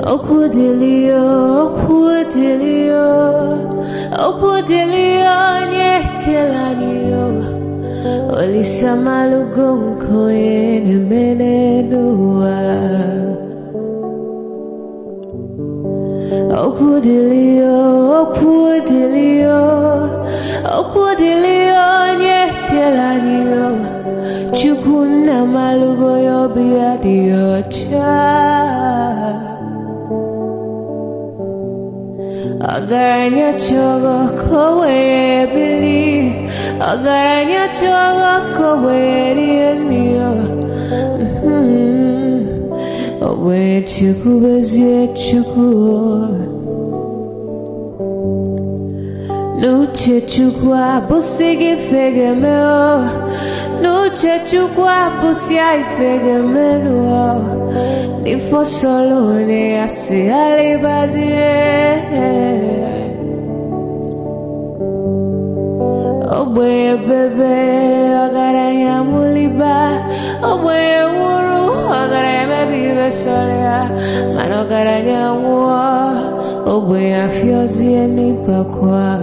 Okudilio, nyekelanio. Olisamalugo mkoyene menenua. Okudilio, nyekelanio. Chukuna malugo yobiadiocha. Agaranya chogo kowe bili. Agaranya chogo kowe rienio. Owe chuku bezie chuku. Nuche chukwa busigi fegemeo. Nuche chukwa busia ifegemeo. Nifo solo ne asi alibazie. Oboye bebe agaranya muliba. Oboye wuru agaranya mebibe solia. Mano agaranya wa. Oboye afiozi enipa kwa.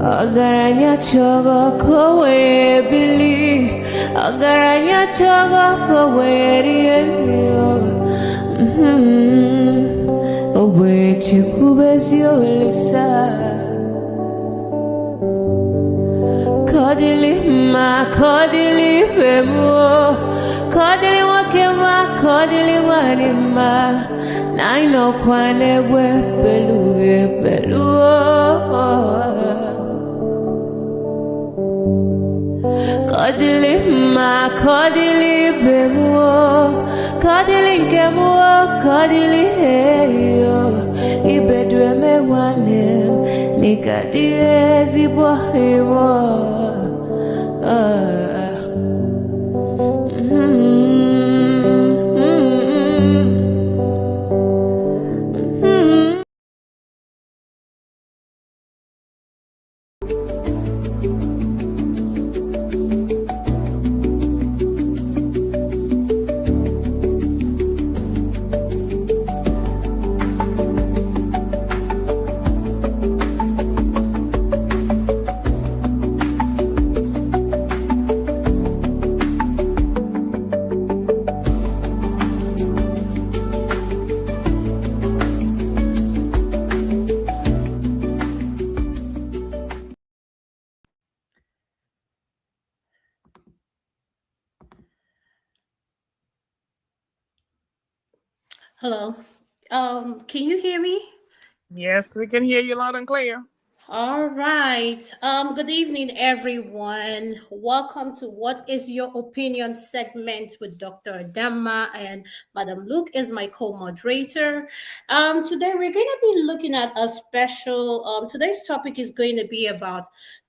Agaranya chogo kowe bili. Agaranya chogo kowe rienio. Oboye chikubezio lisa. Kodili ma, kodili bemo. Kodili wakema, kodili wanima. Naino kwane we beluge beluo. Kodili ma, kodili bemo. Kodili nkemo, kodili heyo. Ibedwe me wanem, nikadie zibo heyo. Hello. Can you hear me? Yes, we can hear you loud and clear. All right. Good evening, everyone. Welcome to What is Your Opinion segment with Dr. Adanma, and Madam Luke is my co-moderator. Today we're going to be looking at a special, today's topic is going to be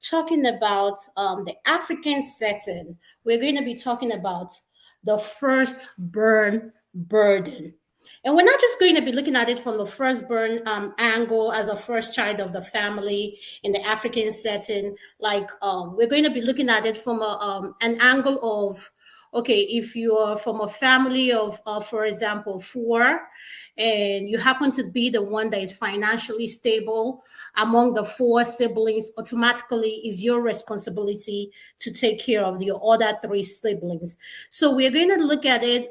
talking about the African setting. We're going to be talking about the firstborn burden. And we're not just going to be looking at it from the firstborn angle as a first child of the family in the African setting. We're going to be looking at it from an angle of, okay, if you are from a family of, for example, 4, and you happen to be the one that is financially stable among the 4 siblings, automatically is your responsibility to take care of your other 3 siblings. So we're going to look at it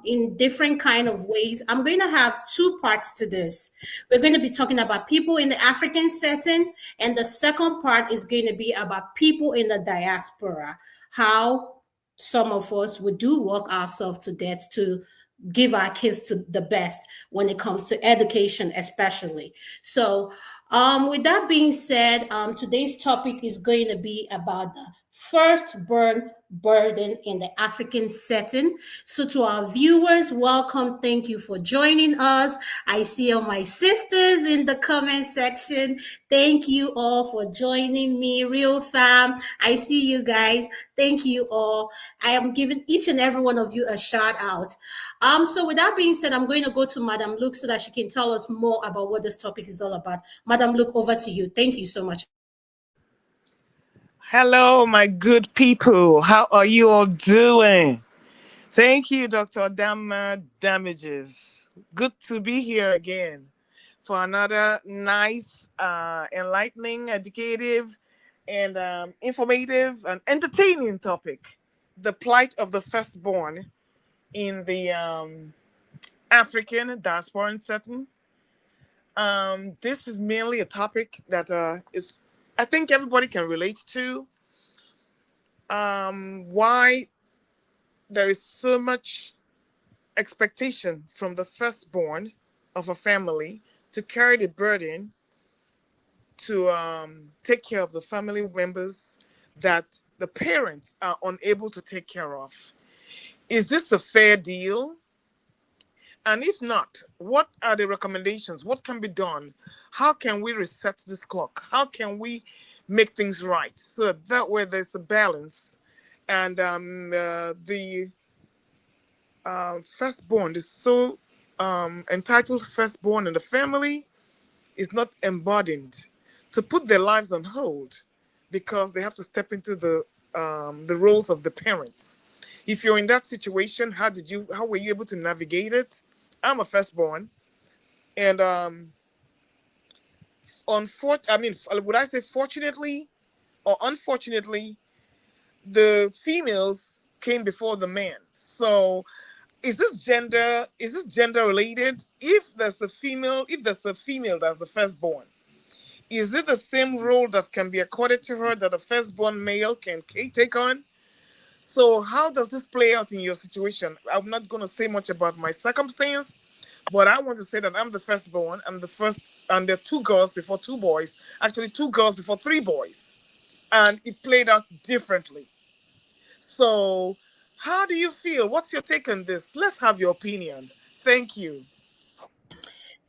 in different kind of ways. I'm going to have 2 parts to this. We're going to be talking about people in the African setting, and the second part is going to be about people in the diaspora, how some of us would do work ourselves to death to give our kids to the best when it comes to education, especially. So with that being said, today's topic is going to be about the firstborn burden in the African setting. So to our viewers, welcome. Thank you for joining us. I see all my sisters in the comment section. Thank you all for joining me. Real fam, I see you guys. Thank you all. I am giving each and every one of you a shout out. So with that being said, I'm going to go to Madam Luke so that she can tell us more about what this topic is all about. Madam Luke, over to you. Thank you so much. Hello, my good people. How are you all doing? Thank you, Dr. Adanma Damages. Good to be here again for another nice, enlightening, educative, and informative and entertaining topic: the plight of the firstborn in the African diaspora setting. This is mainly a topic that is, I think, everybody can relate to. Why there is so much expectation from the firstborn of a family to carry the burden to take care of the family members that the parents are unable to take care of. Is this a fair deal? And if not, what are the recommendations? What can be done? How can we reset this clock? How can we make things right so that way there's a balance and the firstborn is so entitled firstborn in the family is not embodied to put their lives on hold because they have to step into the roles of the parents. If you're in that situation, how were you able to navigate it? I'm a firstborn, and would I say fortunately or unfortunately, the females came before the man. So is this gender related? If there's a female that's the firstborn, is it the same role that can be accorded to her that a firstborn male can take on? So how does this play out in your situation? I'm not going to say much about my circumstance, but I want to say that I'm the firstborn. I'm the first, and there are two girls before two boys. Actually, two girls before three boys, and it played out differently. So, how do you feel? What's your take on this? Let's have your opinion. Thank you.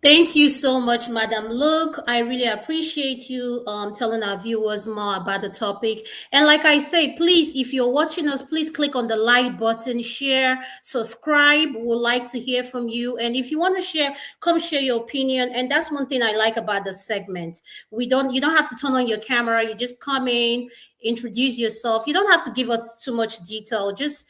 Thank you so much, Madam Luke. I really appreciate you telling our viewers more about the topic. And like I say, please, if you're watching us, please click on the like button, share, subscribe. We'd like to hear from you. And if you want to share, come share your opinion. And that's one thing I like about the segment. You don't have to turn on your camera. You just come in, introduce yourself. You don't have to give us too much detail. Just,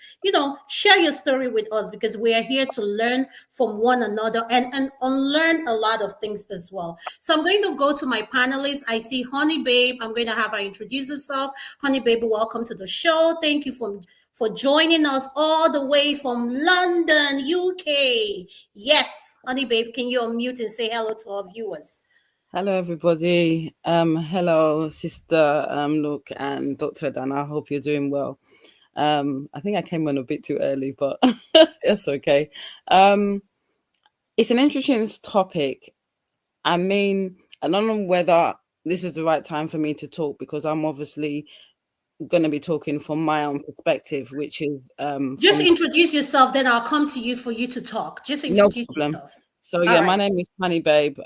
share your story with us because we are here to learn from one another and unlearn a lot of things as well. So I'm going to go to my panelists. I see Honey Babe. I'm going to have her introduce herself. Honey Babe, welcome to the show. Thank you for joining us all the way from London, UK. Yes, Honey Babe, can you unmute and say hello to our viewers? Hello, everybody. Hello, Sister Luke and Dr. Dan. I hope you're doing well. I think I came on a bit too early, but it's okay. It's an interesting topic. I mean, I don't know whether this is the right time for me to talk because I'm obviously going to be talking from my own perspective, which is just introduce yourself, then I'll come to you for you to talk. Just introduce yourself. So yeah, my name is Honey Babe,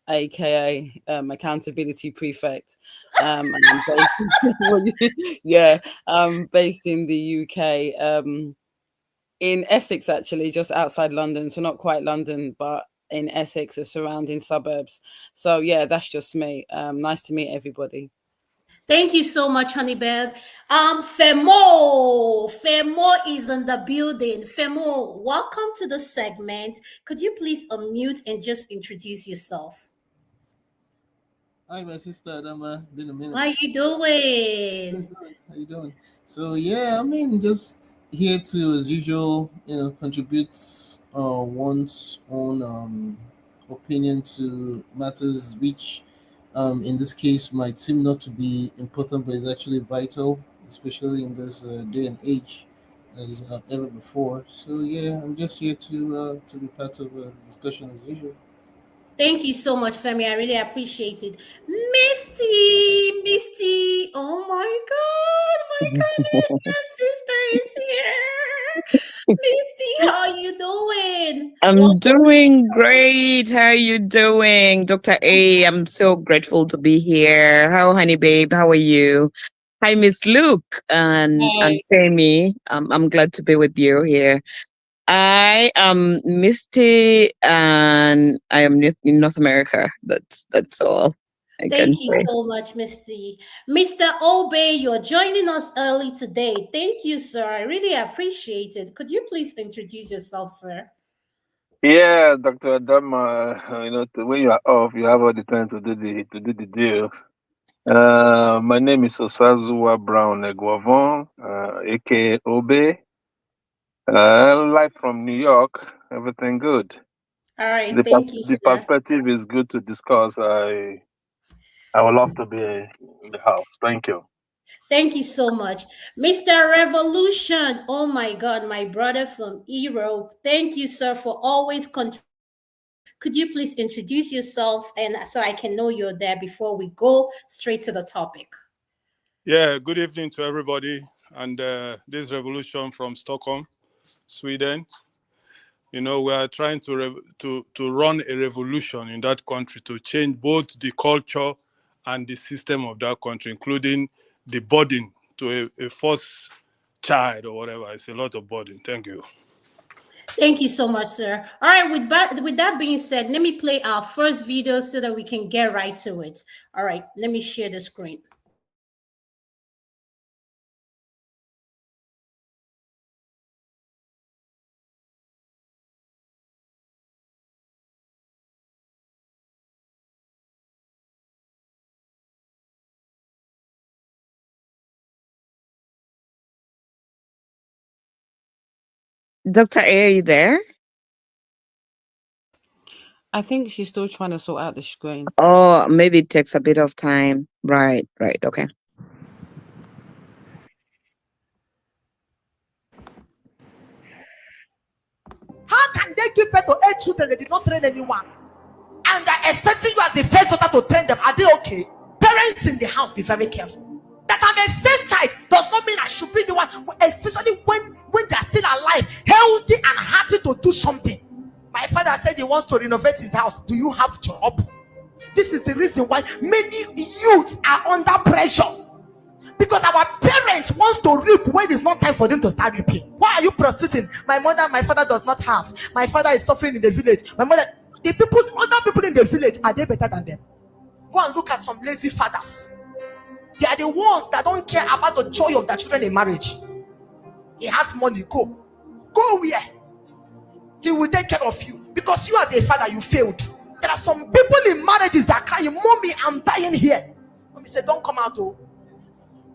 aka accountability prefect. Based in the UK, in Essex, actually, just outside London. So not quite London, but in Essex, the surrounding suburbs. So yeah, that's just me. Nice to meet everybody. Thank you so much, Honey Babe. Femo is in the building. Femo, welcome to the segment. Could you please unmute and just introduce yourself? Hi, my sister Adanma. Been a minute. How you doing? How you doing? So yeah, I mean, just here to, as usual, contribute one's own opinion to matters which, in this case, might seem not to be important, but is actually vital, especially in this day and age as ever before. So yeah, I'm just here to be part of the discussion as usual. Thank you so much, Femi. I really appreciate it. Misty. Oh my God, your sister is here. Misty, how are you doing? I'm doing great. How are you doing, Dr. A? I'm so grateful to be here. How, Honey Babe? How are you? Hi, Miss Luke and Femi. I'm glad to be with you here. I am Misty, and I am in North America. That's all. I can Thank you say. so much, Mr. Obey. You're joining us early today. Thank you, sir. I really appreciate it. Could you please introduce yourself, sir? Yeah, Dr. Adanma, when you are off, you have all the time to do the deal. My name is Osazuwa Brown Eguavon, aka Obe. Live from New York. Everything good. All right. Thank you, The sir. perspective is good to discuss. I would love to be in the house. Thank you. Thank you so much. Mr. Revolution. Oh my God, my brother from Europe. Thank you, sir, for always contributing. Could you please introduce yourself and so I can know you're there before we go straight to the topic? Yeah, good evening to everybody. And this revolution from Stockholm, Sweden. We are trying to run a revolution in that country to change both the culture and the system of that country, including the burden to a first child or whatever. It's a lot of burden. Thank you. Thank you so much, sir. All right, with that being said, let me play our first video so that we can get right to it. All right, let me share the screen. Dr. A, are you there? I think she's still trying to sort out the screen. Oh, maybe it takes a bit of time. Right, okay. How can they give birth to 8 children? They did not train anyone. And they're expecting you as the first daughter to train them. Are they okay? Parents in the house, be very careful. That I'm a first child does not mean I should be the one, especially when they're still alive, healthy and hearty to do something. My father said he wants to renovate his house. Do you have job? This is the reason why many youths are under pressure. Because our parents want to reap when it's not time for them to start reaping. Why are you prostituting? My father does not have. My father is suffering in the village. Other people in the village, are they better than them? Go and look at some lazy fathers. They are the ones that don't care about the joy of their children in marriage. He has money, go where? He will take care of you. Because you as a father, you failed. There are some people in marriages that cry, mommy, I'm dying here. Mommy said, don't come out, oh.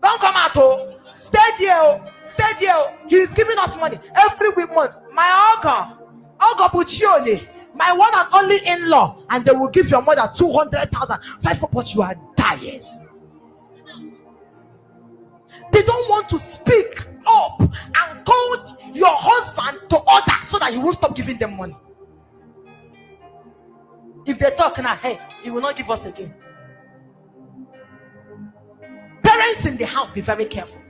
Don't come out, oh. Stay there. He's giving us money every month. My Oga Buchione, my one and only in-law, and they will give your mother 200,000. But you are dying. They don't want to speak up and call your husband to order so that he will stop giving them money. If they talk now, hey, he will not give us again. Parents in the house, be very careful.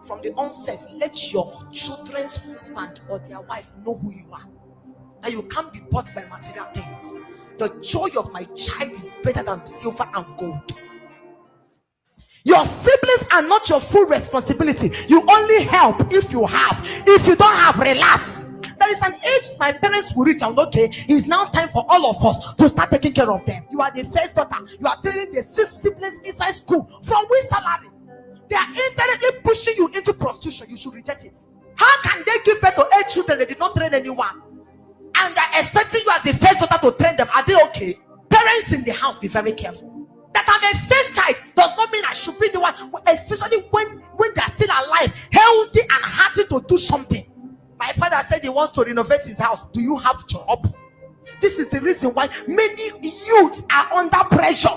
From the onset, let your children's husband or their wife know who you are. That you can't be bought by material things. The joy of my child is better than silver and gold. Your siblings are not your full responsibility. You only help if you have. If you don't have, relax. There is an age my parents will reach and okay, it's now time for all of us to start taking care of them. You are the first daughter. You are training the 6 siblings inside school. From which salary? They are indirectly pushing you into prostitution. You should reject it. How can they give birth to 8 children? They did not train anyone. And they're expecting you as the first daughter to train them. Are they okay? Parents in the house, be very careful. That I'm a first child does not mean I should be the one, especially when they're still alive, healthy and hearty to do something. My father said he wants to renovate his house. Do you have job? This is the reason why many youths are under pressure.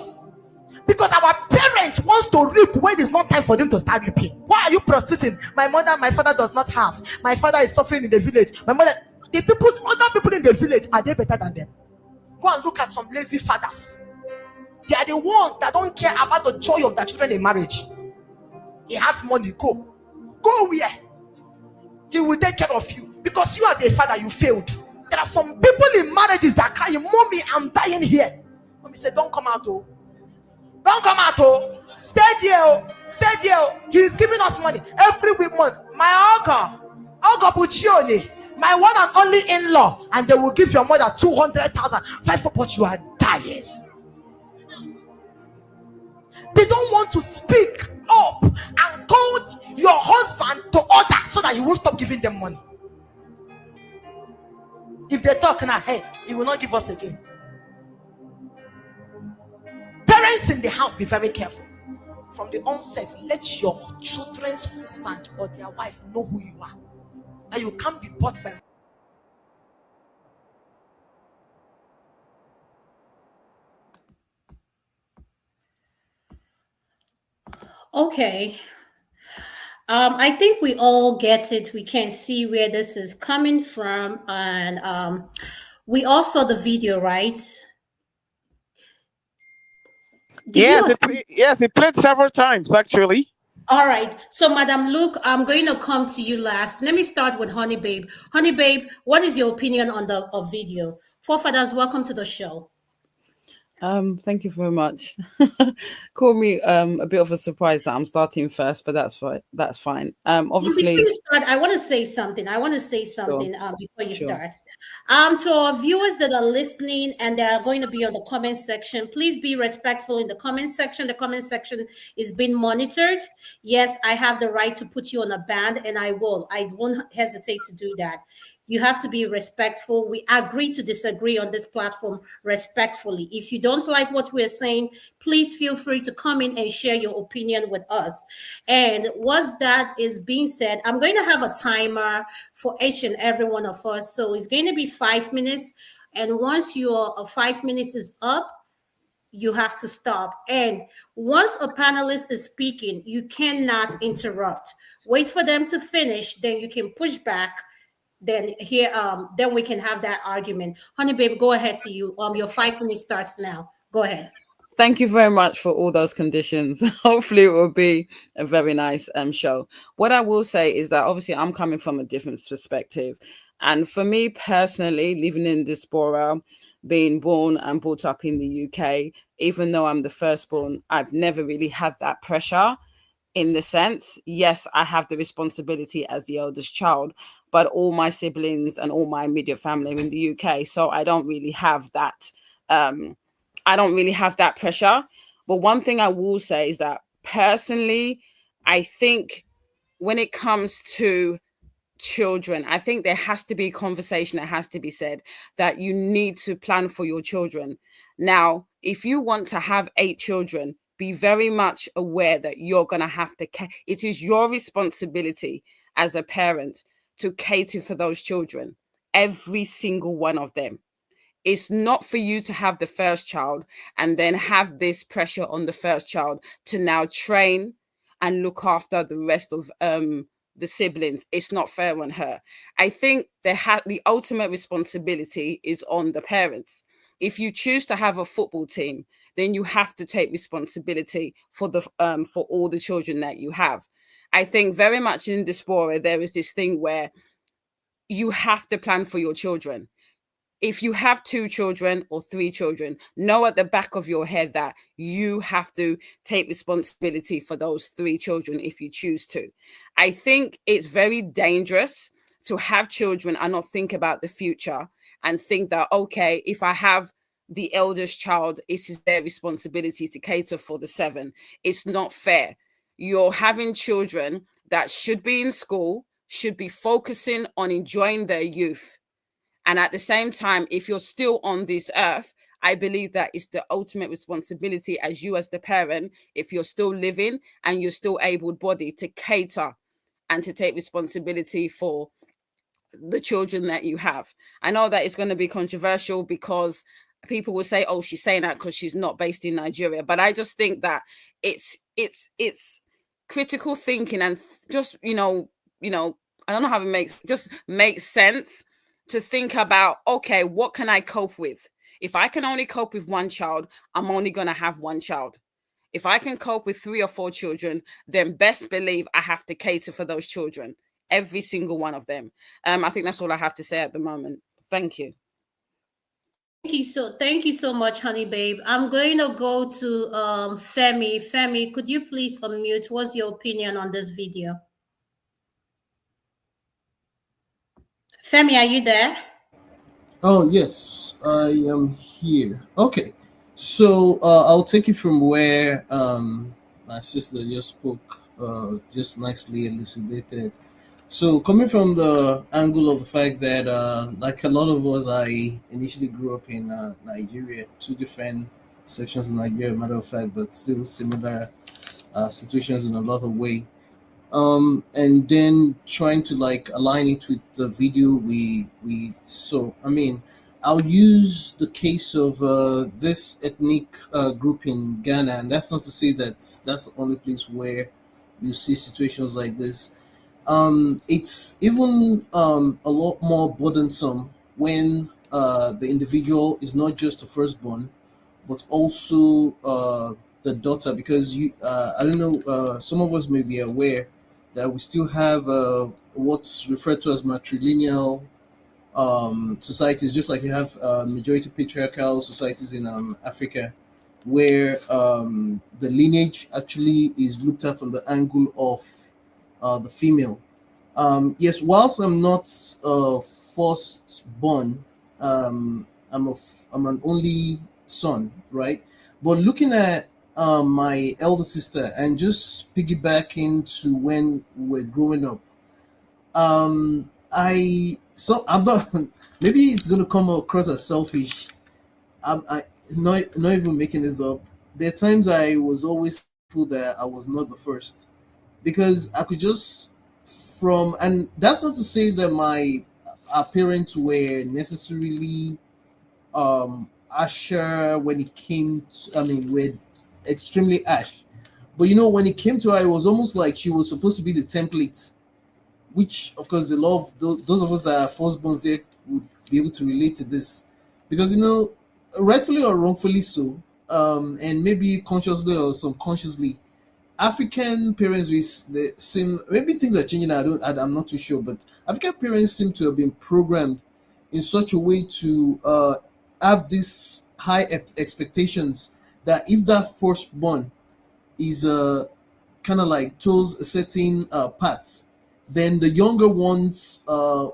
Because our parents want to reap when it's not time for them to start reaping. Why are you prostituting? My father does not have. My father is suffering in the village. Other people in the village, are they better than them? Go and look at some lazy fathers. They are the ones that don't care about the joy of their children in marriage. He has money, go where? He will take care of you. Because you as a father, you failed. There are some people in marriages that cry, mommy, I'm dying here. Mommy said, don't come out, oh. Don't come out, oh. Stay there. He's giving us money every month. My Oga Buchione, my one and only in-law, and they will give your mother 200,000. But you are dying. They don't want to speak up and told your husband to order so that he won't stop giving them money. If they talk now, hey, he will not give us again. Parents in the house, be very careful. From the onset, let your children's husband or their wife know who you are. That you can't be bought by. Okay. I think we all get it. We can see where this is coming from, and we all saw the video, right? Did you? Yes, it played several times actually. All right. So, Madam Luke, I'm going to come to you last. Let me start with Honey Babe. Honey Babe, what is your opinion on the video? Forefathers, welcome to the show. Thank you very much. Call me a bit of a surprise that I'm starting first, but that's fine. That's fine. Obviously, before you start, I want to say something. Before you start. To our viewers that are listening and they are going to be on the comment section, please be respectful in the comment section. The comment section is being monitored. Yes, I have the right to put you on a ban, and I will. I won't hesitate to do that. You have to be respectful. We agree to disagree on this platform respectfully. If you don't like what we're saying, please feel free to come in and share your opinion with us. And once that is being said, I'm going to have a timer for each and every one of us. So it's going to be 5 minutes. And once your 5 minutes is up, you have to stop. And once a panelist is speaking, you cannot interrupt. Wait for them to finish, then you can push back. Then we can have that argument. Honey Babe, go ahead to you. Your 5 minutes starts now. Go ahead. Thank you very much for all those conditions. Hopefully it will be a very nice show. What I will say is that obviously I'm coming from a different perspective. And for me personally, living in diaspora, being born and brought up in the UK, even though I'm the firstborn, I've never really had that pressure. In the sense, yes, I have the responsibility as the eldest child, but all my siblings and all my immediate family are in the UK. So I don't really have that. I don't really have that pressure. But one thing I will say is that personally, I think when it comes to children, I think there has to be a conversation that has to be said that you need to plan for your children. Now, if you want to have 8 children, be very much aware that you're going to have to, it is your responsibility as a parent to cater for those children, every single one of them. It's not for you to have the first child and then have this pressure on the first child to now train and look after the rest of the siblings. It's not fair on her. I think the ultimate responsibility is on the parents. If you choose to have a football team, then you have to take responsibility for all the children that you have. I think very much in diaspora, there is this thing where you have to plan for your children. If you have 2 children or 3 children, know at the back of your head that you have to take responsibility for those 3 children if you choose to. I think it's very dangerous to have children and not think about the future and think that, okay, if I have the eldest child, it is their responsibility to cater for the 7. It's not fair. You're having children that should be in school, should be focusing on enjoying their youth. And at the same time, if you're still on this earth, I believe that it's the ultimate responsibility as you as the parent, if you're still living and you're still able-bodied, to cater and to take responsibility for the children that you have. I know that it's going to be controversial because people will say, oh, she's saying that because she's not based in Nigeria. But I just think that it's critical thinking and just, I don't know how it makes sense to think about, okay, what can I cope with? If I can only cope with 1 child, I'm only going to have 1 child. If I can cope with 3 or 4 children, then best believe I have to cater for those children, every single one of them. I think that's all I have to say at the moment. Thank you. Thank you so much, Honey Babe. I'm going to go to Femi. Femi, could you please unmute? What's your opinion on this video? Femi, are you there? Oh, yes, I am here. Okay. So I'll take it from where my sister just spoke, just nicely elucidated. So coming from the angle of the fact that, like a lot of us, I initially grew up in Nigeria, two different sections of Nigeria, matter of fact, but still similar situations in a lot of way. And then trying to like align it with the video we saw. I mean, I'll use the case of this ethnic group in Ghana, and that's not to say that that's the only place where you see situations like this. It's even a lot more burdensome when the individual is not just a firstborn, but also the daughter, because I don't know, some of us may be aware that we still have what's referred to as matrilineal societies, just like you have majority patriarchal societies in Africa, where the lineage actually is looked at from the angle of the female. Yes, whilst I'm not firstborn, I'm an only son, right? But looking at my elder sister and just piggybacking to when we were growing up, I'm not. Maybe it's gonna come across as selfish. I not even making this up. There are times I was always thankful that I was not the first, because I could just from, and that's not to say that my our parents were necessarily harsher when it came to, I mean, we're extremely harsh. But you know, when it came to her, it was almost like she was supposed to be the template, which of course a lot of those of us that are firstborns here would be able to relate to this, because you know, rightfully or wrongfully so, and maybe consciously or subconsciously, African parents with the same, maybe things are changing. I'm not too sure, but African parents seem to have been programmed in such a way to have these high expectations that if that firstborn is kind of like toes a certain path, then the younger ones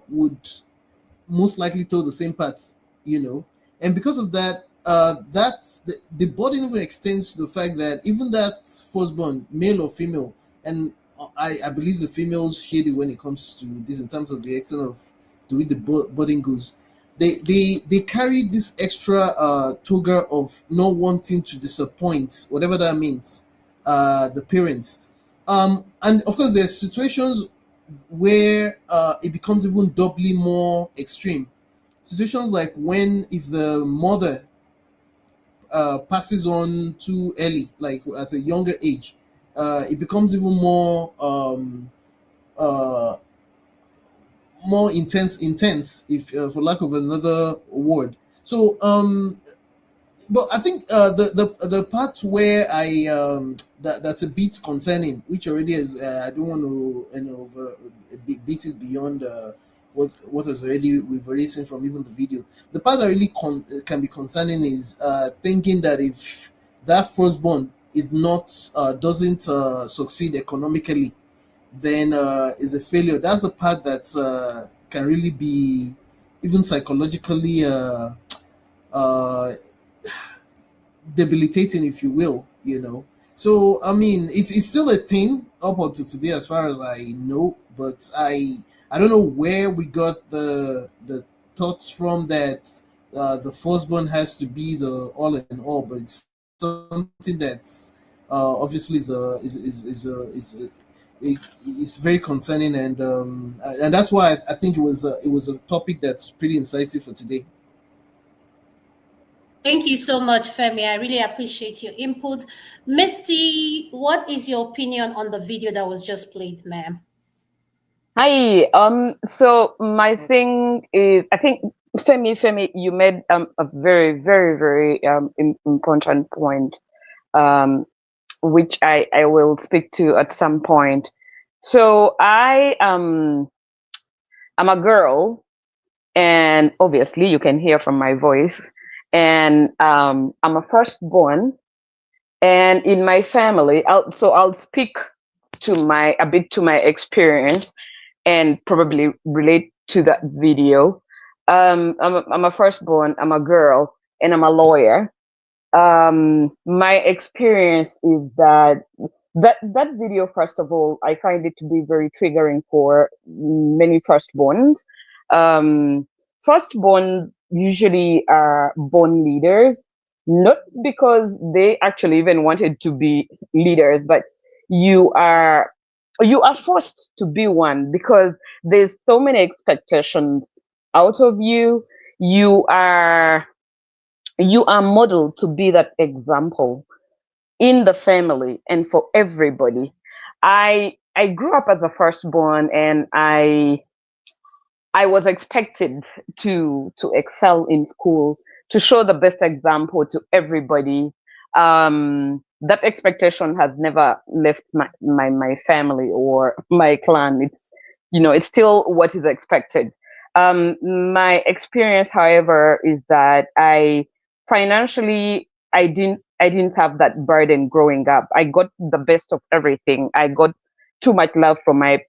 would most likely toe the same path, you know. And because of that, the burden even extends to the fact that even that firstborn, male or female, and I believe the females shade it when it comes to this in terms of the extent of the way the burden goes. They carry this extra toga of not wanting to disappoint, whatever that means, the parents. And of course, there's situations where it becomes even doubly more extreme. Situations like when if the mother passes on too early, like at a younger age, it becomes even uh, more intense, if for lack of another word. So but I think the part where that's a bit concerning, which already is, I don't want to beat it beyond what has already we've already seen from even the video. The part that really can be concerning is thinking that if that firstborn is not doesn't succeed economically, then is a failure. That's the part that can really be even psychologically uh, debilitating, if you will, you know. So I mean, it's still a thing up until today, as far as I know. But I don't know where we got the thoughts from that the firstborn has to be the all in all. But it's something that's obviously is very concerning, and that's why I think it was a topic that's pretty incisive for today. Thank you so much, Femi. I really appreciate your input. Misty, what is your opinion on the video that was just played, ma'am? Hi. So my thing is, I think Femi, you made a very, very, very important point, um, which I will speak to at some point. So I'm a girl, and obviously you can hear from my voice, and I'm a firstborn, and in my family, I'll speak to my a bit to my experience and probably relate to that video. I'm a firstborn, I'm a girl, and I'm a lawyer. My experience is that that video, first of all, I find it to be very triggering for many firstborns. Um, Firstborns usually are born leaders, not because they actually even wanted to be leaders, but you are you are forced to be one because there's so many expectations out of you. You are you are modeled to be that example in the family and for everybody. I grew up as a firstborn, and I was expected to excel in school, to show the best example to everybody. That expectation has never left my family or my clan. It's still what is expected. My experience, however, is that financially I didn't have that burden growing up. I got the best of everything. I got too much love from my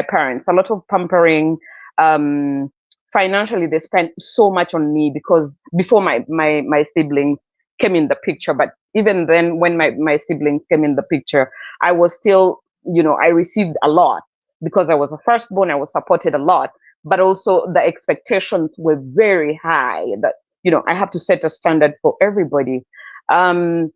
parents, a lot of pampering. um Financially, they spent so much on me because before my siblings came in the picture. But even then, when my siblings came in the picture, I was still, I received a lot because I was a firstborn. I was supported a lot, but also the expectations were very high that, I have to set a standard for everybody. um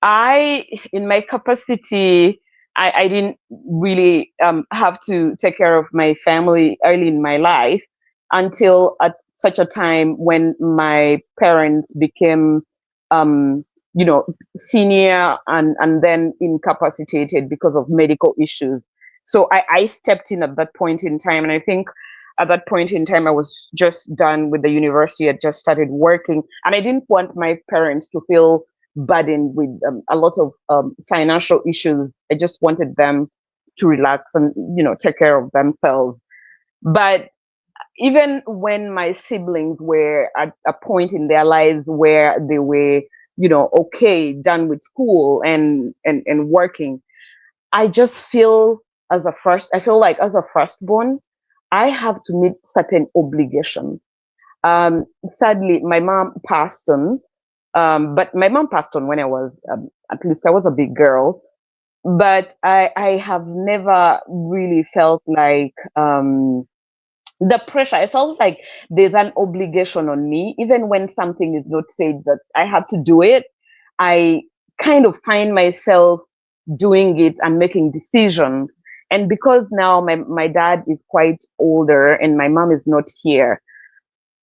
I, in my capacity, I didn't really have to take care of my family early in my life until at such a time when my parents became, um, senior, and then incapacitated because of medical issues. So I stepped in at that point in time. And I think at that point in time, I was just done with the university. I just started working. And I didn't want my parents to feel burdened with a lot of financial issues. I just wanted them to relax and, take care of themselves. But even when my siblings were at a point in their lives where they were, okay, done with school and working, I just feel I feel like as a firstborn, I have to meet certain obligations. Sadly, my mom passed on. But my mom passed on when I was, at least I was a big girl. But I have never really felt like, the pressure. I felt like there's an obligation on me, even when something is not said that I have to do it. I kind of find myself doing it and making decisions. And because now my dad is quite older and my mom is not here,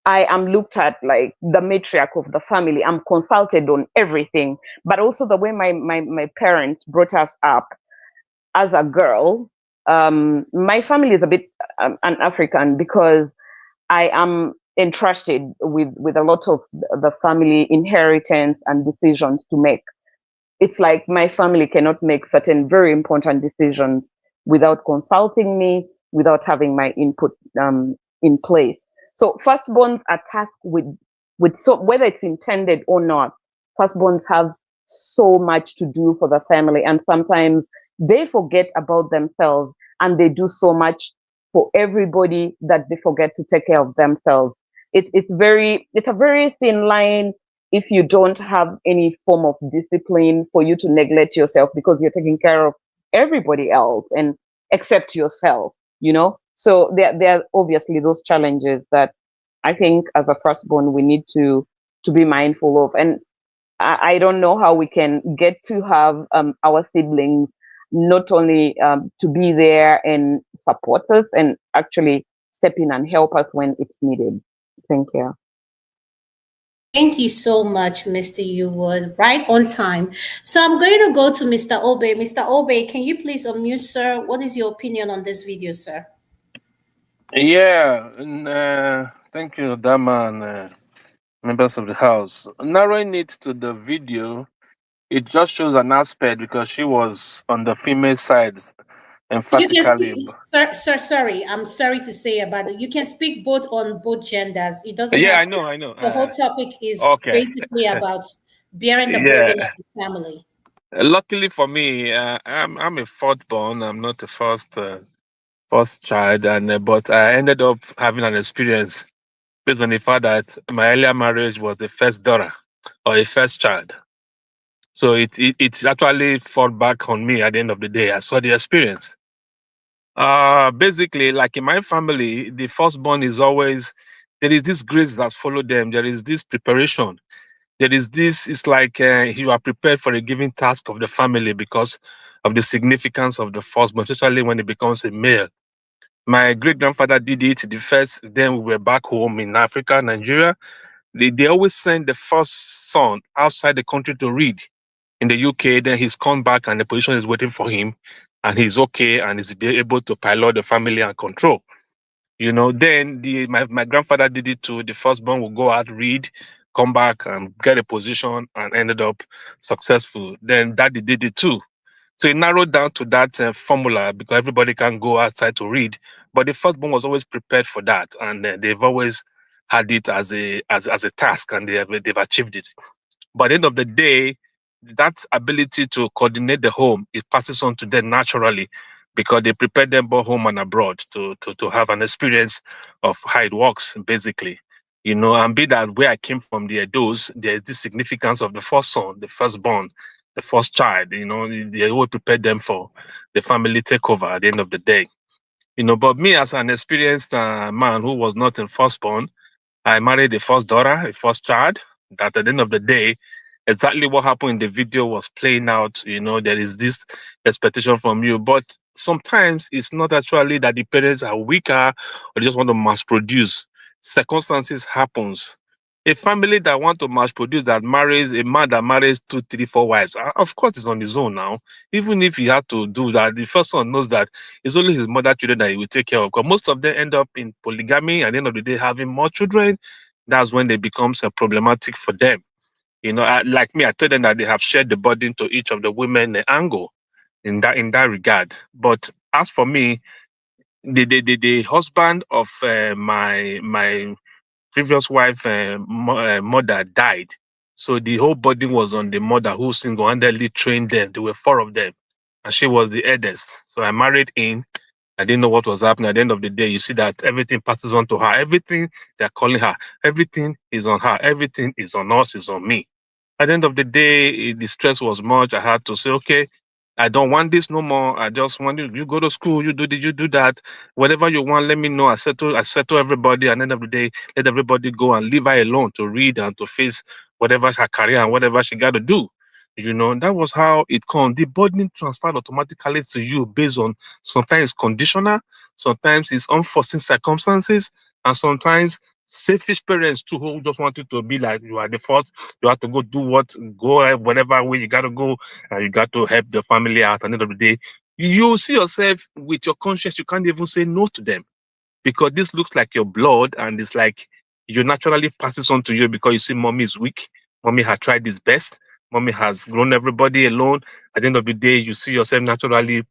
I am looked at like the matriarch of the family. I'm consulted on everything, but also the way my parents brought us up as a girl. My family is a bit an African because I am entrusted with a lot of the family inheritance and decisions to make. It's like my family cannot make certain very important decisions without consulting me, without having my input in place. So firstborns are tasked with so whether it's intended or not, firstborns have so much to do for the family, and sometimes they forget about themselves and they do so much for everybody that they forget to take care of themselves. It's a very thin line if you don't have any form of discipline for you to neglect yourself because you're taking care of everybody else and except yourself. So there are obviously those challenges that I think as a firstborn we need to be mindful of. And I don't know how we can get to have our siblings not only to be there and support us and actually step in and help us when it's needed. Thank you. Thank you so much, Mr. You were right on time. So I'm going to go to Mr. Obe. Mr. Obe, can you please unmute, sir? What is your opinion on this video, sir? Yeah, and, thank you, Dama, and members of the house. Narrowing it to the video, it just shows an aspect because she was on the female side, You can emphatically. speak, sir, sorry. I'm sorry to say about it. You can speak both on both genders. It doesn't Yeah, have I to. know, I know. The whole topic is Okay. basically about bearing the Yeah. burden of the family. Luckily for me, I'm a fourth born. I'm not the first child, and but I ended up having an experience based on the fact that my earlier marriage was the first daughter or a first child. So it actually fall back on me at the end of the day. I saw the experience. Basically, like in my family, the firstborn is always, there is this grace that follow them. There is this preparation. There is this, it's like you are prepared for a given task of the family because of the significance of the firstborn, especially when it becomes a male. My great grandfather did it the first, then we were back home in Africa, Nigeria. They always send the first son outside the country to read in the UK, then he's come back and the position is waiting for him, and he's okay and is able to pilot the family and control. Then my grandfather did it too. The firstborn will go out, read, come back and get a position and ended up successful. Then daddy did it too. So it narrowed down to that formula because everybody can go outside to read. But the firstborn was always prepared for that, and they've always had it as a task, and they've achieved it. But at the end of the day, that ability to coordinate the home, it passes on to them naturally because they prepare them both home and abroad to have an experience of how it works, basically. And be that where I came from, the Edos, there's the significance of the first son, the firstborn, the first child. They will prepare them for the family takeover at the end of the day. But me as an experienced man who was not in firstborn, I married the first daughter, a first child, that at the end of the day, exactly what happened in the video was playing out. There is this expectation from you. But sometimes it's not actually that the parents are weaker or they just want to mass produce. Circumstances happens. A family that want to mass produce, that marries a man that marries 2, 3, 4 wives, of course it's on his own now. Even if he had to do that, the first one knows that it's only his mother children that he will take care of. Because most of them end up in polygamy at the end of the day having more children. That's when it becomes problematic for them. Like me, I tell them that they have shared the burden to each of the women angle in that regard. But as for me, the husband of my previous wife mother died, so the whole burden was on the mother who single-handedly trained them. There were 4 of them, and she was the eldest. So I married in. I didn't know what was happening. At the end of the day, you see that everything passes on to her. Everything they're calling her, everything is on her. Everything is on us, is on me. At the end of the day, the stress was much. I had to say, okay, I don't want this no more. I just want you go to school, you do this, you do that. Whatever you want, let me know. I settle everybody. At the end of the day, let everybody go and leave her alone to read and to face whatever her career and whatever she got to do. That was how it comes. The burden transferred automatically to you based on sometimes conditional, sometimes it's unforeseen circumstances, and sometimes selfish parents too who just want you to be like you are the first. You have to go whatever way you got to go, and you got to help the family out. At the end of the day, you see yourself with your conscience. You can't even say no to them because this looks like your blood, and it's like you naturally passes on to you because you see mommy is weak. Mommy has tried his best. Mommy has grown everybody alone. At the end of the day, you see yourself naturally,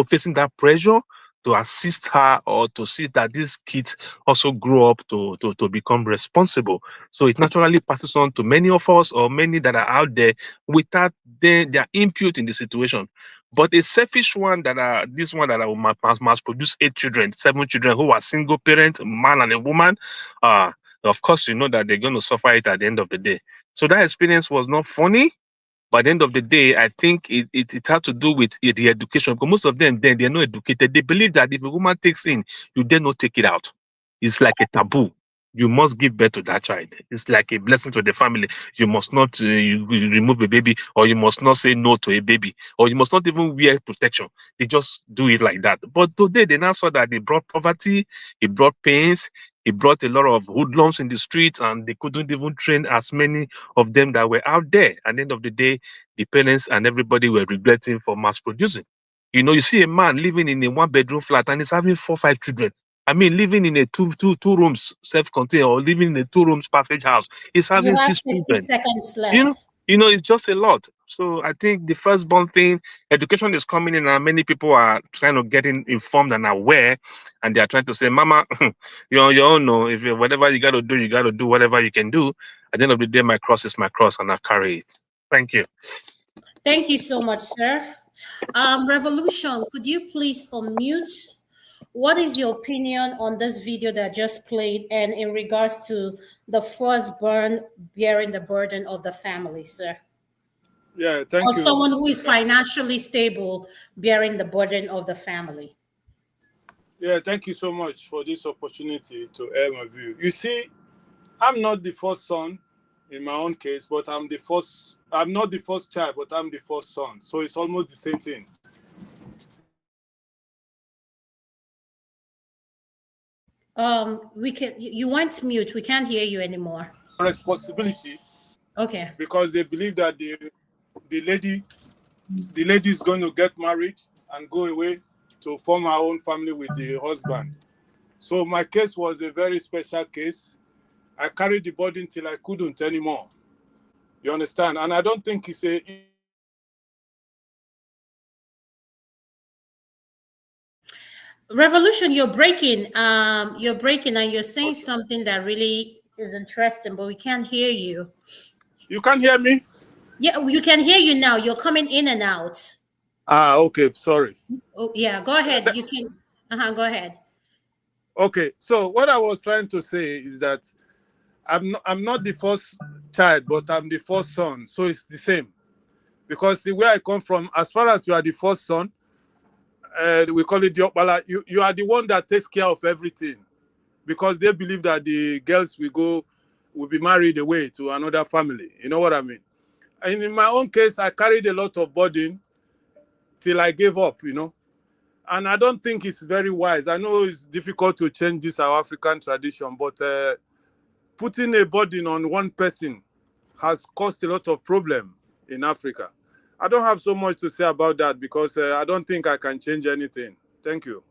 facing that pressure to assist her or to see that these kids also grow up to become responsible. So it naturally passes on to many of us or many that are out there without their input in the situation. But a selfish one this one that I will mass produce 8 children, 7 children who are single parent, man and a woman, of course you know that they're going to suffer it at the end of the day. So that experience was not funny. But at the end of the day, I think it had to do with the education. Because most of them, then they're not educated. They believe that if a woman takes in, you dare not take it out. It's like a taboo. You must give birth to that child. It's like a blessing to the family. You must not you remove a baby, or you must not say no to a baby, or you must not even wear protection. They just do it like that. But today, they now saw that it brought poverty, it brought pains, it brought a lot of hoodlums in the streets, and they couldn't even train as many of them that were out there. At the end of the day, the parents and everybody were regretting for mass producing. You see a man living in a 1-bedroom flat and he's having 4, 5 children. I mean, living in a two rooms self-contained, or living in a 2 rooms passage house, he's You having have 6 50 children. seconds You know, left. it's just a lot. So I think the firstborn thing, education is coming in, and many people are trying to get informed and aware, and they are trying to say, "Mama, you're on your own. No, if whatever you got to do whatever you can do." At the end of the day, my cross is my cross, and I carry it. Thank you. Thank you so much, sir. Revolution, could you please unmute? What is your opinion on this video that I just played, and in regards to the firstborn bearing the burden of the family, sir? Yeah, thank or you. someone who is financially stable bearing the burden of the family? Yeah, thank you so much for this opportunity to air my view. You see, I'm not the first son in my own case, but I'm not the first child, but I'm the first son. So it's almost the same thing. You went mute. We can't hear you anymore. Responsibility, Okay. because they believe that the lady the lady is going to get married and go away to form her own family with the husband. So my case was a very special case. I carried the burden till I couldn't anymore. You understand? And I don't think it's a Revolution, you're breaking and you're saying something that really is interesting, but we can't hear you. You can't hear me? Yeah, you can hear you now. You're coming in and out. Ah, okay, sorry. Oh, yeah, go ahead. You can go ahead. Okay, so what I was trying to say is that I'm not the first child, but I'm the first son. So it's the same. Because the way I come from, as far as you are the first son, we call it Yokbala, you are the one that takes care of everything. Because they believe that the girls will be married away to another family. You know what I mean? And in my own case, I carried a lot of burden till I gave up. And I don't think it's very wise. I know it's difficult to change this our African tradition, but putting a burden on one person has caused a lot of problem in Africa. I don't have so much to say about that because I don't think I can change anything. Thank you.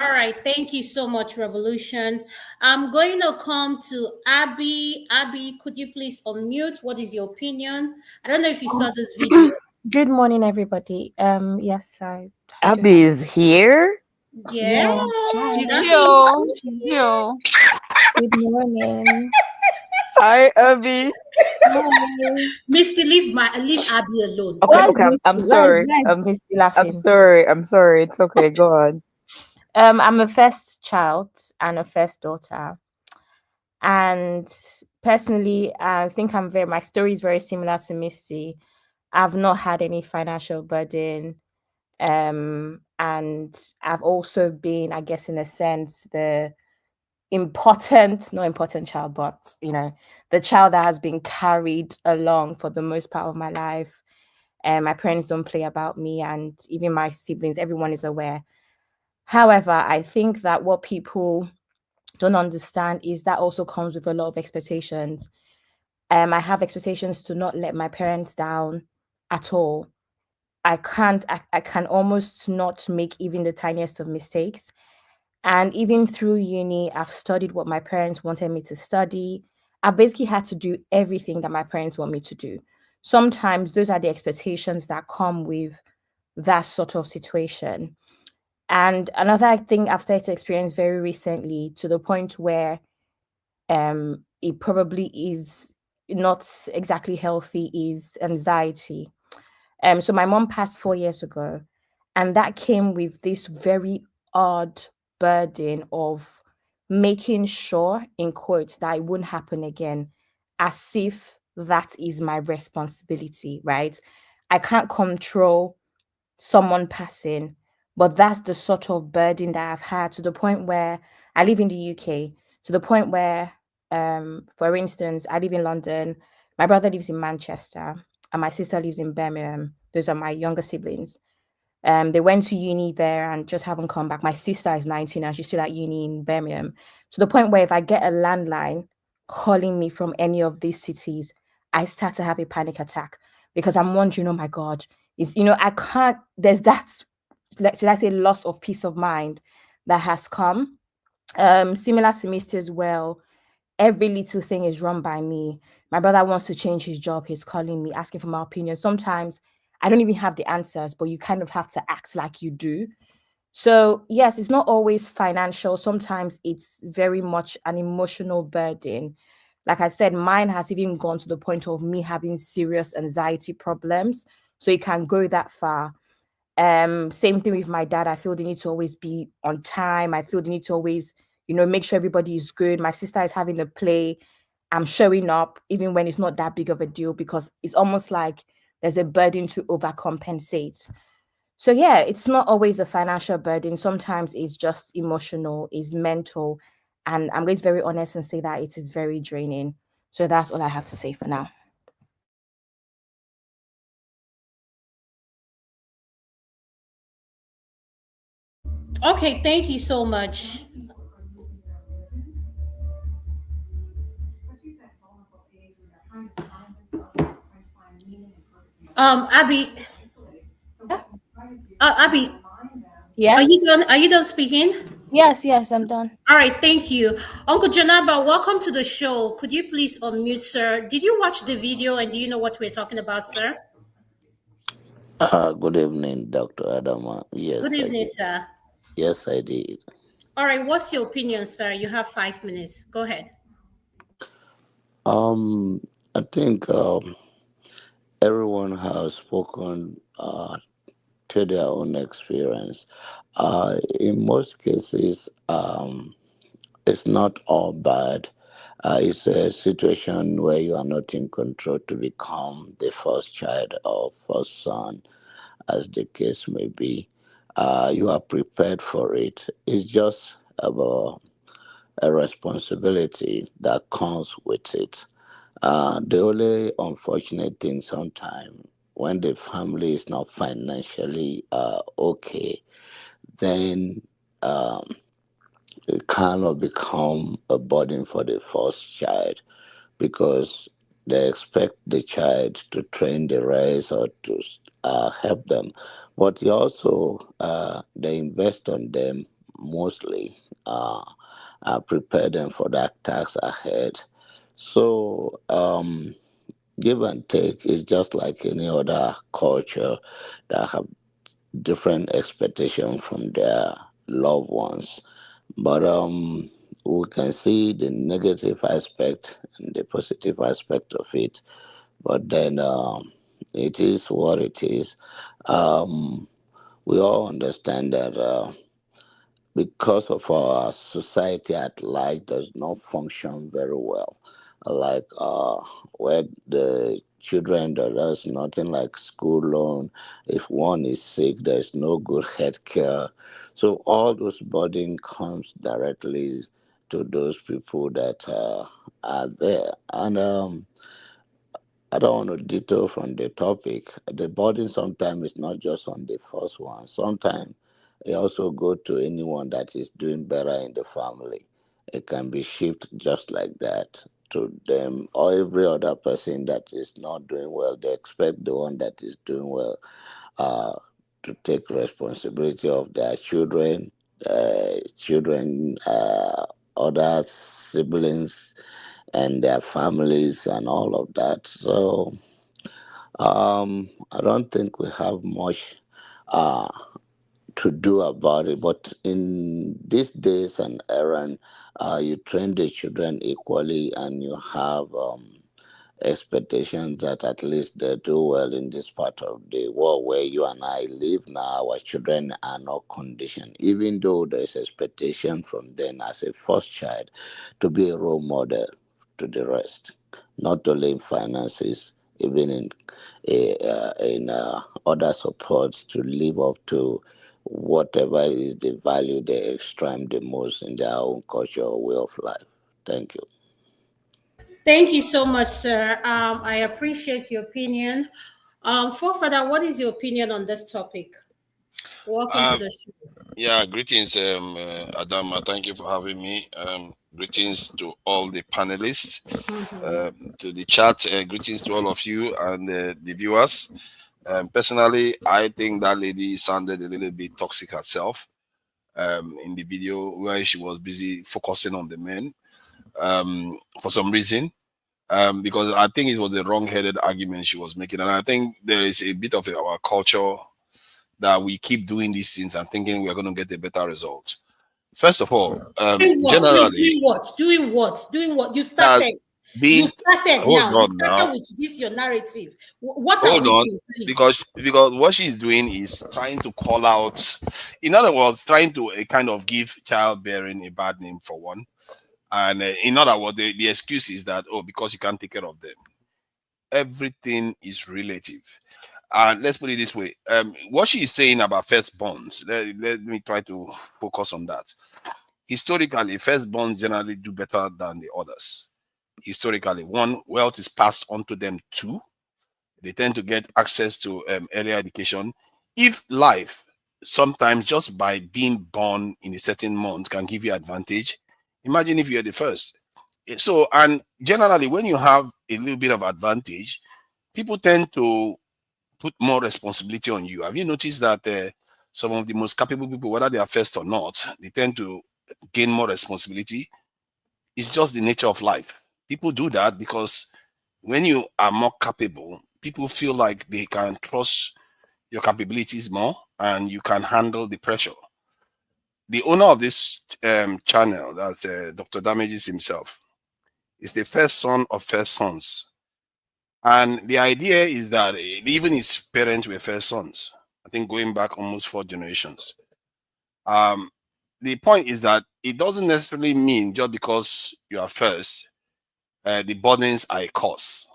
All right, thank you so much, Revolution. I'm going to come to Abby. Abby, could you please unmute? What is your opinion? I don't know if you saw this video. Good morning, everybody. Yes, I do Abby have. is here. Yeah, Yeah, hi. She's Abby. here. She's here. Good morning. Hi, Abby. Hi. Misty, leave Abby alone. Okay, Where's okay. I'm Misty? sorry. Where's Misty I'm laughing? sorry. I'm sorry. It's okay. Go on. I'm a first child and a first daughter. And personally, I think my story is very similar to Misty. I've not had any financial burden. And I've also been, I guess, in a sense, the not important child, but the child that has been carried along for the most part of my life. And my parents don't play about me, and even my siblings, everyone is aware. However, I think that what people don't understand is that also comes with a lot of expectations. I have expectations to not let my parents down at all. I can almost not make even the tiniest of mistakes. And even through uni, I've studied what my parents wanted me to study. I basically had to do everything that my parents want me to do. Sometimes those are the expectations that come with that sort of situation. And another thing I've started to experience very recently, to the point where it probably is not exactly healthy, is anxiety. So my mom passed 4 years ago, and that came with this very odd burden of making sure, in quotes, that it wouldn't happen again, as if that is my responsibility, right? I can't control someone passing, but that's the sort of burden that I've had, to the point where I live in the UK, to the point where, for instance, I live in London, my brother lives in Manchester, and my sister lives in Birmingham. Those are my younger siblings. They went to uni there and just haven't come back. My sister is 19 and she's still at uni in Birmingham. To the point where if I get a landline calling me from any of these cities, I start to have a panic attack, because I'm wondering, oh my God, I can't, there's that, should I say, loss of peace of mind that has come. Similar to Misty as well, every little thing is run by me. My brother wants to change his job. He's calling me, asking for my opinion. Sometimes I don't even have the answers, but you kind of have to act like you do. So, yes, it's not always financial. Sometimes it's very much an emotional burden. Like I said, mine has even gone to the point of me having serious anxiety problems. So it can go that far. Same thing with my dad. I feel the need to always be on time. I feel the need to always, make sure everybody is good. My sister is having a play. I'm showing up even when it's not that big of a deal, because it's almost like there's a burden to overcompensate. So yeah, it's not always a financial burden. Sometimes it's just emotional, it's mental. And I'm going to be very honest and say that it is very draining. So that's all I have to say for now. Okay, thank you so much. Abby, Abby, are you Yes. done? Are you done speaking? Yes, I'm done. All right, thank you. Uncle Janaba, welcome to the show. Could you please unmute, sir? Did you watch the video and do you know what we're talking about, sir? Good evening, Dr. Adanma. Good Yes, I evening, did. sir. Yes, I did. All right, what's your opinion, sir? You have 5 minutes. Go ahead. I think everyone has spoken to their own experience. In most cases, it's not all bad. It's a situation where you are not in control to become the first child or first son, as the case may be. You are prepared for it. It's just about a responsibility that comes with it. The only unfortunate thing sometimes when the family is not financially okay, then um, it cannot become a burden for the first child because they expect the child to train the rest or to help them, but you also they invest on them mostly. Prepare them for that task ahead. So, give and take is just like any other culture that have different expectations from their loved ones. But we can see the negative aspect and the positive aspect of it. But then it is what it is. Um, we all understand that. Because of our society at large does not function very well. Like where the children there's nothing like school loan. If one is sick, there's no good health care. So all those burden comes directly to those people that are there. And I don't want to detour from the topic. The burden sometimes is not just on the first one. Sometimes it also go to anyone that is doing better in the family. It can be shifted just like that to them or every other person that is not doing well. They expect the one that is doing well uh, to take responsibility of their other siblings and their families and all of that. So I don't think we have much uh, to do about it. But in these days and era, you train the children equally, and you have expectations that at least they do well in this part of the world where you and I live now. Our children are not conditioned, even though there's expectation from them as a first child to be a role model to the rest, not only in finances, even in other supports to live up to whatever is the value they extract the most in their own culture or way of life. Thank you. Thank you so much, sir. I appreciate your opinion. Forefather, what is your opinion on this topic? Welcome to Um, the show. yeah, greetings, Adama. Thank you for having me. Greetings to all the panelists, Mhm. to the chat. Greetings to all of you and the viewers. Personally, I think that lady sounded a little bit toxic herself in the video where she was busy focusing on the men for some reason. Because I think it was a wrong-headed argument she was making, and I think there is a bit of our culture that we keep doing these things and thinking we are going to get a better result. First of all, Doing what? Wait, generally, doing what? Doing what? Doing what? You that started. You being started hold now. You on started now, with this your narrative. What are hold we on, doing, please? because what she's doing is trying to call out, in other words, trying to kind of give childbearing a bad name for one, and in other words, the excuse is that, oh, because you can't take care of them. everything is relative. And let's put it this way. What she is saying about firstborns, let me try to focus on that. Historically, firstborns generally do better than the others. Historically, one, wealth is passed on to them. Two, they tend to get access to earlier education. If life, sometimes just by being born in a certain month, can give you advantage, imagine if you're the first. So, and generally, when you have a little bit of advantage, people tend to put more responsibility on you. Have you noticed that some of the most capable people, whether they are first or not, they tend to gain more responsibility? It's just the nature of life. People do that because when you are more capable, people feel like they can trust your capabilities more and you can handle the pressure. The owner of this channel, that Dr. Damages himself, is the first son of first sons. And the idea is that even his parents were first sons. I think going back almost 4 generations. The point is that it doesn't necessarily mean just because you are first, the burdens are a cause.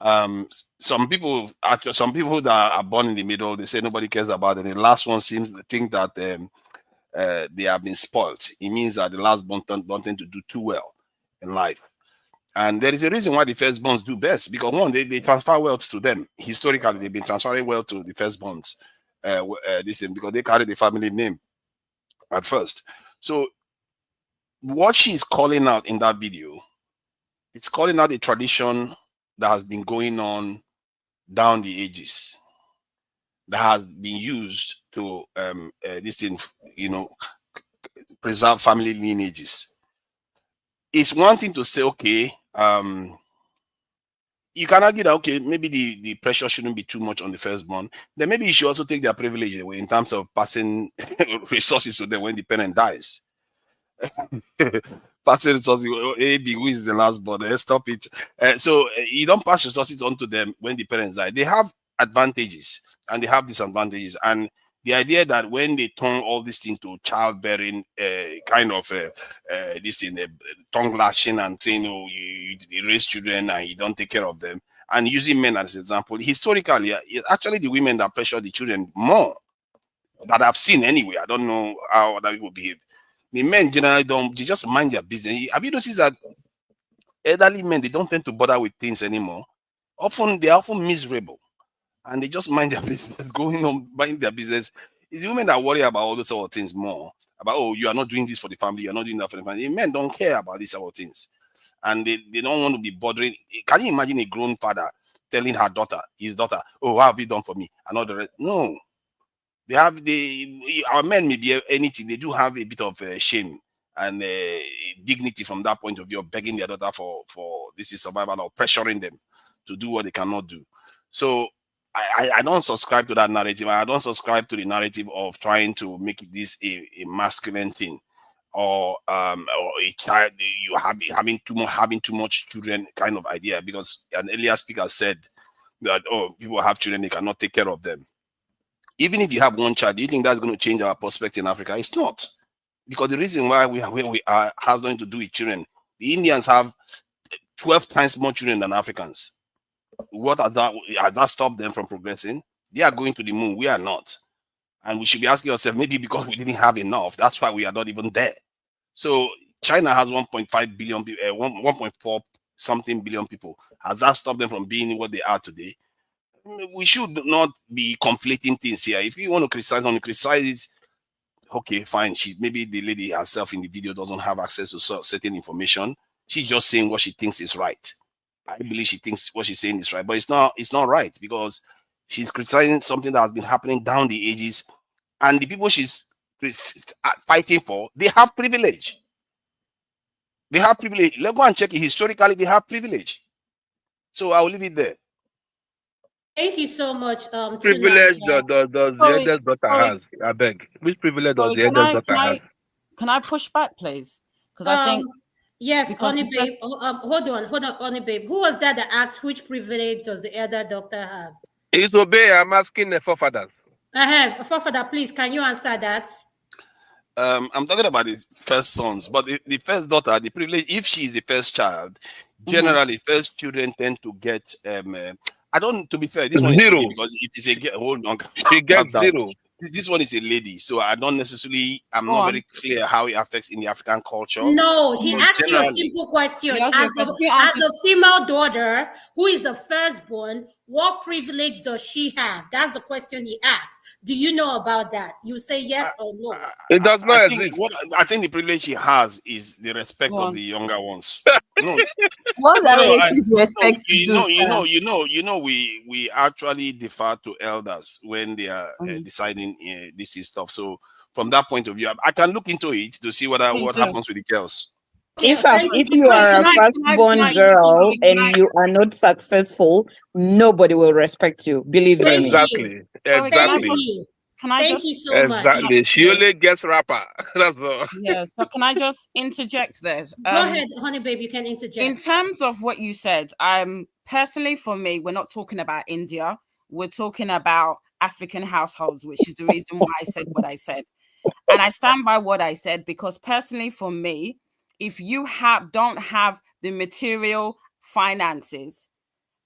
Some people that are born in the middle, they say nobody cares about it. The last one seems to think that they have been spoiled. It means that the last born don't tend to do too well in life. And there is a reason why the firstborns do best, because one, they transfer wealth to them. Historically, they've been transferring wealth to the firstborns, because they carry the family name at first. So what she's calling out in that video, it's calling out a tradition that has been going on down the ages, that has been used to preserve family lineages. It's one thing to say, okay, you can argue that, okay, maybe the pressure shouldn't be too much on the firstborn. Then maybe you should also take their privilege away in terms of passing resources to them when the parent dies. Passing resources, who is the last born? Stop it. So you don't pass resources on to them when the parents die. They have advantages and they have disadvantages. And the idea that when they turn all these things to childbearing, tongue lashing and saying, oh, you raise children and you don't take care of them, and using men as an example, historically, it's actually the women that pressure the children more, that I've seen anyway. I don't know how other people behave. The men generally don't, they just mind their business. Have you noticed that elderly men, they don't tend to bother with things anymore? They're often miserable. And they just mind their business, going on, mind their business. It's the women that worry about all those sort of things more. About, oh, you are not doing this for the family, you're not doing that for the family. The men don't care about these sort of things. And they don't want to be bothering. Can you imagine a grown father telling his daughter, oh, what have you done for me? And all the rest. No. Our men may be anything. They do have a bit of shame and dignity from that point of view of begging their daughter for this is survival, or pressuring them to do what they cannot do. So I don't subscribe to that narrative. I don't subscribe to the narrative of trying to make this a masculine thing, or a child having too much children kind of idea. Because an earlier speaker said that, oh, people have children, they cannot take care of them. Even if you have one child, do you think that's going to change our perspective in Africa? It's not. Because the reason why we are where we are has nothing to do with children. The Indians have 12 times more children than Africans. What has that stopped them from progressing? They are going to the moon. We are not. And we should be asking ourselves, maybe because we didn't have enough, that's why we are not even there. So China has 1.5 billion, 1.4 something billion people. Has that stopped them from being what they are today? We should not be conflating things here. If you want to criticize it, okay, fine. Maybe the lady herself in the video doesn't have access to certain information. She's just saying what she thinks is right. I believe she thinks what she's saying is right, but it's not right, because she's criticizing something that has been happening down the ages, and the people she's fighting for, they have privilege. They have privilege. Let's go and check it. Historically, they have privilege. So I will leave it there. Thank you so much. Privilege does the eldest daughter has? I beg. Which privilege does the eldest daughter has? Can I push back, please? Because I think yes, Honey Babe. Hold on, Honey Babe. Who was that asked which privilege does the elder doctor have? It's obey. I'm asking the forefathers. I have forefather. Please, can you answer that? I'm talking about the first sons, but the first daughter, the privilege, if she is the first child, generally first children tend to get I don't, to be fair, this one is Zero. tricky because it is a hold on. She calm gets down. zero. This one is a lady, so I'm Go not on. very clear how it affects in the African culture. No, he But asked you a generally, simple question. He asked you a question. You As answered. a female daughter who is the firstborn, what privilege does she have? That's the question he asked. Do you know about that? You say yes or no. It does not I exist. think the privilege she has is the respect Go of on. the younger ones. No, What no, are no, we I, choose no. respect to do, sir? We actually defer to elders when they are Mhm. deciding this is stuff. So from that point of view, I can look into it to see what Please what do. happens with the girls. Okay, In fact, thank you. if you Before are a Can firstborn I, girl can and you are not successful, nobody will respect you. Believe you thank me. you. Exactly. sorry, can I Thank Exactly. just, you. can I Thank you just, so much. Exactly. She only gets rapper. That's all. yeah, so can I just interject this? Go ahead, honey babe, you can In interject. terms of what you said, personally for me, we're not talking about India. We're talking about African households, which is the reason why I said what I said. And I stand by what I said because personally for me, if you don't have the material finances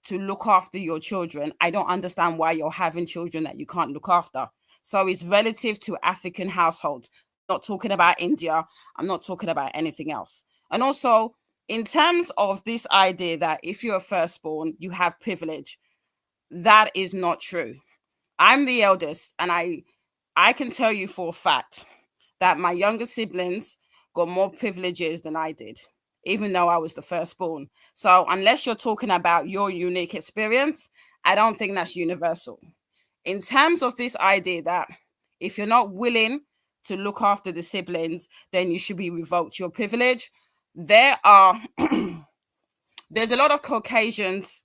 to look after your children, I don't understand why you're having children that you can't look after. So it's relative to African households. I'm not talking about India. I'm not talking about anything else. And also, in terms of this idea that if you're a firstborn, you have privilege, that is not true. I'm the eldest, and I can tell you for a fact that my younger siblings got more privileges than I did, even though I was the firstborn. So unless you're talking about your unique experience, I don't think that's universal. In terms of this idea that if you're not willing to look after the siblings, then you should be revoked your privilege. There's a lot of Caucasians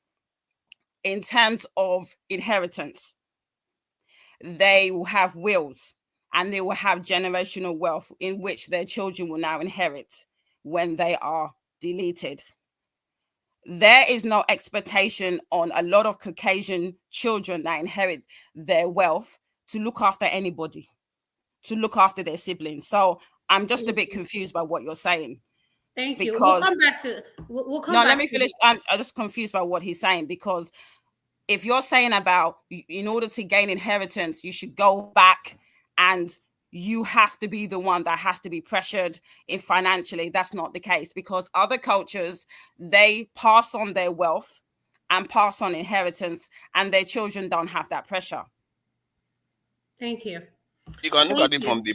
in terms of inheritance. They will have wills and they will have generational wealth in which their children will now inherit when they are deleted. There is no expectation on a lot of Caucasian children that inherit their wealth to look after anybody, to look after their siblings. So I'm just a bit confused by what you're saying. Thank you. Because We'll come no, back let me to finish. I'm just confused by what he's saying because if you're saying about in order to gain inheritance, you should go back and you have to be the one that has to be pressured in financially, that's not the case because other cultures, they pass on their wealth and pass on inheritance and their children don't have that pressure. Thank you. You can look Thank at it you. from the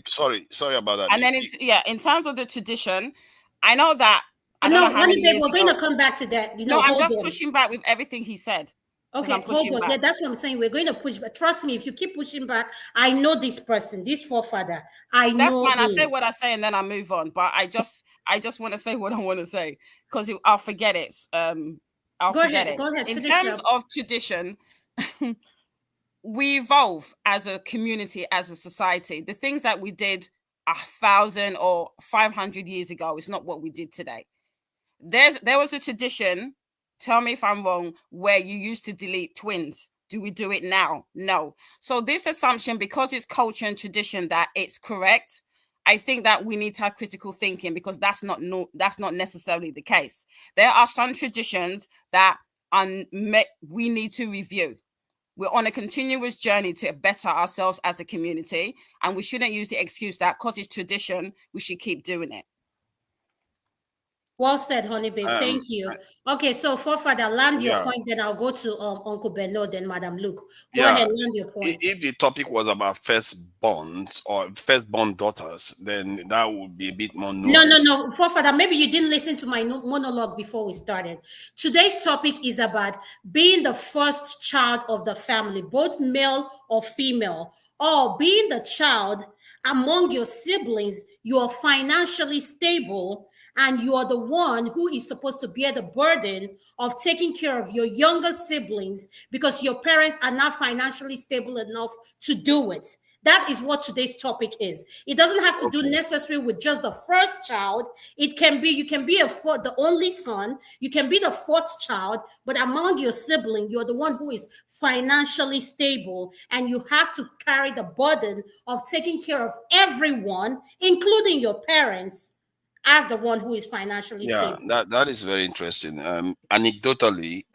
sorry about that. And then in terms of the tradition, I know that I don't No, know how honey many babe, years we're ago. going to come back to that. No, I'm Hold just on. pushing back with everything he said. Okay, I'm hold pushing on. back. Yeah, that's what I'm saying. We're going to push, but trust me, if you keep pushing back, I know this person, this forefather. I That's know fine. I say him. what I say and then I move on. But I just want to say what I want to say because I'll forget it. I'll Go forget ahead. it. Go ahead. In Finish terms up. of tradition, we evolve as a community, as a society. The things that we did 1,000 or 500 years ago is not what we did today. There was a tradition, tell me if I'm wrong, where you used to delete twins. Do we do it now? No. So this assumption, because it's culture and tradition, that it's correct, I think that we need to have critical thinking because that's not necessarily the case. There are some traditions that we need to review. We're on a continuous journey to better ourselves as a community, and we shouldn't use the excuse that because it's tradition, we should keep doing it. Well said, honey babe. Thank you. Okay, so forefather, land your Yeah. point, then I'll go to Uncle Bernard, then Madam Luke. Go Yeah. ahead, land your point. If the topic was about firstborns or firstborn daughters, then that would be a bit more nuanced. No. Forefather, maybe you didn't listen to my monologue before we started. Today's topic is about being the first child of the family, both male or female, or being the child among your siblings. You are financially stable and you are the one who is supposed to bear the burden of taking care of your younger siblings because your parents are not financially stable enough to do it. That is what today's topic is. It doesn't have to do necessarily with just the first child. It can be, you can be the only son, you can be the fourth child, but among your siblings, you're the one who is financially stable, and you have to carry the burden of taking care of everyone, including your parents, as the one who is financially Yeah, stable? that is very interesting. Anecdotally,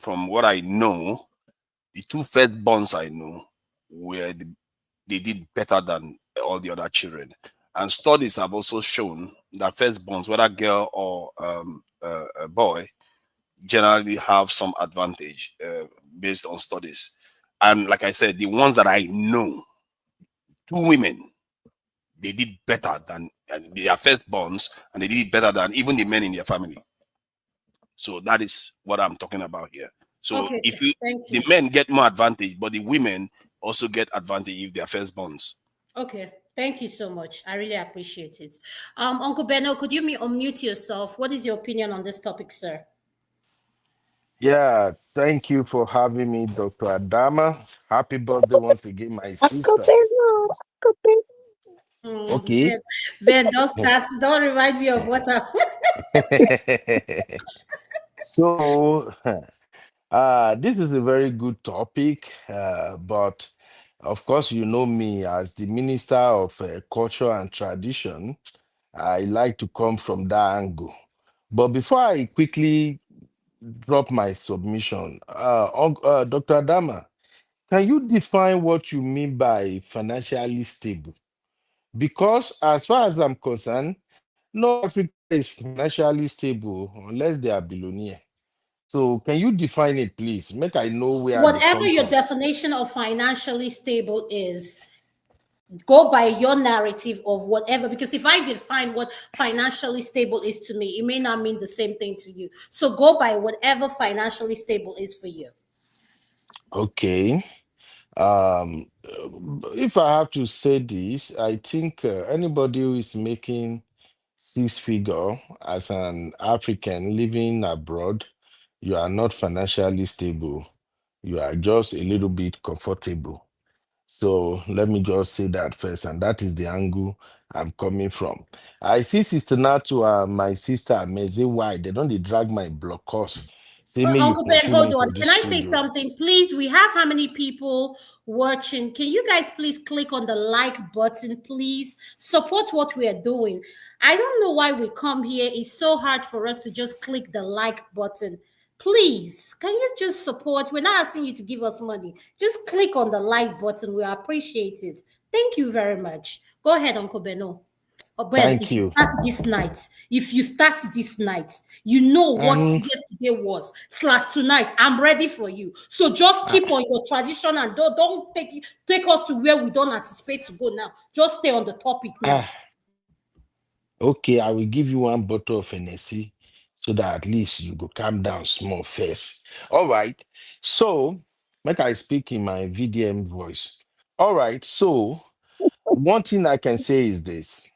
from what I know, the two firstborns I know were they did better than all the other children. And studies have also shown that firstborns, whether girl or a boy, generally have some advantage based on studies. And like I said, the ones that I know, two women, they did better than their firstborns, and they did better than even the men in their family. So that is what I'm talking about here. So Okay, if you thank the you. men get more advantage, but the women also get advantage if they are firstborns. Okay, thank you so much. I really appreciate it. Uncle Benno, could you unmute yourself? What is your opinion on this topic, sir? Yeah, thank you for having me, Dr. Adama. Happy birthday once again, my Uncle sister. Pedro, Uncle Pedro. Okay. Ben, don't remind me of what happened. So, this is a very good topic, but of course, you know me as the Minister of Culture and Tradition. I like to come from that angle. But before I quickly drop my submission, Dr. Adama, can you define what you mean by financially stable? Because as far as I'm concerned, no Africa is financially stable unless they are billionaire. So can you define it, please? Make I know where they Whatever come your from. definition of financially stable is, go by your narrative of whatever. Because if I define what financially stable is to me, it may not mean the same thing to you. So go by whatever financially stable is for you. Okay. If I have to say this, I think anybody who is making six figure as an African living abroad, you are not financially stable. You are just a little bit comfortable. So let me just say that first, and that is the angle I'm coming from. I see Sister Natu and my sister Meze, why they don't they drag my block course. Say me you Uncle Ben, pursue hold me on. for Can this I say studio. something, please? We have how many people watching? Can you guys please click on the like button, please? Support what we are doing. I don't know why we come here. It's so hard for us to just click the like button. Please, can you just support? We're not asking you to give us money. Just click on the like button. We appreciate it. Thank you very much. Go ahead, Uncle Beno. Oh, Ben, Thank if you you. start this night, you know what Um, yesterday was slash tonight. I'm ready for you. So just ah, keep on your tradition and don't take us to where we don't anticipate to go now. Just stay on the topic now. ah, okay, I will give you one bottle of Hennessy so that at least you go calm down small first. All right. So, make I speak in my VDM voice. All right. So, one thing I can say is this.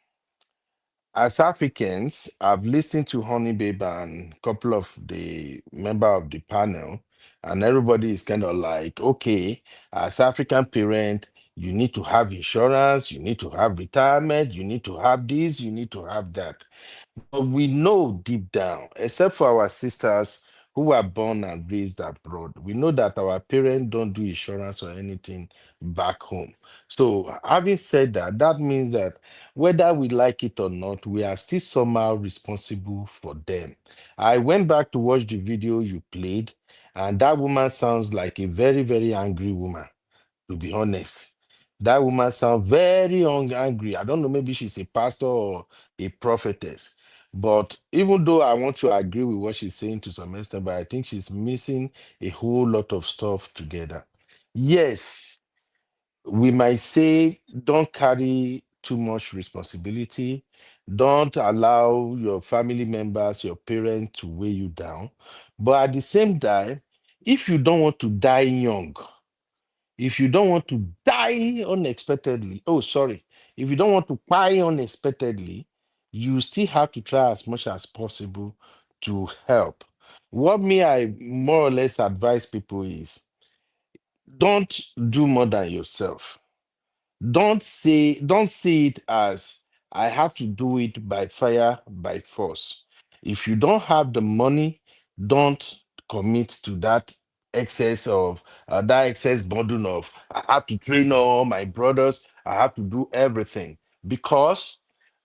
As Africans, I've listened to Honey Babe and a couple of the member of the panel, and everybody is kind of like, okay, as African parent, you need to have insurance, you need to have retirement, you need to have this, you need to have that. But we know deep down, except for our sisters who were born and raised abroad, we know that our parents don't do insurance or anything back home. So, having said that, that means that whether we like it or not, we are still somehow responsible for them. I went back to watch the video you played, and that woman sounds like a very, very angry woman, to be honest. That woman sounds very angry. I don't know, maybe she's a pastor or a prophetess. But even though I want to agree with what she's saying to some extent, but I think she's missing a whole lot of stuff together. Yes, we might say don't carry too much responsibility. Don't allow your family members, your parents to weigh you down. But at the same time, if you don't want to die young, if you don't want to die unexpectedly, oh, sorry, if you don't want to die unexpectedly, you still have to try as much as possible to help. What me, I more or less advise people is don't do more than yourself. Don't see it as I have to do it by fire by force. If you don't have the money, don't commit to that excess burden of I have to train all my brothers, I have to do everything, because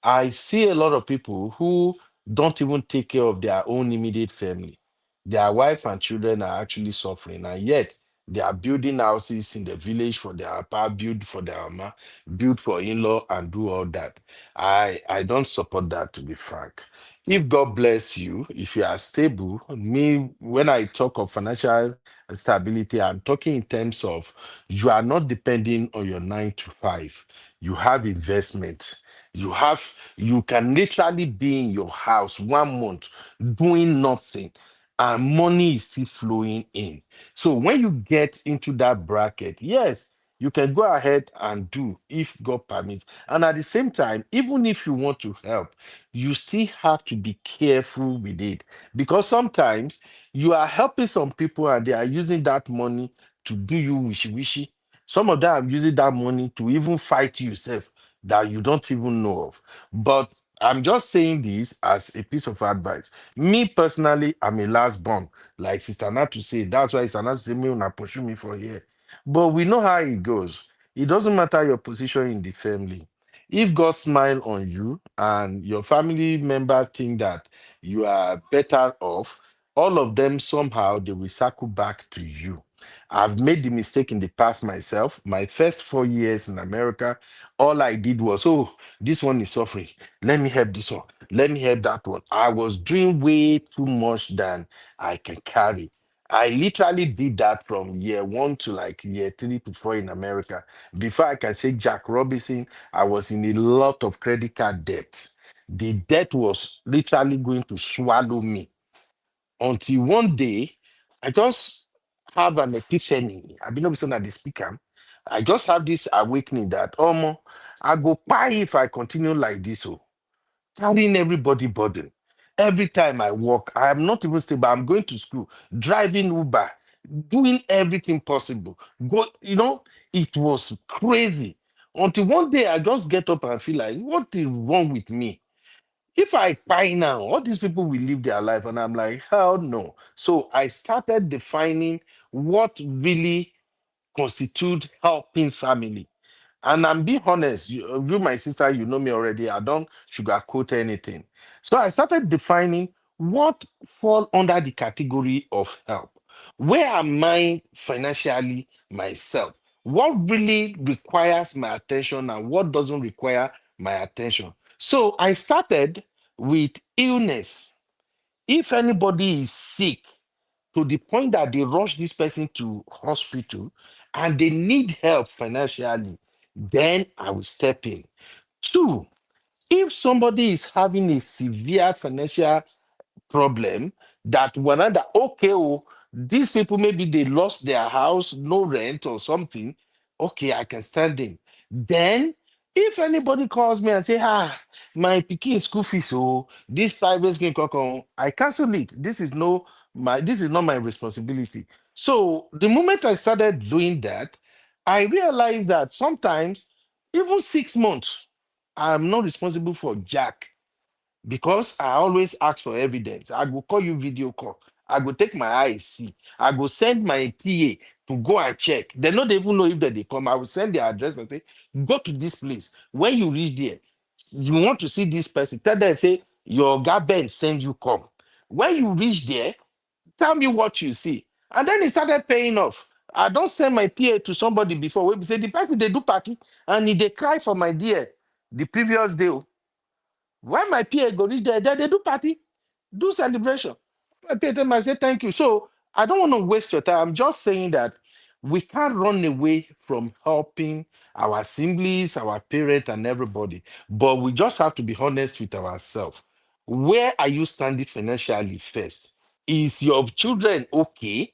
I see a lot of people who don't even take care of their own immediate family. Their wife and children are actually suffering, and yet they are building houses in the village for their papa, build for their mama, build for in-law, and do all that. I don't support that, to be frank. If God bless you, if you are stable, me, when I talk of financial stability, I'm talking in terms of you are not depending on your 9 to 5. You have investment. You can literally be in your house 1 month doing nothing, and money is still flowing in. So when you get into that bracket, yes, you can go ahead and do if God permits. And at the same time, even if you want to help, you still have to be careful with it, because sometimes you are helping some people and they are using that money to do you wishy-wishy. Some of them are using that money to even fight yourself that you don't even know of. But I'm just saying this as a piece of advice. Me personally, I'm a last born. Like Sister Nat to say, that's why Sister Nat to say me when I pursue me for here. But we know how it goes. It doesn't matter your position in the family. If God smile on you and your family member think that you are better off, all of them somehow they will circle back to you. I've made the mistake in the past myself. My first 4 years in America, all I did was, oh, this one is suffering. Let me help this one. Let me help that one. I was doing way too much than I can carry. I literally did that from year 1 to like year 3 to 4 in America. Before I can say Jack Robinson, I was in a lot of credit card debt. The debt was literally going to swallow me until one day I just have an epiphany. I've been always at the speaker. I just have this awakening that I go pie if I continue like this. Oh, carrying everybody burden. Every time I walk, I am not even stable. I'm going to school, driving Uber, doing everything possible. It was crazy. Until one day I just get up and feel like, what is wrong with me? If I buy now, all these people will live their life, and I'm like, hell no. So I started defining what really constitute helping family. And I'm being honest, you, my sister, you know me already. I don't sugarcoat anything. So I started defining what fall under the category of help. Where am I financially myself? What really requires my attention and what doesn't require my attention? So I started with illness. If anybody is sick to the point that they rush this person to hospital and they need help financially, then I will step in. Two, if somebody is having a severe financial problem that when that okay, oh, these people maybe they lost their house, no rent or something, okay, I can stand in. Then if anybody calls me and say, my pikin school fees, oh, this private school, I cancel it. This is not my responsibility. So the moment I started doing that, I realized that sometimes even 6 months, I'm not responsible for Jack because I always ask for evidence. I go call you video call. I go take my eyes see. I go send my PA to go and check. They don't even know if they come. I will send their address and say, go to this place. When you reach there, you want to see this person. Tell them say your guy send you come. When you reach there, tell me what you see. And then he started paying off. I don't send my PA to somebody before. We say the person they do party and he they cry for my dear the previous day. When my PA go reach there, they do party, do celebration. I tell them, I say thank you. So I don't want to waste your time. I'm just saying that we can't run away from helping our assemblies, our parents, and everybody. But we just have to be honest with ourselves. Where are you standing financially first? Is your children okay?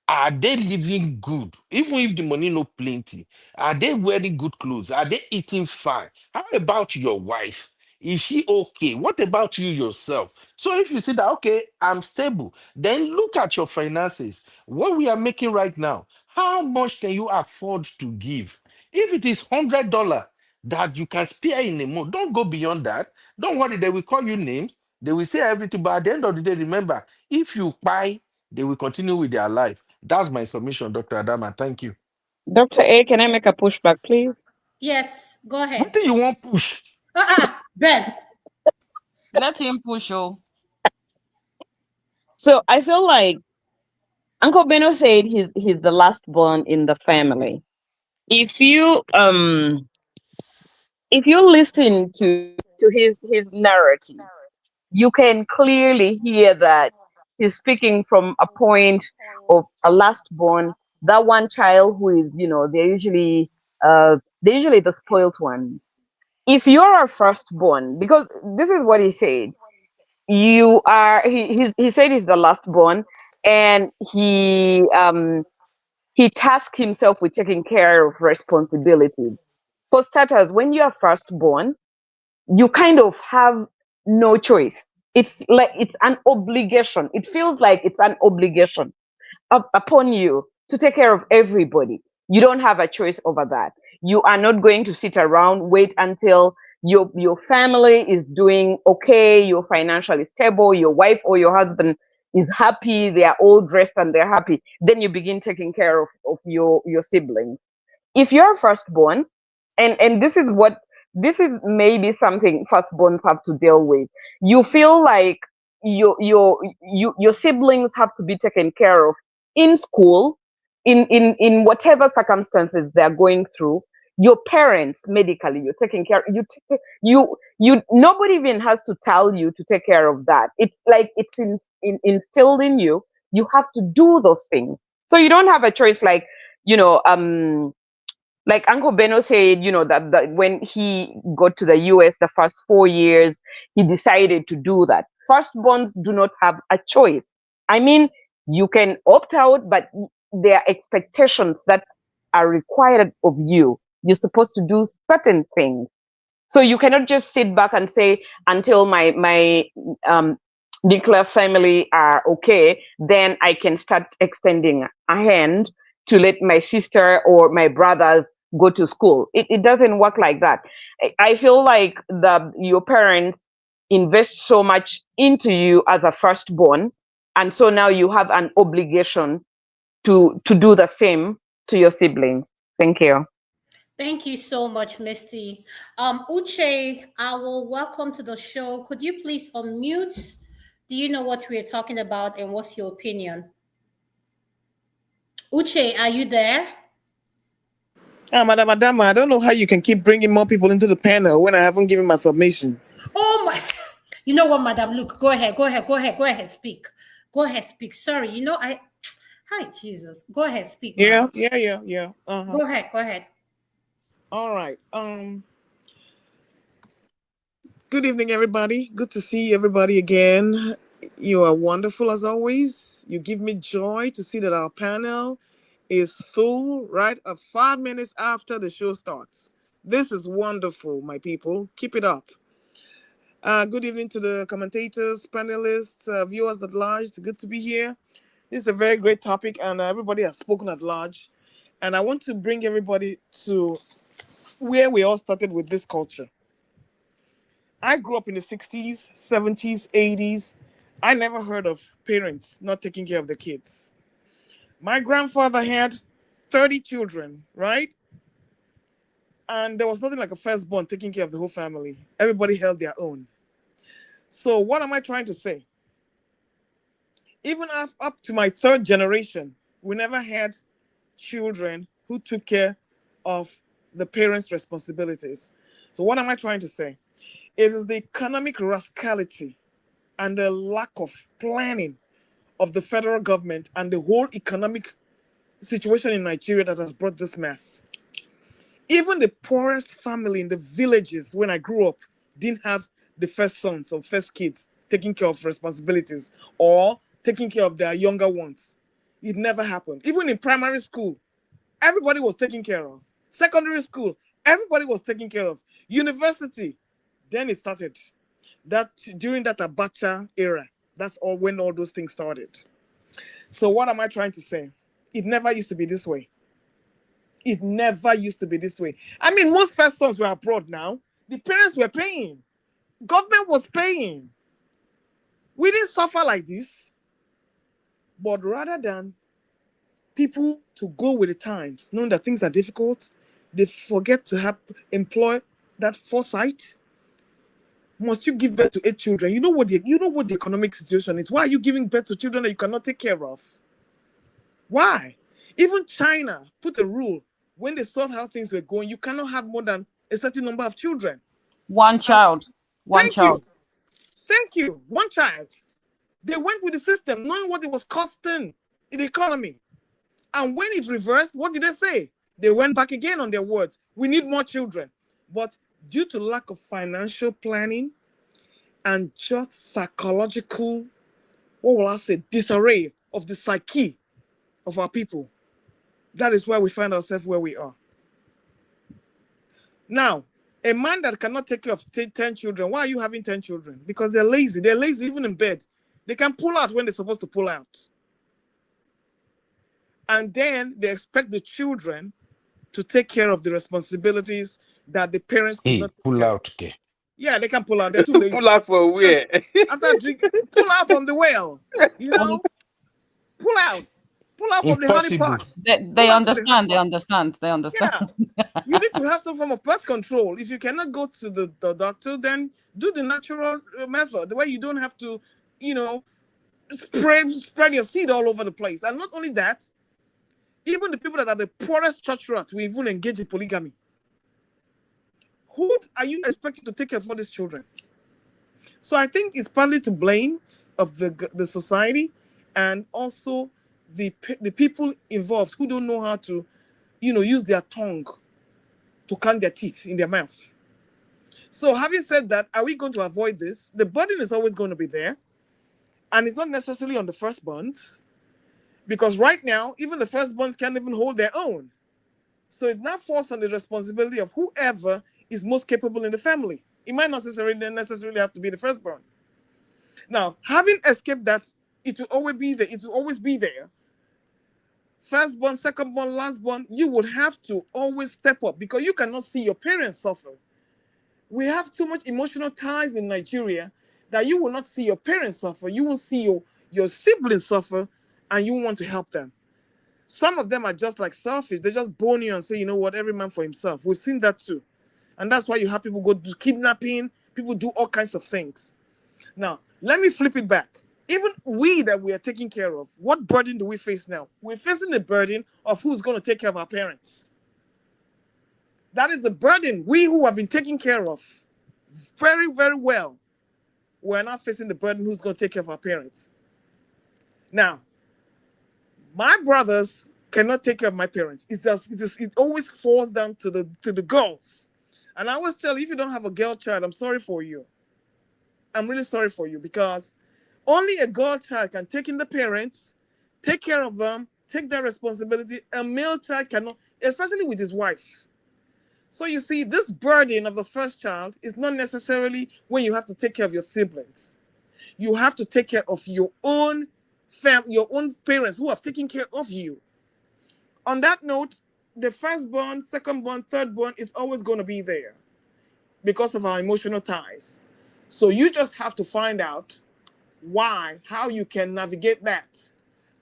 Are they living good? Even if the money no plenty, are they wearing good clothes? Are they eating fine? How about your wife? Is she okay? What about you yourself? So if you see that, okay, I'm stable, then look at your finances. What we are making right now, how much can you afford to give? If it is $100 that you can spare in a month, don't go beyond that. Don't worry, they will call you names. They will say everything, but at the end of the day, remember, if you buy, they will continue with their life. That's my submission, Dr. Adama. Thank you. Dr. A, can I make a pushback, please? Yes, go What ahead. do you want push? Uh-uh. Ben. Let him push. Oh, So I feel like Uncle Beno said he's the last born in the family. If you listen to his narrative, you can clearly hear that he's speaking from a point of a last born, that one child who is, they're usually the spoilt ones. If you're a firstborn, because this is what he said, you are he said he's the last born, and he tasked himself with taking care of responsibilities. For starters, when you are firstborn, you kind of have no choice. It's like it's an obligation. It feels like it's an obligation upon you to take care of everybody. You don't have a choice over that. You are not going to sit around, wait until your family is doing okay, you're financially stable, your wife or your husband is happy, they are all dressed and they're happy. Then you begin taking care of your siblings. If you're firstborn, and this is maybe something firstborns have to deal with. You feel like your siblings have to be taken care of in school, in whatever circumstances they're going through. Your parents medically, you're taking care. You nobody even has to tell you to take care of that. It's like it's instilled in you. You have to do those things, so you don't have a choice. You know um like Uncle Beno said, that when he got to the US the first 4 years, he decided to do that. Firstborns do not have a choice. I mean, you can opt out, but there are expectations that are required of you. You're supposed to do certain things. So you cannot just sit back and say until my nuclear family are okay, then I can start extending a hand to let my sister or my brothers go to school. It doesn't work like that. I feel like your parents invest so much into you as a firstborn, and so now you have an obligation to do the same to your siblings. Thank you. Thank you so much, Misty. Uche, I will welcome to the show. Could you please unmute? Do you know what we're talking about and what's your opinion? Uche, are you there? Madam Adanma, I don't know how you can keep bringing more people into the panel when I haven't given my submission. Oh my, you know what, Madam Luke, go ahead, speak. Go ahead, speak. Sorry, hi, Jesus. Go ahead, speak, Yeah, ma'am. yeah. Go ahead. All right. Good evening, everybody. Good to see everybody again. You are wonderful as always. You give me joy to see that our panel is full right at 5 minutes after the show starts. This is wonderful, my people. Keep it up. Good evening to the commentators, panelists, viewers at large. It's good to be here. This is a very great topic, and everybody has spoken at large. And I want to bring everybody to where we all started with this culture. I grew up in the 60s, 70s, 80s. I never heard of parents not taking care of the kids. My grandfather had 30 children, right? And there was nothing like a firstborn taking care of the whole family. Everybody held their own. So what am I trying to say? Even up to my third generation, we never had children who took care of the parents' responsibilities. So what am I trying to say? It is the economic rascality and the lack of planning of the federal government and the whole economic situation in Nigeria that has brought this mess. Even the poorest family in the villages when I grew up didn't have the first sons or first kids taking care of responsibilities or taking care of their younger ones. It never happened. Even in primary school, everybody was taken care of. Secondary school, everybody was taken care of. University, then it started. That during that Abacha era, that's all when all those things started. So what am I trying to say? It never used to be this way. It never used to be this way. I mean, most first sons were abroad now. The parents were paying. Government was paying. We didn't suffer like this. But rather than people to go with the times, knowing that things are difficult, they forget to employ that foresight must you give birth to 8 children? You know what the economic situation is. Why are you giving birth to children that you cannot take care of? Why? Even China put a rule when they saw how things were going. You cannot have more than a certain number of children. One child. Thank you. One child. They went with the system, knowing what it was costing in the economy. And when it reversed, what did they say? They went back again on their words. We need more children. But due to lack of financial planning and just psychological, what will I say, disarray of the psyche of our people, that is why we find ourselves where we are. Now, a man that cannot take care of 10 children, why are you having 10 children? Because they're lazy. They're lazy even in bed. They can pull out when they're supposed to pull out. And then they expect the children to take care of the responsibilities that the parents could not pull out. Okay. Yeah, they can pull out. They're too lazy. Pull out for where? After drink, pull out from the well. You know, pull out from the honey pot. They understand. They understand. They understand. Yeah, you need to have some form of birth control. If you cannot go to the doctor, then do the natural method, the way you don't have to, spread your seed all over the place. And not only that, even the people that are the poorest church rats will even engage in polygamy. Who are you expecting to take care of all these children? So I think it's partly to blame of the society, and also the people involved who don't know how to, use their tongue to count their teeth in their mouth. So having said that, are we going to avoid this? The burden is always going to be there, and it's not necessarily on the firstborns, because right now, even the firstborns can't even hold their own. So it now falls on the responsibility of whoever is most capable in the family. It might not necessarily have to be the firstborn. Now, having escaped that, it will always be there. Firstborn, secondborn, lastborn, you would have to always step up, because you cannot see your parents suffer. We have too much emotional ties in Nigeria that you will not see your parents suffer. You will see your siblings suffer, and you want to help them. Some of them are just like selfish. They just bone you and say, you know what, every man for himself. We've seen that too. And that's why you have people go do kidnapping, people do all kinds of things. Now, let me flip it back. Even we that we are taking care of, what burden do we face now? We're facing the burden of who's going to take care of our parents. That is the burden. We who have been taken care of very, very well, we're not facing the burden who's going to take care of our parents. Now, my brothers cannot take care of my parents. It always falls down to the girls. And I always tell you, if you don't have a girl child, I'm sorry for you. I'm really sorry for you, because only a girl child can take in the parents, take care of them, take their responsibility. A male child cannot, especially with his wife. So you see, this burden of the first child is not necessarily when you have to take care of your siblings. You have to take care of your own your own parents who have taken care of you. On that note, the firstborn, secondborn, thirdborn is always going to be there because of our emotional ties. So you just have to find out how you can navigate that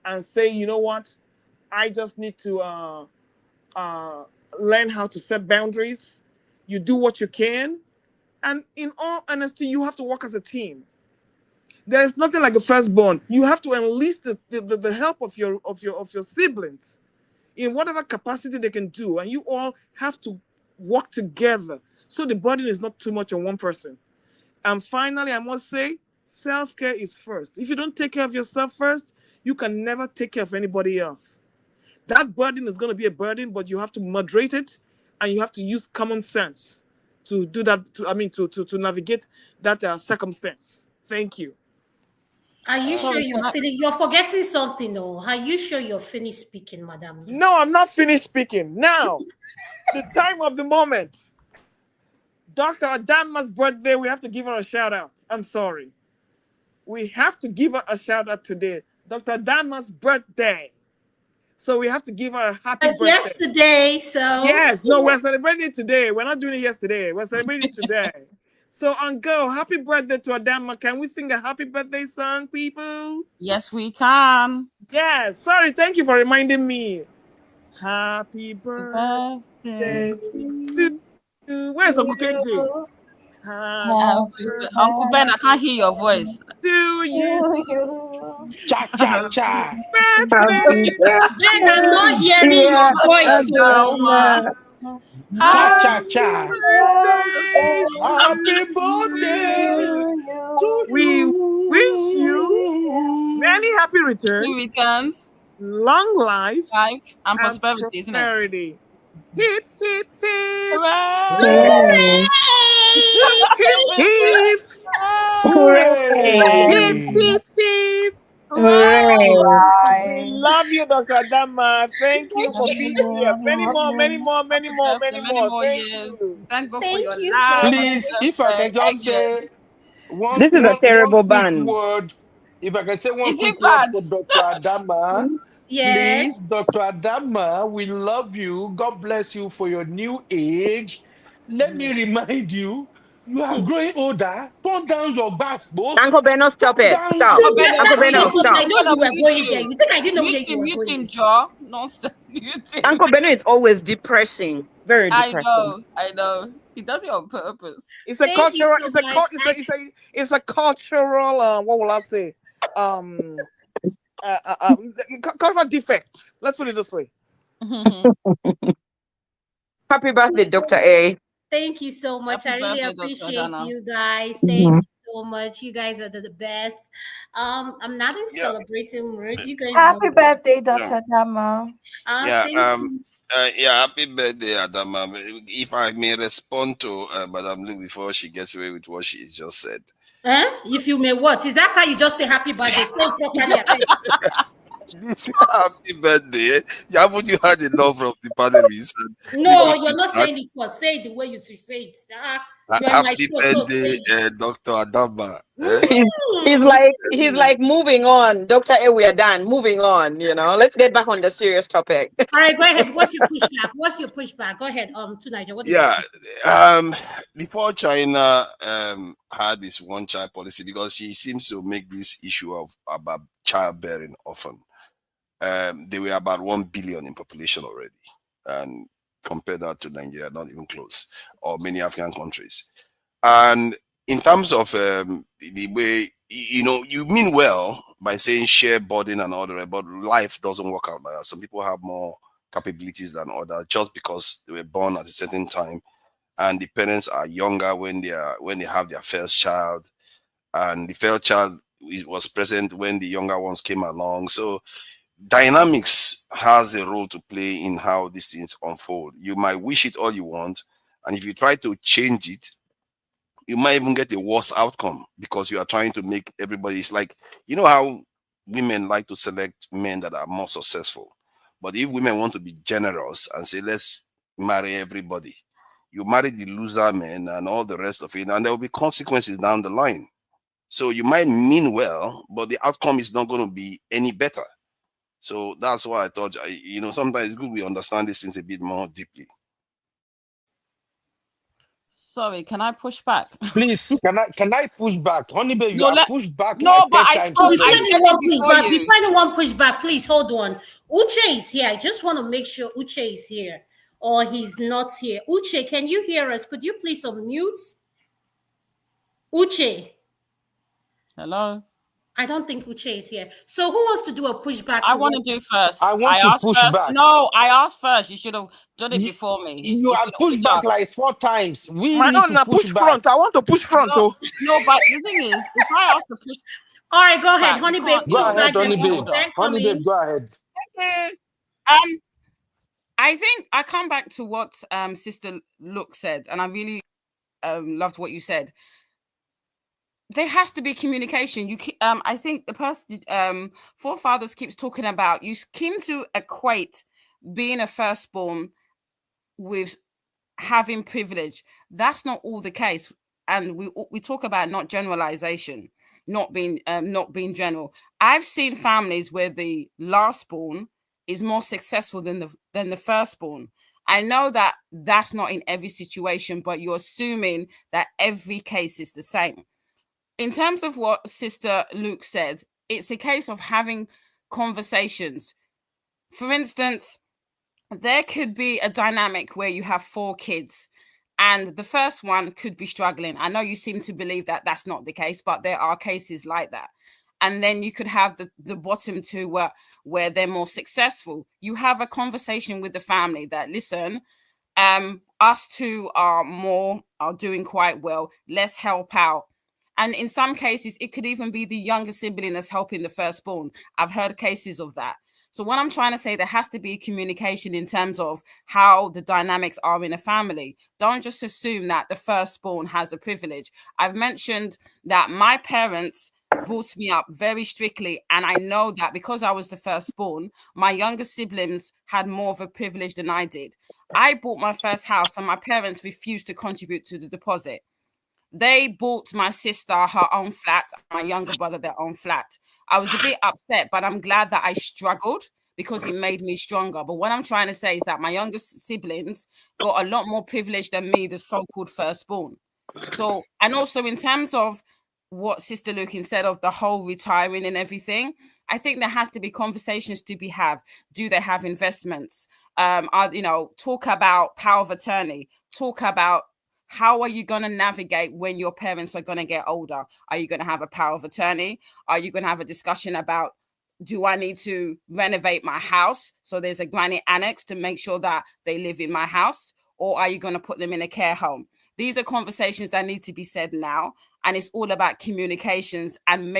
and say, you know what, I just need to learn how to set boundaries. You do what you can. And in all honesty, you have to work as a team. There is nothing like a firstborn. You have to enlist the help of your siblings in whatever capacity they can do, and you all have to work together so the burden is not too much on one person. And finally, I must say, self-care is first. If you don't take care of yourself first, you can never take care of anybody else. That burden is going to be a burden, but you have to moderate it, and you have to use common sense to do that. To navigate that circumstance. Thank you. Are you sure you're forgetting something, though? Are you sure you're finished speaking, madam? No, I'm not finished speaking. Now, the time of the moment. Dr. Adanma's birthday, we have to give her a shout out. I'm sorry. We have to give her a shout out today. Dr. Adanma's birthday. So we have to give her a happy birthday. Yesterday, so. Yes, no, we're celebrating it today. We're not doing it yesterday. We're celebrating it today. So, go, happy birthday to Adanma. Can we sing a happy birthday song, people? Yes, we can. Yes, sorry, thank you for reminding me. Happy birthday to you. Where's Uncle KJ? Uncle Ben, I can't hear your voice. to you. Cha cha cha. Happy Ben, I'm not birthday, hearing dear your voice, so Adama. Cha happy cha Happy cha. birthday Happy to birthday you. to We wish you you. many happy Two returns, returns, long life, life, and and prosperity, isn't it? prosperity. Hip, hip, hip. Hooray! Hooray! Hip, hip. Hip, Hooray! hip, hip. Hooray! We love you, Dr. Adama. Thank you for being here. Many more, many more, many more, many Many more. more Thank years. you. Thank God for thank your you so life. much. Please, if I can just Thank you. say This is a one terrible quick band. word. If I can say one Is quick it word bad? for Dr. Adama, please, Yes. Dr. Adama, we love you. God bless you for your new age. Let me remind you, you are growing older. Turn down your bass, boss. Uncle Beno, stop Turn it. down Stop. Uncle See, Ben, that, you Uncle that's see, it, Beno, because I stop. I'm know gonna you were mute going there. you. You think I didn't know where you were Mute going? him, Joe. Nonsense. Mute him. Uncle Beno is always depressing. Very depressing. I know. He does it on purpose. It's a Thank you cultural. so It's a much. it's a cultural. What will I say? Cultural defect. Let's put it this way. Happy birthday, Dr. A. Thank you so much. Happy I really birthday, Dr. appreciate Dana. you guys. Thank you so much. You guys are the best. I'm not in Yeah. celebrating mood. You guys know. Happy birthday, Yeah. Dr. Dama. Yeah. Thank you. Yeah. Happy birthday, Adama. If I may respond to Madam Luke before she gets away with what she just said. If you may what? Is that how you just say happy birthday? Say it properly, I beg. Happy birthday. Yeah, haven't you had enough from the panelists? No, you're not saying it for say it the way you should say it. You're in my Happy show, so say birthday, it. Dr. Adama. Mm. He's like moving on. Dr. A, we are done. Moving on, let's get back on the serious topic. All right, go ahead. What's your pushback? What's your pushback? Go ahead. To Niger. What is your Yeah. pushback? Before China had this one child policy, because she seems to make this issue of about childbearing often. They were about 1 billion in population already, and compare that to Nigeria, not even close, or many African countries. And in terms of the way, you mean well by saying share burden and all the rest, but life doesn't work out like that. Some people have more capabilities than others just because they were born at a certain time, and the parents are younger when they have their first child, and the first child was present when the younger ones came along. So dynamics has a role to play in how these things unfold. You might wish it all you want, and if you try to change it, you might even get a worse outcome because you are trying to make everybody. It's like, how women like to select men that are more successful. But if women want to be generous and say, let's marry everybody, you marry the loser men and all the rest of it, and there will be consequences down the line. So you might mean well, but the outcome is not going to be any better. So that's why I thought, sometimes it's good we understand these things a bit more deeply. Sorry, can I push back? Please, can I push back? Honey babe, you No, have pushed back no, like but 10 I times spoke. Before I already. said anyone it push before back, you. before anyone push back, please hold on. Uche is here. I just want to make sure Uche is here, or he's not here. Uche, can you hear us? Could you please unmute? Uche. Hello. I don't think Uche is here. So who wants to do a pushback I to want what? to do first. I want I to asked push first. back. No, I asked first. You should have done it You, before me. you It's in have pushed back order. like 4 times. We My need own to now push push back. front. I want to push front. No, no, but the thing is, if I ask to push All right, go ahead, back, you honey babe. can't. Go Push ahead, back. It's Then in honey Uncle babe. order. Ben Honey babe, coming. go ahead. Okay. I think I come back to what Sister Look said, and I really loved what you said. There has to be communication. I think the person forefathers keeps talking about, you seem to equate being a firstborn with having privilege. That's not all the case, and we talk about not generalization, not being general. I've seen families where the lastborn is more successful than the firstborn. I know that that's not in every situation, but you're assuming that every case is the same. In terms of what Sister Luke said, it's a case of having conversations. For instance, there could be a dynamic where you have 4 kids And the first one could be struggling. I know you seem to believe that that's not the case, but there are cases like that. And then you could have the bottom two where they're more successful. You have a conversation with the family that, listen, us two are doing quite well. Let's help out. And in some cases, it could even be the younger sibling that's helping the firstborn. I've heard cases of that. So what I'm trying to say, there has to be communication in terms of how the dynamics are in a family. Don't just assume that the firstborn has a privilege. I've mentioned that my parents brought me up very strictly, and I know that because I was the firstborn, my younger siblings had more of a privilege than I did. I bought my first house and my parents refused to contribute to the deposit. They bought my sister her own flat, my younger brother their own flat. I was a bit upset, but I'm glad that I struggled because it made me stronger. But what I'm trying to say is that my younger siblings got a lot more privilege than me, the so-called firstborn. So, and also in terms of what Sister Lukin said of the whole retiring and everything, I think there has to be conversations to be had. Do they have investments? Talk about power of attorney. Talk about how are you going to navigate when your parents are going to get older? Are you going to have a power of attorney? Are you going to have a discussion about, do I need to renovate my house? So there's a granny annex to make sure that they live in my house, or are you going to put them in a care home? These are conversations that need to be said now. And it's all about communications and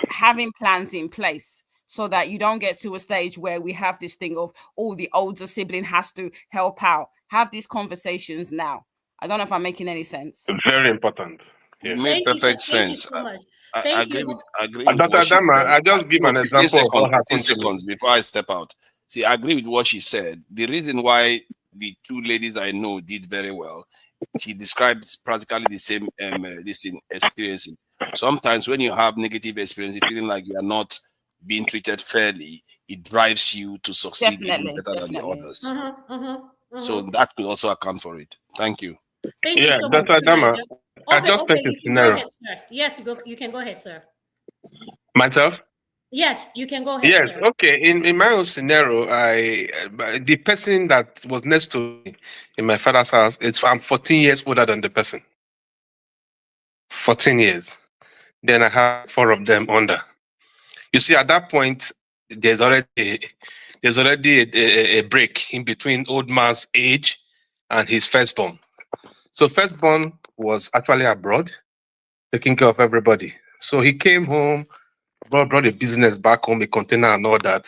having plans in place so that you don't get to a stage where we have this thing of, the older sibling has to help out. Have these conversations now. I don't know if I'm making any sense. Very important. It Yes. made perfect Thank you sense. so much. I Thank agree you. with what Dr. she Adama, said. I just give No, an 15 example of seconds, what 15 happened to me. seconds before I step out. See, I agree with what she said. The reason why the two ladies I know did very well, she described practically the same experiences. Sometimes when you have negative experiences, feeling like you are not being treated fairly, it drives you to succeed even better than the others. So that could also account for it. Thank you. Thank you so much, Dr. Adama, I just paint a you can go scenario. ahead, sir. Yes, you can go ahead, sir. Myself? Yes, you can go ahead, Yes. sir. Okay. In my own scenario, the person that was next to me in my father's house, I'm 14 years older than the person. 14 years. Then I have four of them under. You see, at that point, there's already a break in between old man's age and his firstborn. So firstborn was actually abroad, taking care of everybody. So he came home, brought a business back home, a container and all that,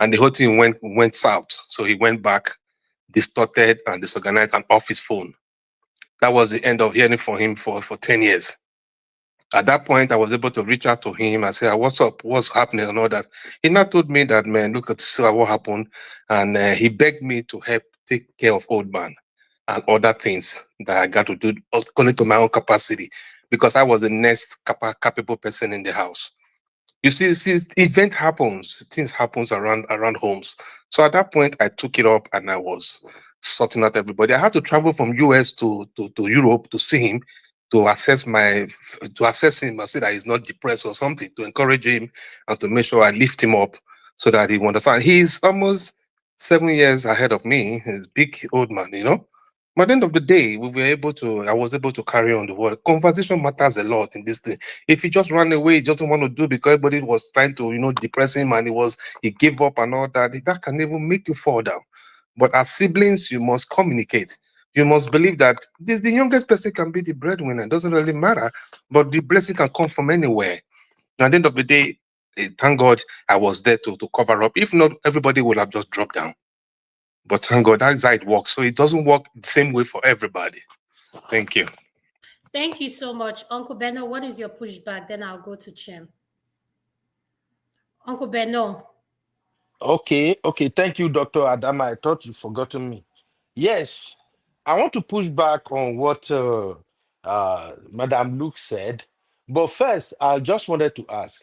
and the whole thing went south. So he went back, distorted and disorganized, and off his phone. That was the end of hearing from him for 10 years. At that point, I was able to reach out to him and say, what's up? What's happening? And all that. He now told me that, man, look at what happened. And he begged me to help take care of old man and other things that I got to do according to my own capacity, because I was the next capable person in the house. You see, event happens, things happens around homes. So at that point, I took it up and I was sorting out everybody. I had to travel from US to Europe to see him, to assess him and see that he's not depressed or something, to encourage him and to make sure I lift him up so that he will understand. He's almost 7 years ahead of me. He's a big old man, you know. But at the end of the day, I was able to carry on the work. Conversation matters a lot in this thing. If he just ran away, he doesn't want to do because everybody was trying to, depress him and he gave up and all that, that can even make you fall down. But as siblings, you must communicate. You must believe that the youngest person can be the breadwinner. It doesn't really matter, but the blessing can come from anywhere. And at the end of the day, thank God I was there to cover up. If not, everybody would have just dropped down. But thank God that's how it works. So it doesn't work the same way for everybody. Thank you. Thank you so much. Uncle Beno, what is your pushback? Then I'll go to Chem. Uncle Beno. Okay. Thank you, Dr. Adama. I thought you forgotten me. Yes, I want to push back on what Madam Luke said. But first, I just wanted to ask,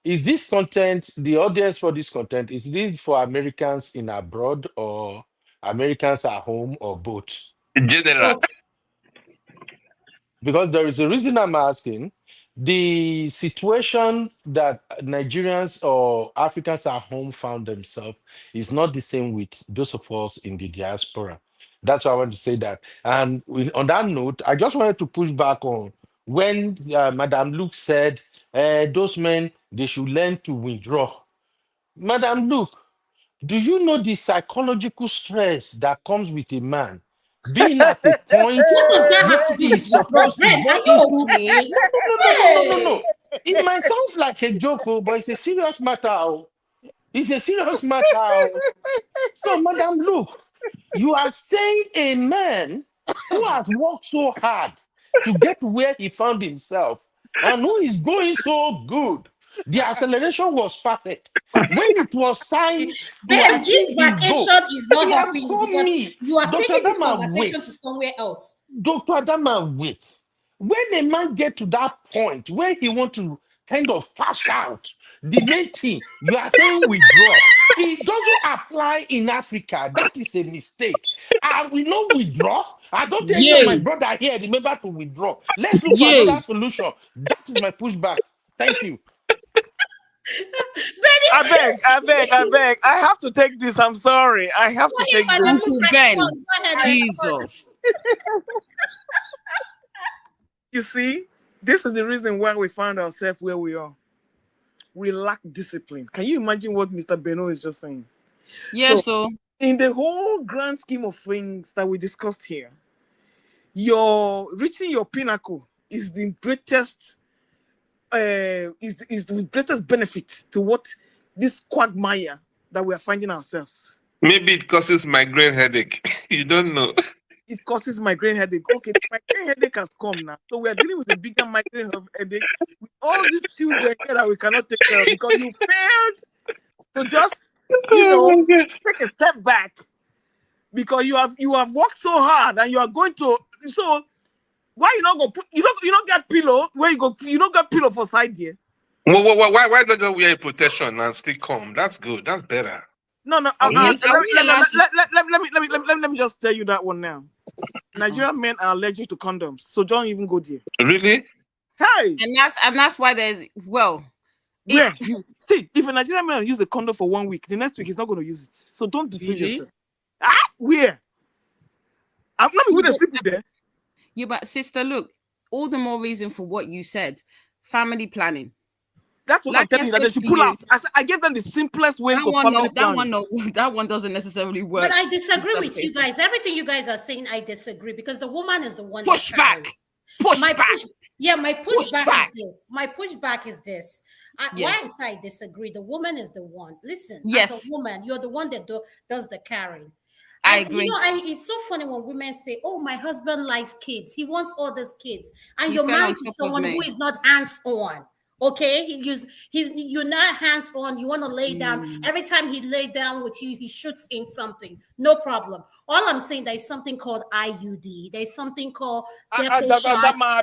is this content, the audience for this content, is it for Americans in abroad or Americans at home or both? General. Because there is a reason I'm asking. The situation that Nigerians or Africans at home found themselves is not the same with those of us in the diaspora. That's why I want to say that. And on that note, I just wanted to push back on when Madam Luke said those men, they should learn to withdraw. Madam Luke, do you know the psychological stress that comes with a man being at a point What does that where have to do he's with what, bro? supposed to Brent, go are you into? okay? No. Hey. It might sound like a joke, but it's a serious matter. It's a serious matter. So, Madam Luke, you are saying a man who has worked so hard to get to where he found himself and who is going so good. The acceleration was perfect. When it was time to Ben, this achieve his goal, vacation is not he has helping you called because me. you are Dr. taking this Adama, conversation wait. to somewhere else. Dr. Adama, wait. When a man get to that point where he want to kind of pass out, the main thing you are saying withdraw. It doesn't apply in Africa. That is a mistake. I will not withdraw. I don't think any of my Yay. brother here remember to withdraw. Let's look for Yay. another solution. That is my pushback. Thank you. I beg. I have to take this. I'm sorry. I have to take this. Uncle Ben. Go ahead, Jesus. You see, this is the reason why we found ourselves where we are. We lack discipline. Can you imagine what Mr. Beno is just saying? Yes, So, in the whole grand scheme of things that we discussed here, your reaching your pinnacle is the greatest is the greatest benefit to what this quagmire that we are finding ourselves. Maybe it causes migraine headache. You don't know. It causes migraine headache. Okay, migraine headache has come now. So we are dealing with a bigger migraine headache with all these children here that we cannot take care of because you failed to just, take a step back because you have worked so hard and you are going to. So why you not go put you don't get pillow where you go, you don't get pillow for side here. Why don't you wear a protection and still come? That's good. That's better. No, let me just tell you that one now. Nigerian men are allergic to condoms, so don't even go there. Really? Hey, and that's why there's yeah. See, if a Nigerian man use a condom for 1 week, the next week he's not going to use it. So don't deceive yourself. Where? I'm not even going to sleep there. Yeah, but sister, look, all the more reason for what you said. Family planning. That's what I'm telling you, that they should pull out. I gave them the simplest way to family planning. That one doesn't necessarily work. But I disagree with you guys. Everything you guys are saying, I disagree because the woman is the one. My pushback is this. My pushback is this. Why I say I disagree? The woman is the one. Listen, as a woman, you're the one that does the carrying. I agree. It's so funny when women say, "Oh, my husband likes kids. He wants all these kids," and you're married to someone who is not hands-on. Okay, you're not hands-on. You want to lay down. Every time he lay down with you, he shoots in something. No problem. All I'm saying, there's something called IUD. There's something called shots.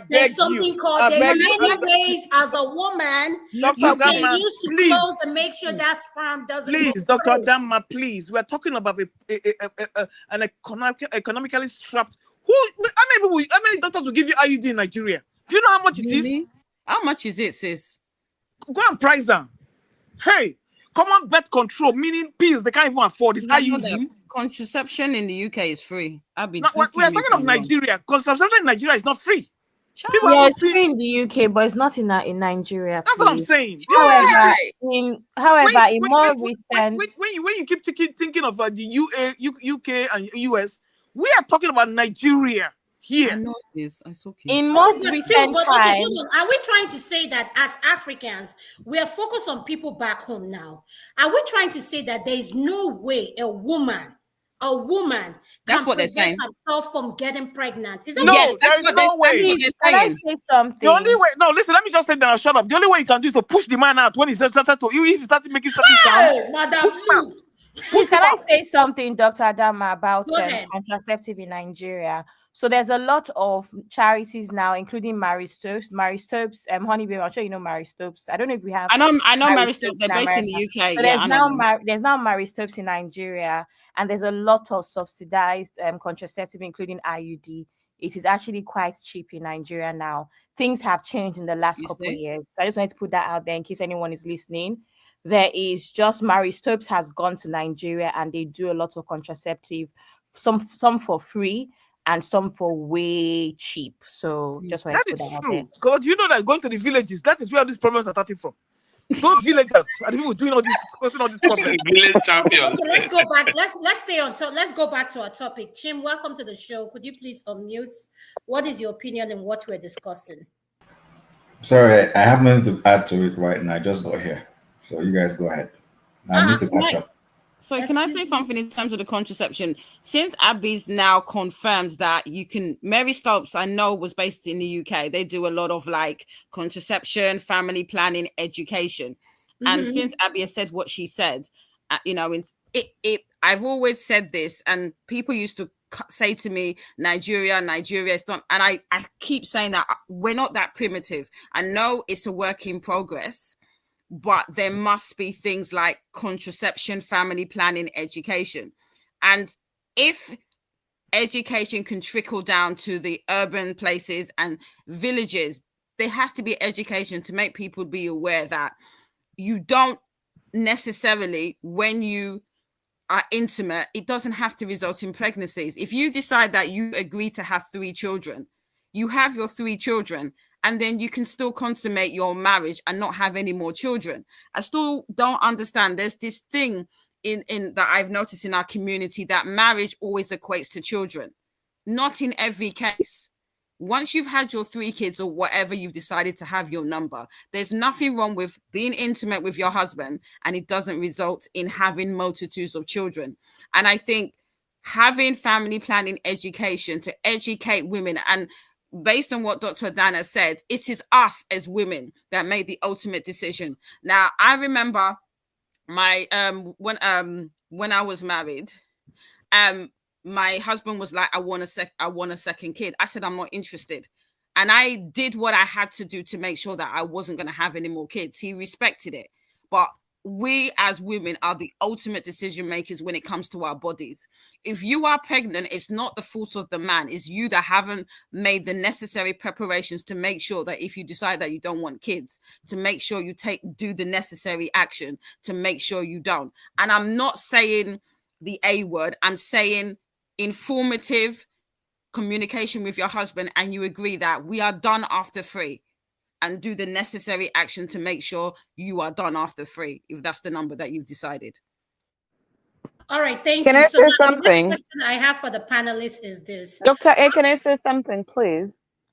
There's something called many ways as a woman you can use to close and make sure that sperm doesn't. Please, Dr. Adanma, please. We're talking about an economically strapped. How many doctors will give you IUD in Nigeria? Do you know how much it is? How much is it, sis? Go and price them. Hey, common birth control, meaning pills they can't even afford. It's IUD. Contraception in the UK is free. We're talking of Nigeria. Contraception in Nigeria is not free. It's free in the UK, but it's not in Nigeria. That's what I'm saying. However, in more recent, when you keep thinking of the UK and US, we are talking about Nigeria. Here. I know this. It's okay. In most recent times, are we trying to say that as Africans we are focused on people back home now? Are we trying to say that there is no way a woman that's what they're saying, herself from getting pregnant? Yes, that's what they're saying. Can I say something? The only way, listen, let me just say that. Shut up. The only way you can do is to push the man out when he started to, if he started making certain sounds. Madam, can I say something, Dr. Adanma, about contraceptive in Nigeria? So there's a lot of charities now, including Mary Stopes, Honeybee. I'm sure you know Mary Stopes. I don't know if we have. I know Mary Stopes. They're based in the UK. So there's now Mary Stopes in Nigeria, and there's a lot of subsidized contraceptive, including IUD. It is actually quite cheap in Nigeria now. Things have changed in the last couple of years. So I just wanted to put that out there in case anyone is listening. There is just Mary Stopes has gone to Nigeria and they do a lot of contraceptive some for free and some for way cheap. So just wanted That to put is that out there. true. God, you know that going to the villages, that is where these problems are starting from. Those villagers are the people doing all this, causing all this problems. Village champion. Okay, let's go back. Let's stay on top. Let's go back to our topic. Chim, welcome to the show. Could you please unmute? What is your opinion on what we're discussing? Sorry, I have nothing to add to it right now. I just got here. So you guys go ahead. I need to catch up. So can I say something in terms of the contraception? Since Abby's now confirmed that you can, Mary Stopes, I know, was based in the UK. They do a lot of like contraception, family planning, education. And since Abby has said what she said, you know, I've always said this, and people used to say to me, Nigeria is not, and I keep saying that we're not that primitive. I know it's a work in progress, but there must be things like contraception, family planning, education. And if education can trickle down to the urban places and villages, there has to be education to make people be aware that you don't necessarily, when you are intimate, it doesn't have to result in pregnancies. If you decide that you agree to have 3 children, you have your 3 children, and then you can still consummate your marriage and not have any more children. I still don't understand. There's this thing in that I've noticed in our community that marriage always equates to children. Not in every case. Once you've had your 3 kids or whatever you've decided to have your number, there's nothing wrong with being intimate with your husband, and it doesn't result in having multitudes of children. And I think having family planning education to educate women, and based on what Dr. Adanma said, it is us as women that made the ultimate decision. Now, I remember my when I was married, my husband was like, I want a second kid. I said, I'm not interested. And I did what I had to do to make sure that I wasn't going to have any more kids. He respected it. But we as women are the ultimate decision makers when it comes to our bodies. If you are pregnant, it's not the fault of the man. It's you that haven't made the necessary preparations to make sure that if you decide that you don't want kids, to make sure you do the necessary action to make sure you don't. And I'm not saying the A word, I'm saying informative communication with your husband, and you agree that we are done after 3, and do the necessary action to make sure you are done after 3, if that's the number that you've decided. All right, thank you. Can I say something? The next question I have for the panelists is this. Dr. A, can I say something, please?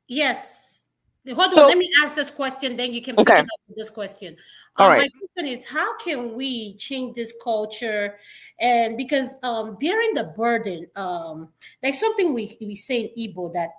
Yes. Hold on, let me ask this question, then you can pick it up with this question. All right. My question is, how can we change this culture? And because bearing the burden, there's something we say in Igbo that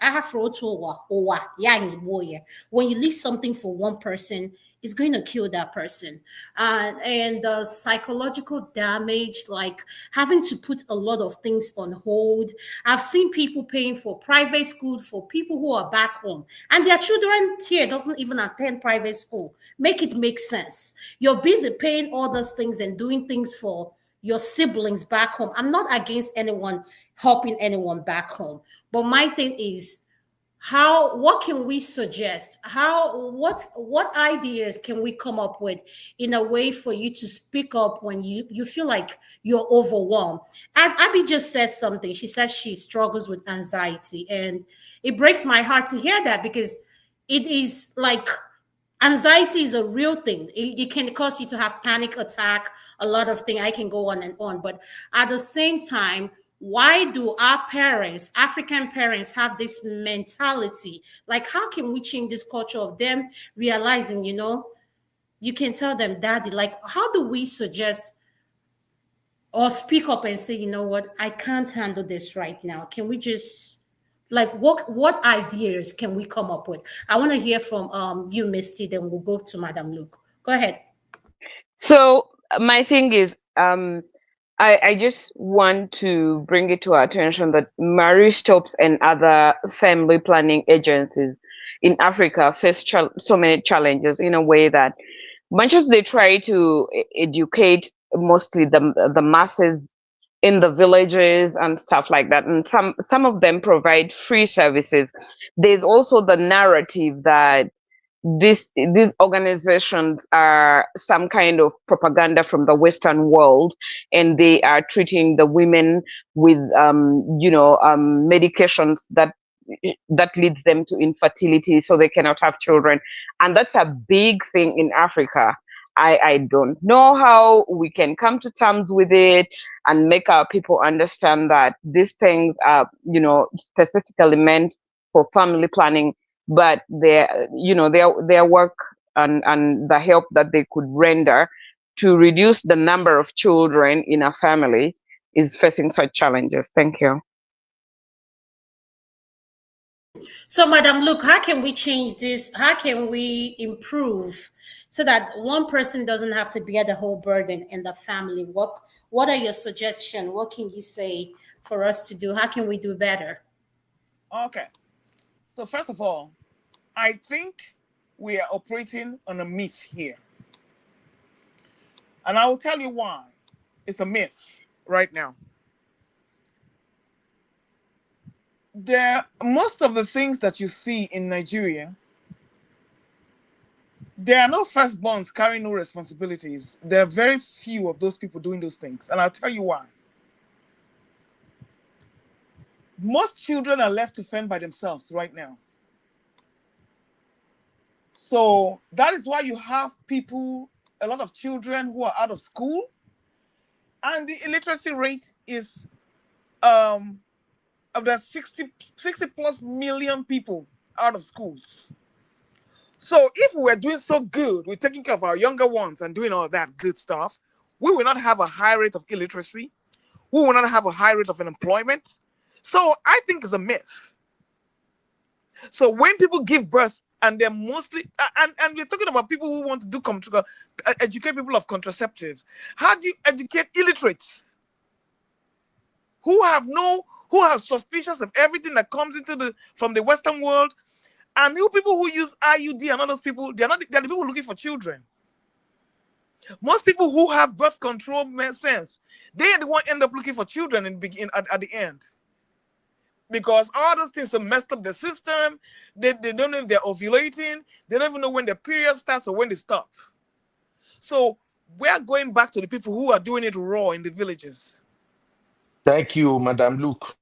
when you leave something for one person, it's going to kill that person. And the psychological damage, like having to put a lot of things on hold. I've seen people paying for private school for people who are back home, and their children here doesn't even attend private school. Make it make sense. You're busy paying all those things and doing things for your siblings back home. I'm not against anyone helping anyone back home, but my thing is, what can we suggest? What ideas can we come up with in a way for you to speak up when you feel like you're overwhelmed? And Abby just says something. She says she struggles with anxiety, and it breaks my heart to hear that, because it is like anxiety is a real thing. It can cause you to have panic attack, a lot of things. I can go on and on, but at the same time, why do our parents, African parents, have this mentality? Like, how can we change this culture of them realizing, you can tell them, daddy, like, how do we suggest or speak up and say, you know what, I can't handle this right now. Can we just, like, what ideas can we come up with? I want to hear from you, Misty, then we'll go to Madam Luke. Go ahead. So my thing is, I just want to bring it to our attention that marriage stops and other family planning agencies in Africa face so many challenges, in a way that much as they try to educate mostly the masses in the villages and stuff like that, and some of them provide free services, there's also the narrative that these organizations are some kind of propaganda from the Western world, and they are treating the women with medications that leads them to infertility, so they cannot have children. And that's a big thing in Africa. I don't know how we can come to terms with it and make our people understand that these things are, specifically meant for family planning, but their work and the help that they could render to reduce the number of children in a family is facing such challenges. Thank you. So, Madam, look, how can we change this? How can we improve so that one person doesn't have to bear the whole burden in the family? What are your suggestions? What can you say for us to do? How can we do better? Okay. So first of all, I think we are operating on a myth here. And I will tell you why it's a myth right now. Most of the things that you see in Nigeria, there are no firstborns carrying no responsibilities. There are very few of those people doing those things. And I'll tell you why. Most children are left to fend by themselves right now. So that is why you have a lot of children who are out of school. And the illiteracy rate is of the 60 plus million people out of schools. So if we were doing so good with taking care of our younger ones and doing all that good stuff, we will not have a high rate of illiteracy. We will not have a high rate of unemployment. So I think it's a myth. So when people give birth, and they're mostly, and we're talking about people who want to do educate people of contraceptives. How do you educate illiterates who have suspicions of everything that comes from the Western world, and people who use IUD and all those people? They're the people looking for children. Most people who have birth control sense, they're the one end up looking for children at the end. Because all those things have messed up the system. They don't know if they're ovulating. They don't even know when their period starts or when they stop. So we're going back to the people who are doing it raw in the villages. Thank you, Madam Luke.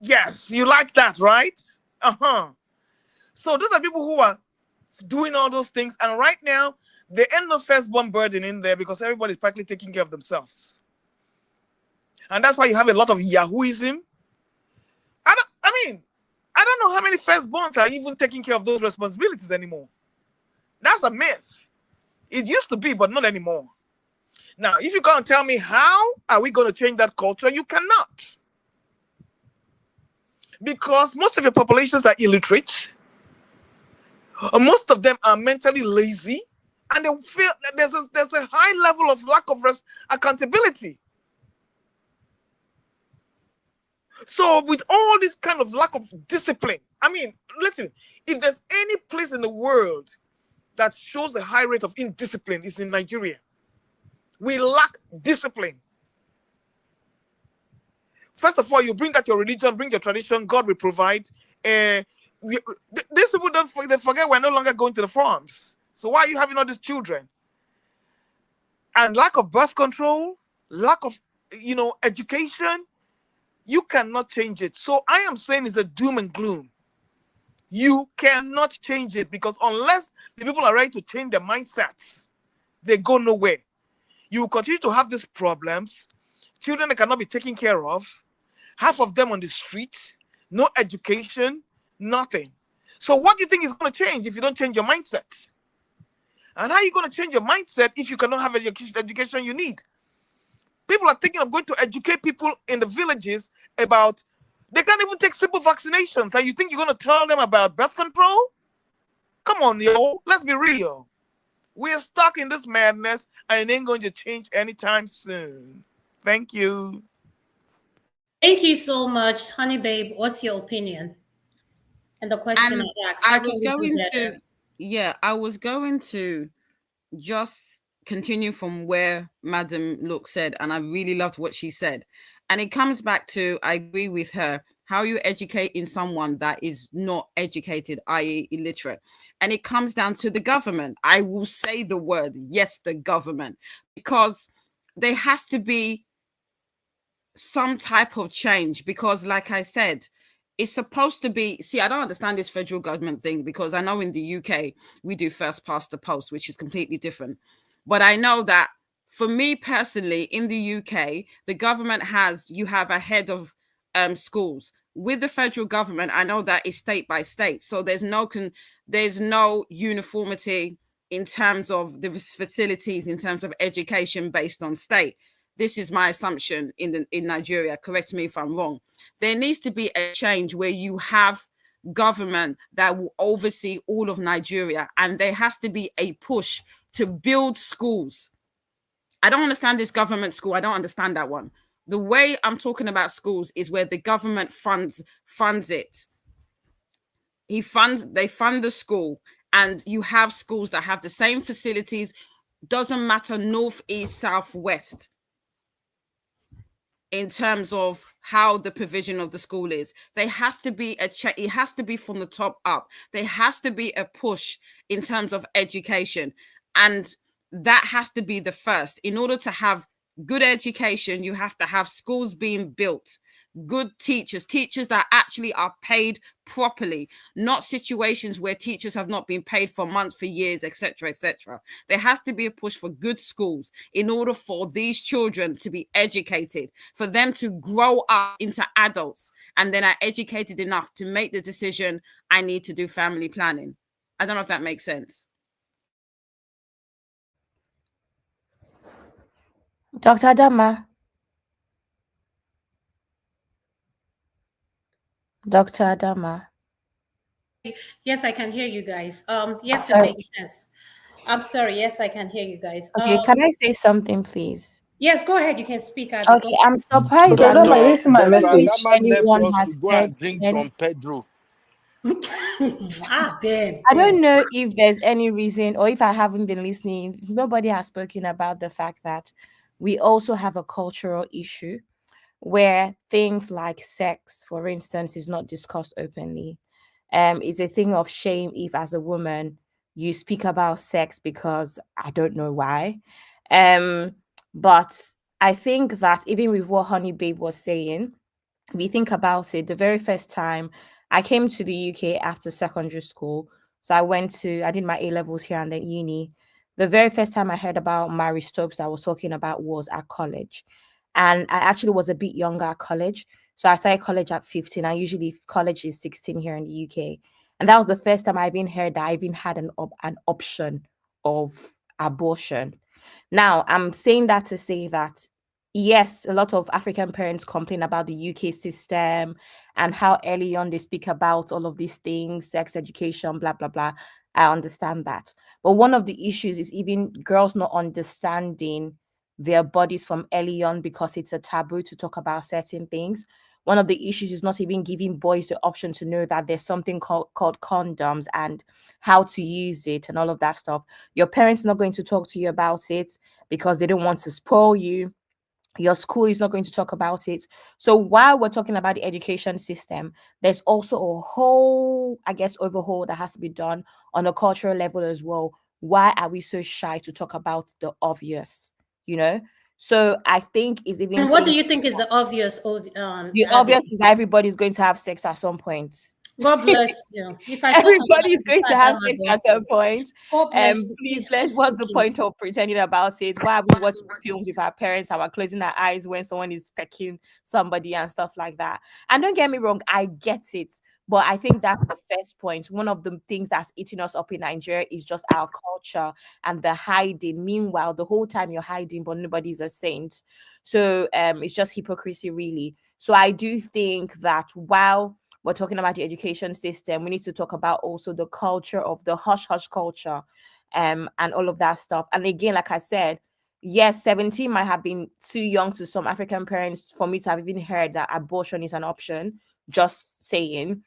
Yes, you like that, right? So those are people who are doing all those things. And right now, there ain't no firstborn burden in there because everybody's practically taking care of themselves. And that's why you have a lot of Yahooism. I don't know how many firstborns are even taking care of those responsibilities anymore. That's a myth. It used to be, but not anymore. Now, if you can't tell me how are we going to change that culture, you cannot. Because most of your populations are illiterate. Most of them are mentally lazy. And they feel that there's a high level of lack of accountability. So with all this kind of lack of discipline, listen, if there's any place in the world that shows a high rate of indiscipline, it's in Nigeria. We lack discipline. First of all, you bring that your religion, bring your tradition, God will provide. These people they forget we're no longer going to the farms. So why are you having all these children? And lack of birth control, lack of education, you cannot change it. So I am saying it's a doom and gloom. You cannot change it because unless the people are ready to change their mindsets, they go nowhere. You will continue to have these problems. Children that cannot be taken care of, half of them on the streets, no education, nothing. So what do you think is going to change if you don't change your mindset? And how are you going to change your mindset if you cannot have the education you need? People are thinking of going to educate people in the villages about, they can't even take simple vaccinations. And you think you're going to tell them about birth control? Come on, yo, let's be real. We're stuck in this madness and it ain't going to change anytime soon. Thank you. Thank you so much, Honey Babe. What's your opinion? And the question And I asked, how can we do better? I was going to just continue from where Madam Look said, and I really loved what she said. And it comes back to, I agree with her, How are you educating someone that is not educated, i.e. illiterate? And it comes down to the government. I will say the word, yes, the government, because there has to be some type of change, because like I said, it's supposed to be, see, I don't understand this federal government thing, because I know in the UK we do first past the post, which is completely different. But I know that for me personally, in the UK, the government you have a head of schools. With the federal government, I know that it's state by state, so there's no uniformity in terms of the facilities, in terms of education based on state. This is my assumption in Nigeria. Correct me if I'm wrong. There needs to be a change where you have government that will oversee all of Nigeria, and there has to be a push to build schools. I don't understand this government school. I don't understand that one. The way I'm talking about schools is where the government funds it. They fund the school, and you have schools that have the same facilities. Doesn't matter north, east, south, west, in terms of how the provision of the school is. There has to be it has to be from the top up. There has to be a push in terms of education, and that has to be the first. In order to have good education, you have to have schools being built, good teachers that actually are paid properly, not situations where teachers have not been paid for months, for years, etc., etc. There has to be a push for good schools in order for these children to be educated, for them to grow up into adults, and then are educated enough to make the decision, I need to do family planning. I don't know if that makes sense. Dr. Adanma. Dr. Adanma. Yes, I can hear you guys. Yes, it Sorry. makes sense. I'm sorry. Yes, I can hear you guys. Okay, can I say something, please? Yes, go ahead. You can speak, Abby. Okay, I'm surprised Dr. that not Dr. which Adama left anyone us to has go said. and drink And Dom Pedro. Ben. I don't know if there's any reason, or if I haven't been listening, nobody has spoken about the fact that we also have a cultural issue where things like sex, for instance, is not discussed openly. It's a thing of shame if, as a woman, you speak about sex, because I don't know why. But I think that even with what Honey Babe was saying, we think about it, the very first time I came to the UK after secondary school, so I did my A levels here and then uni. The very first time I heard about Mary Stopes that I was talking about was at college. And I actually was a bit younger at college. So I started college at 15. I usually college is 16 here in the UK. And that was the first time I even heard that I even had an option of abortion. Now, I'm saying that to say that yes, a lot of African parents complain about the UK system and how early on they speak about all of these things, sex education, blah, blah, blah. I understand that. But one of the issues is even girls not understanding their bodies from early on, because it's a taboo to talk about certain things. One of the issues is not even giving boys the option to know that there's something called condoms and how to use it and all of that stuff. Your parents are not going to talk to you about it because they don't want to spoil you. Your school is not going to talk about it. So while we're talking about the education system, there's also a whole, I guess, overhaul that has to be done on a cultural level as well. Why are we so shy to talk about the obvious? You know? So I think it's even. And what do you think is the obvious? The obvious is that everybody's going to have sex at some point. God bless you. If I Everybody's going to have sex at some point. God bless you. Please, what's the point of pretending about it? Why are we watching films with our parents and we're closing our eyes when someone is pecking somebody and stuff like that? And don't get me wrong, I get it. But I think that's the first point. One of the things that's eating us up in Nigeria is just our culture and the hiding. Meanwhile, the whole time you're hiding, but nobody's a saint. So it's just hypocrisy, really. So I do think that while we're talking about the education system, we need to talk about also the culture of the hush-hush culture and all of that stuff. And again, like I said, yes, 17 might have been too young to some African parents for me to have even heard that abortion is an option, just saying.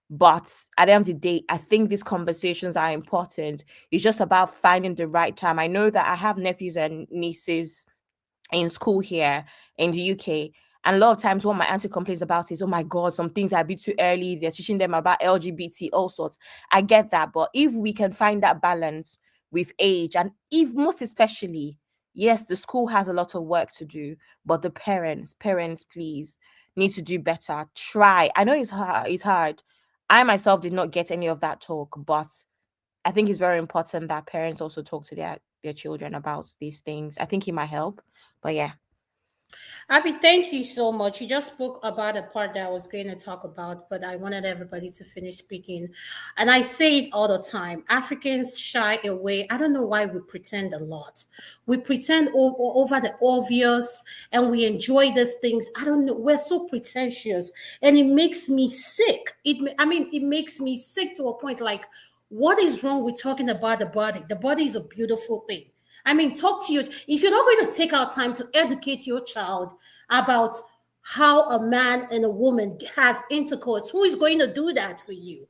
But at the end of the day, I think these conversations are important. It's just about finding the right time. I know that I have nephews and nieces in school here in the UK, And a lot of times what my auntie complains about is, oh my God, some things are a bit too early. They're teaching them about LGBT, all sorts. I get that. But if we can find that balance with age, and if most especially, yes, the school has a lot of work to do, but the parents, please, need to do better. Try. I know it's hard. I myself did not get any of that talk, but I think it's very important that parents also talk to their children about these things. I think it might help. But yeah. Abby, thank you so much. You just spoke about a part that I was going to talk about, but I wanted everybody to finish speaking. And I say it all the time. Africans shy away. I don't know why we pretend a lot. We pretend over the obvious and we enjoy these things. I don't know. We're so pretentious and it makes me sick. It makes me sick to a point like, what is wrong with talking about the body? The body is a beautiful thing. Talk to you. If you're not going to take out time to educate your child about how a man and a woman has intercourse, who is going to do that for you?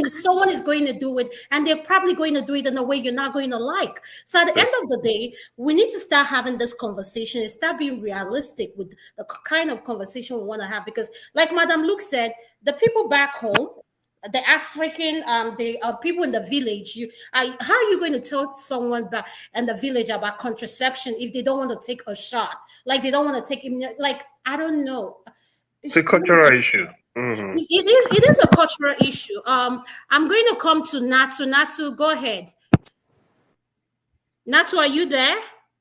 Someone is going to do it, and they're probably going to do it in a way you're not going to like. So at the end of the day, we need to start having this conversation and start being realistic with the kind of conversation we want to have. Because like Madam Luke said, the people back home, the African, the people in the village, how are you going to tell someone back in the village about contraception if they don't want to take a shot? Like they don't want to take like, I don't know. It's a cultural issue. Mm-hmm. It is a cultural issue. I'm going to come to Natu, go ahead. Natu, are you there?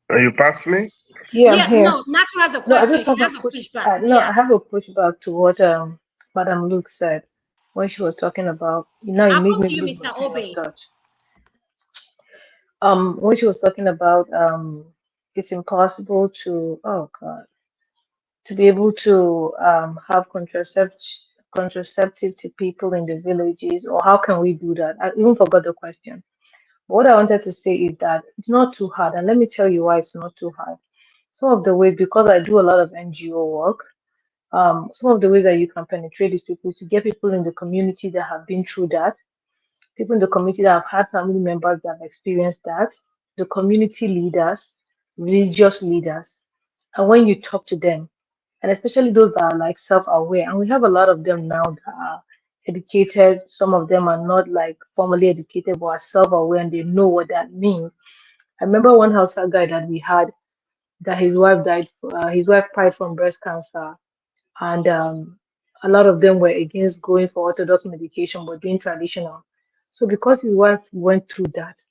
Are you past me? Yeah, I'm here. No, Natu has a No, I question. just She have has a a push. pushback. No, I have a pushback to what Madam Luke said when she was talking about. It I'll made come me to you, lose my Mr. train of Obey. thought. When she was talking about it's impossible to, oh God, to be able to have contraceptive to people in the villages, or how can we do that? I even forgot the question. But what I wanted to say is that it's not too hard, and let me tell you why it's not too hard. Some of the ways, because I do a lot of NGO work, some of the ways that you can penetrate these people to get people in the community that have been through that, people in the community that have had family members that have experienced that, the community leaders, religious leaders. And when you talk to them, and especially those that are like self-aware, and we have a lot of them now that are educated, some of them are not like formally educated but are self-aware and they know what that means. I remember one Hausa guy that we had that his wife died from breast cancer, and a lot of them were against going for orthodox medication but doing traditional. So because his wife went through that,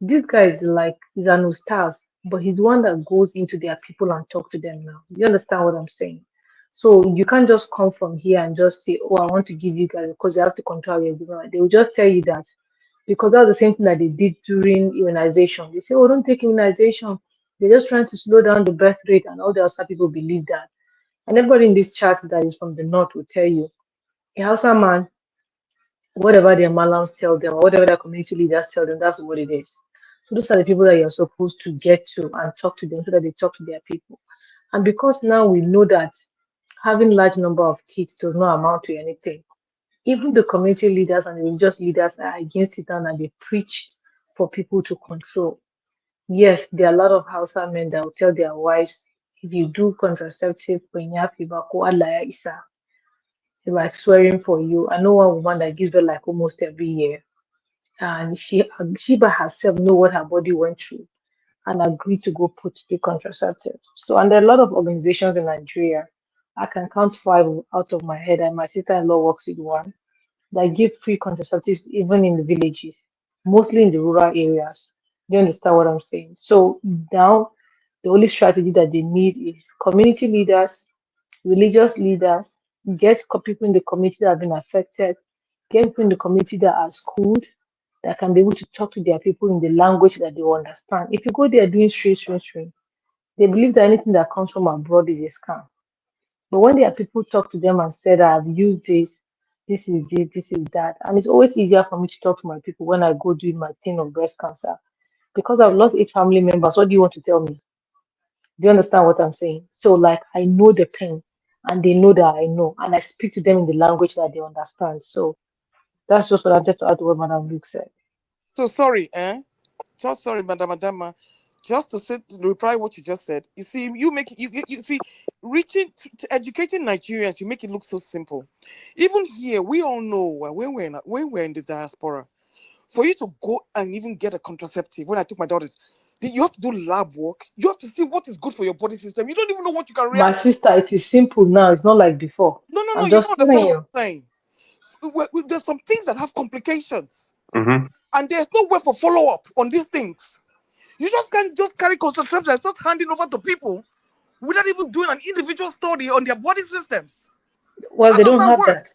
this guy is like he's an ustaz, but he's one that goes into their people and talk to them now. You understand what I'm saying? So you can't just come from here and just say, "Oh, I want to give you guys," because you have to control your giving. They will just tell you that because that's the same thing that they did during immunization. They say, "Oh, don't take immunization." They're just trying to slow down the birth rate, and all the other people believe that. And everybody in this chat that is from the north will tell you, a Hausa man, whatever their malams tell them, or whatever their community leaders tell them, that's what it is. So those are the people that you're supposed to get to and talk to them so that they talk to their people. And because now we know that having large number of kids does not amount to anything, even the community leaders and the religious leaders are against it and they preach for people to control. Yes, there are a lot of Hausa men that will tell their wives, if you do contraceptive, when you have Allah Isa, it's like swearing for you. I know one woman that gives birth like almost every year, and she by herself know what her body went through and agreed to go put the contraceptive. So, and there are a lot of organizations in Nigeria. I can count five out of my head, and my sister-in-law works with one that give free contraceptives even in the villages, mostly in the rural areas. Do you understand what I'm saying? So now the only strategy that they need is community leaders, religious leaders, get people in the community that have been affected, get people in the community that are schooled, that can be able to talk to their people in the language that they understand. If you go there doing straight, they believe that anything that comes from abroad is a scam. But when there are people talk to them and said, I've used this is that. And it's always easier for me to talk to my people when I go doing my thing on breast cancer. Because I've lost 8 family members, what do you want to tell me? Do you understand what I'm saying? So like I know the pain and they know that I know and I speak to them in the language that they understand. So that's just what I wanted to add to what Madam Luke said. So sorry, So sorry, Madam Adanma. just to reply what you just said. You see, you see, reaching to educating Nigerians, you make it look so simple. Even here, we all know when we're in the diaspora, for you to go and even get a contraceptive. When I took my daughters, you have to do lab work. You have to see what is good for your body system. You don't even know what you can My react to. sister, it is simple now. It's not like before. No. I'm You don't just telling understand what you. I'm saying. There's some things that have complications, Mm-hmm. and there's no way for follow up on these things. You just can't just carry contraceptives and just hand it over to people without even doing an individual study on their body systems. Well, How they does don't that have work? that.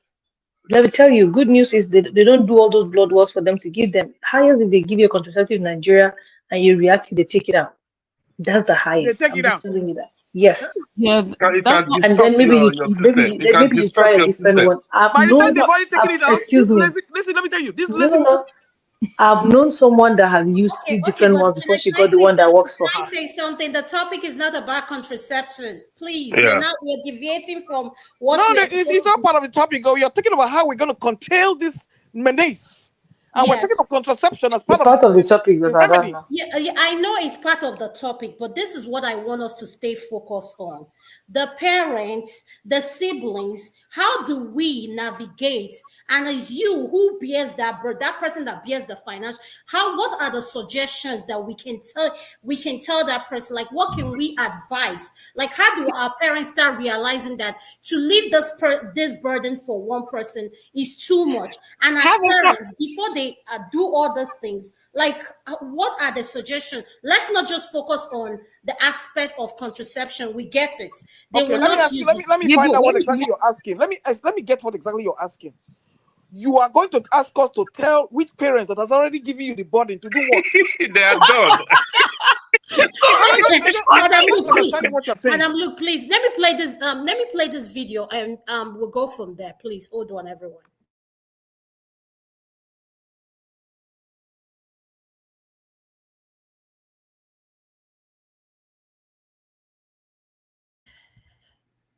Let me tell you, good news is they don't do all those blood works for them to give them. Highest if they give you a contraceptive in Nigeria and you react, they take it out. That's the They highest. take I'm it just out. telling you that. Yes. Yeah, It that's can not. And then distort your system. It can maybe you try distort a your different system. one. I've By the time known they've already taken it out, excuse me. listen, let me tell you, this No, lazy no, no. I've known someone that have used Okay, three okay, different but ones can before I, she can I got the say one that something? works for Can I her. say something? The topic is not about contraception. Please, Yeah. we're deviating from what no, we are supposed it's to all do. part of the topic. Oh, you're thinking about how we're going to curtail this menace, and we're taking Yes. of contraception as part It's of part of the topic, the Dr. remedy. Adanma. Yeah, I know it's part of the topic, but this is what I want us to stay focused on. The parents, the siblings, how do we navigate? And it's you who bears that person that bears the finance. What are the suggestions that we can tell that person? Like, what can we advise? Like, how do our parents start realizing that to leave this burden for one person is too much? And as Have a parents, before they do all these things, like, what are the suggestions? Let's not just focus on the aspect of contraception. We get it. They Okay, will let me not ask you. use it. Let me yeah, find but out what exactly you're asking. Let me get what exactly you're asking. You are going to ask us to tell which parents that has already given you the burden to do what? They are done. Madam I'm not Luke, please. understanding what you're saying. Madam Luke, please. Let me play this. Let me play this video, and we'll go from there. Please hold on, everyone.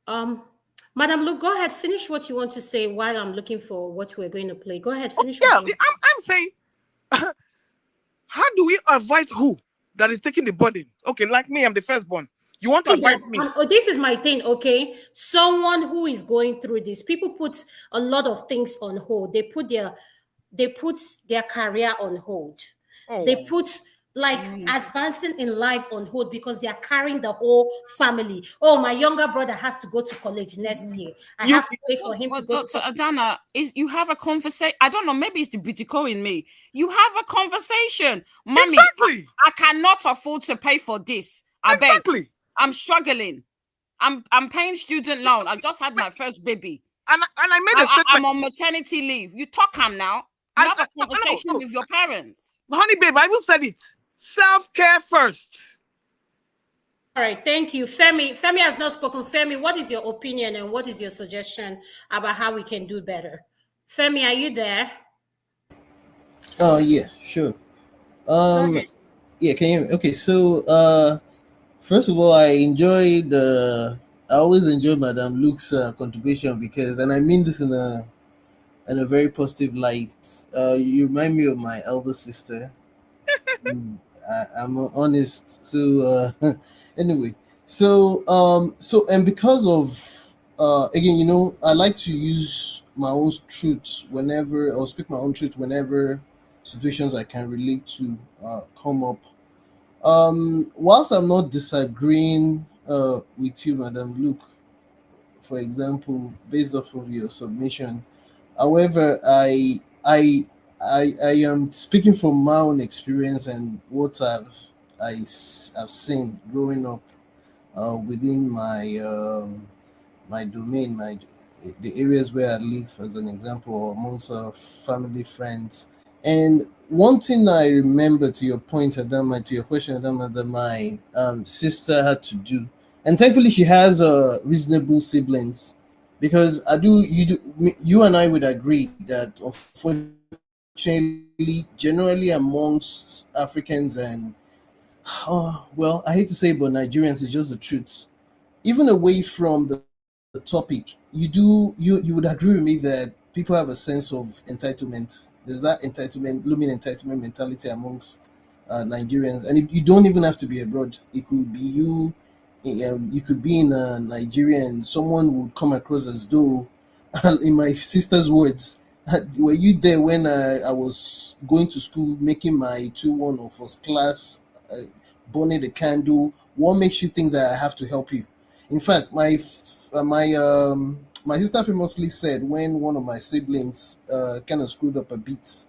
Um, Madam Luke, go ahead. Finish what you want to say while I'm looking for what we're going to play. Go ahead. Finish what Yeah, you. I'm saying, how do we advise who that is taking the burden? Okay, like me, I'm the firstborn. You want to Yes, advise me? this is my thing, okay? Someone who is going through this, people put a lot of things on hold. They put their career on hold. They Oh, put like advancing in life on hold because they are carrying the whole family. Oh, my younger brother has to go to college next year. I you have to wait for him to Well, go to Dr. college. Adana, is you have a conversation. I don't know, maybe it's the Britico in me. You have a conversation. Mommy, exactly, I cannot afford to pay for this. I beg. exactly. I'm struggling. I'm paying student loan. I just had my first baby. And I made a I'm statement. on maternity leave. You talk am now. You have a conversation No, with your parents. honey, babe, I even said it. Self-care first. All right, thank you. Femi has not spoken. Femi, what is your opinion and what is your suggestion about how we can do better? Femi, are you there? Oh yeah, sure. Go Um, ahead. yeah, can you? Okay, so first of all, I always enjoy Madame Luke's contribution because, and I mean this in a very positive light. You remind me of my elder sister. I'm honest. So anyway, and because of again, I like to use my own truth whenever, or speak my own truth whenever situations I can relate to come up. Whilst I'm not disagreeing with you, Madam Luke, for example, based off of your submission. However, I am speaking from my own experience and what I've seen growing up within my domain, the areas where I live, as an example, or amongst family, friends. And one thing I remember, to your point, Adama, to your question, Adama, that my sister had to do, and thankfully she has reasonable siblings, because you and I would agree that unfortunately, generally amongst Africans and well, I hate to say, it, but Nigerians is just the truth. Even away from the topic, you would agree with me that people have a sense of entitlement. There's that entitlement, looming entitlement mentality amongst Nigerians, and you don't even have to be abroad. It could be you. You could be in Nigeria, and someone would come across as though, in my sister's words, were you there when I was going to school, making my 2-1 or first class, burning the candle? What makes you think that I have to help you? In fact, my sister famously said when one of my siblings kind of screwed up a bit.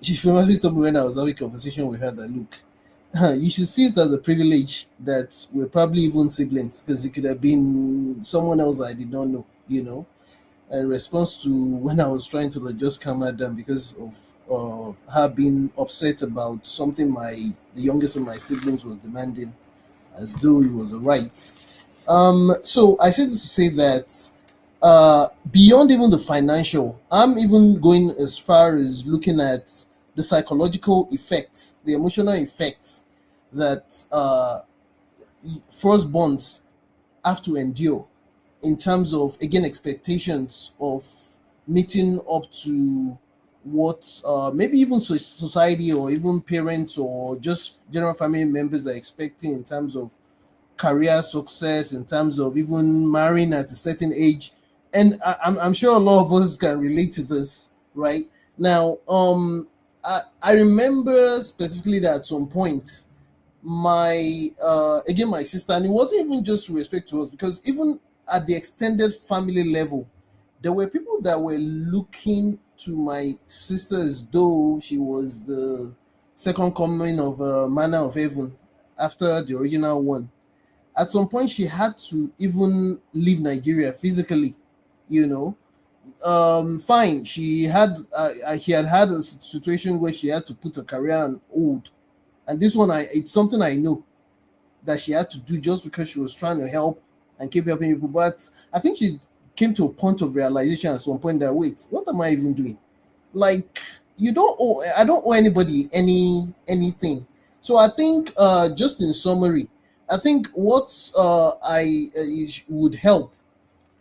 She famously told me when I was having a conversation with her that, look, you should see it as a privilege that we're probably even siblings, because it could have been someone else I did not know, in response to when I was trying to like, just calm her down because of her being upset about something the youngest of my siblings was demanding, as though it was a right. So I said this to say that beyond even the financial, I'm even going as far as looking at the psychological effects, the emotional effects that firstborns have to endure in terms of, again, expectations of meeting up to what maybe even society or even parents or just general family members are expecting in terms of career success, in terms of even marrying at a certain age. And I'm sure a lot of us can relate to this, right? Now, I remember specifically that at some point, my sister, and it wasn't even just with respect to us, because even at the extended family level, there were people that were looking to my sister as though she was the second coming of manna of heaven after the original one. At some point, she had to even leave Nigeria physically, you know. Fine, he had a situation where she had to put her career on hold, and this one, it's something I know that she had to do just because she was trying to help and keep helping people. But I think she came to a point of realization at some point that, wait, what am I even doing? Like, I don't owe anybody anything. So I think, just in summary, I think what would help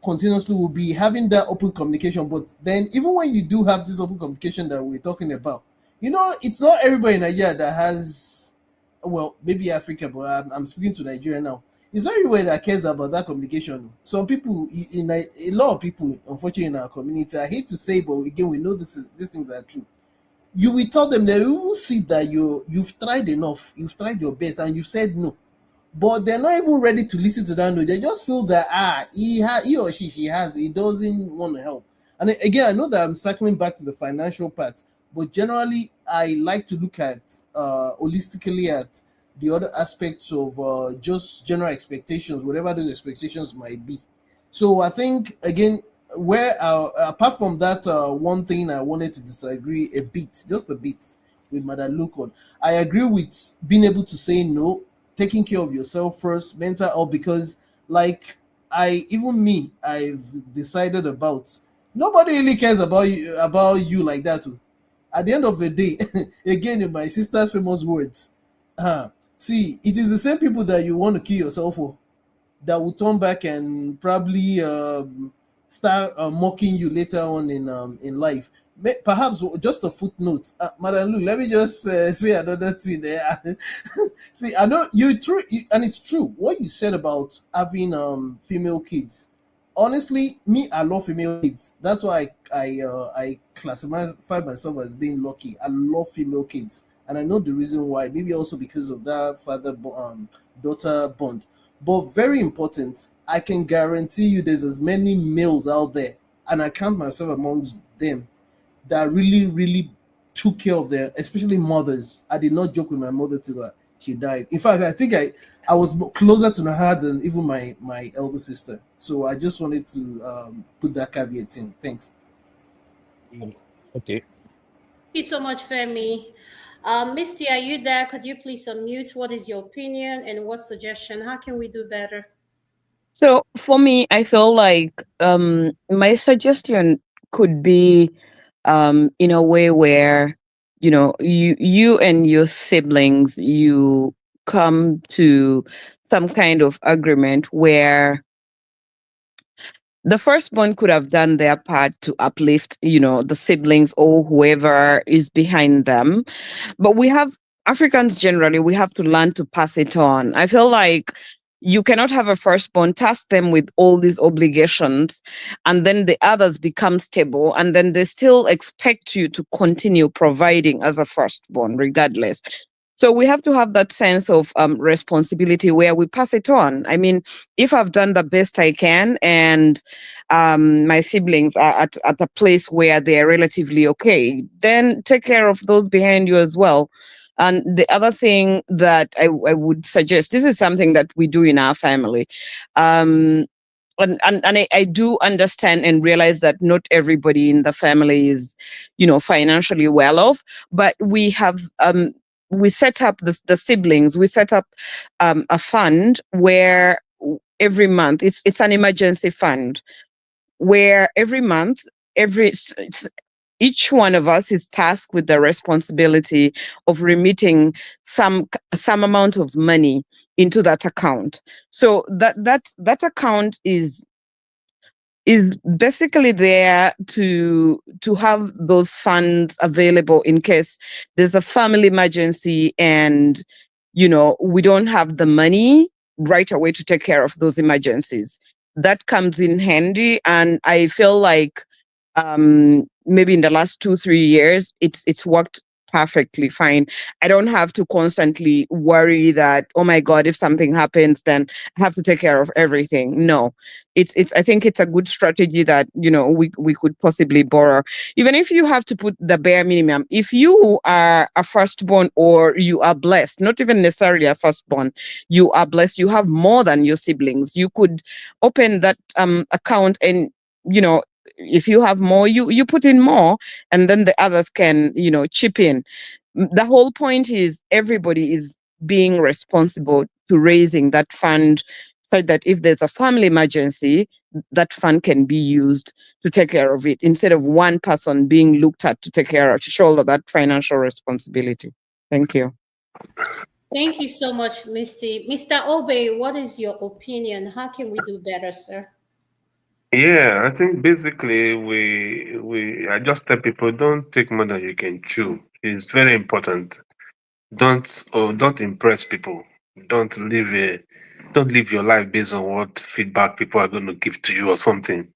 continuously will be having that open communication. But then, even when you do have this open communication that we're talking about, it's not everybody in Nigeria that has, well, maybe Africa, but I'm speaking to Nigeria now. It's not everybody that cares about that communication. Some people, a lot of people, unfortunately, in our community, I hate to say, but again, we know these things are true. You will tell them, they will see that you've tried enough, you've tried your best, and you've said no, but they're not even ready to listen to that. No, they just feel that he or she has, he doesn't want to help. And again, I know that I'm circling back to the financial part, but generally I like to look at holistically at the other aspects of just general expectations, whatever those expectations might be. So I think, again, where apart from that, one thing I wanted to disagree a bit, just a bit, with Madam Lucon, I agree with being able to say no, taking care of yourself first, mental health, because, like, I've decided about, nobody really cares about you like that too. At the end of the day, again, in my sister's famous words, see, it is the same people that you want to kill yourself for that will turn back and probably start mocking you later on in life. Perhaps just a footnote, Madam Lu. Let me just say another thing there. See, I know and it's true what you said about having female kids. Honestly, me, I love female kids. That's why I classify myself as being lucky. I love female kids, and I know the reason why. Maybe also because of that father daughter bond. But very important, I can guarantee you there's as many males out there, and I count myself amongst them, that really, really took care of their, especially mothers. I did not joke with my mother till she died. In fact, I think I was closer to her than even my elder sister. So I just wanted to put that caveat in. Thanks. Okay. Thank you so much, Femi. Misty, are you there? Could you please unmute? What is your opinion and what suggestion? How can we do better? So for me, I feel like my suggestion could be in a way where you and your siblings, you come to some kind of agreement where the firstborn could have done their part to uplift the siblings or whoever is behind them, but we have Africans generally, we have to learn to pass it on. I feel like you cannot have a firstborn, task them with all these obligations, and then the others become stable, and then they still expect you to continue providing as a firstborn, regardless. So we have to have that sense of responsibility where we pass it on. I mean, if I've done the best I can and my siblings are at a place where they're relatively okay, then take care of those behind you as well. And the other thing that I would suggest, this is something that we do in our family. And I do understand and realize that not everybody in the family is, financially well off, but we have we set up the siblings, we set up a fund where every month it's an emergency fund where every month each one of us is tasked with the responsibility of remitting some amount of money into that account. So that account is basically there to have those funds available in case there's a family emergency and we don't have the money right away to take care of those emergencies. That comes in handy, and I feel like maybe in the last 2-3 years it's worked perfectly fine. I don't have to constantly worry that, oh my God, if something happens, then I have to take care of everything. No, it's I think it's a good strategy that we could possibly borrow. Even if you have to put the bare minimum, if you are a firstborn or you are blessed, not even necessarily a firstborn, you are blessed, you have more than your siblings, you could open that account, and if you have more, you put in more, and then the others can chip in. The whole point is everybody is being responsible to raising that fund, so that if there's a family emergency, that fund can be used to take care of it, instead of one person being looked at to take care of, to shoulder that financial responsibility. Thank you. Thank you so much, Misty. Mr. Obey, what is your opinion? How can we do better, sir? Yeah, I think basically I just tell people, don't take more than you can chew. It's very important. Don't impress people. Don't live your life based on what feedback people are going to give to you or something.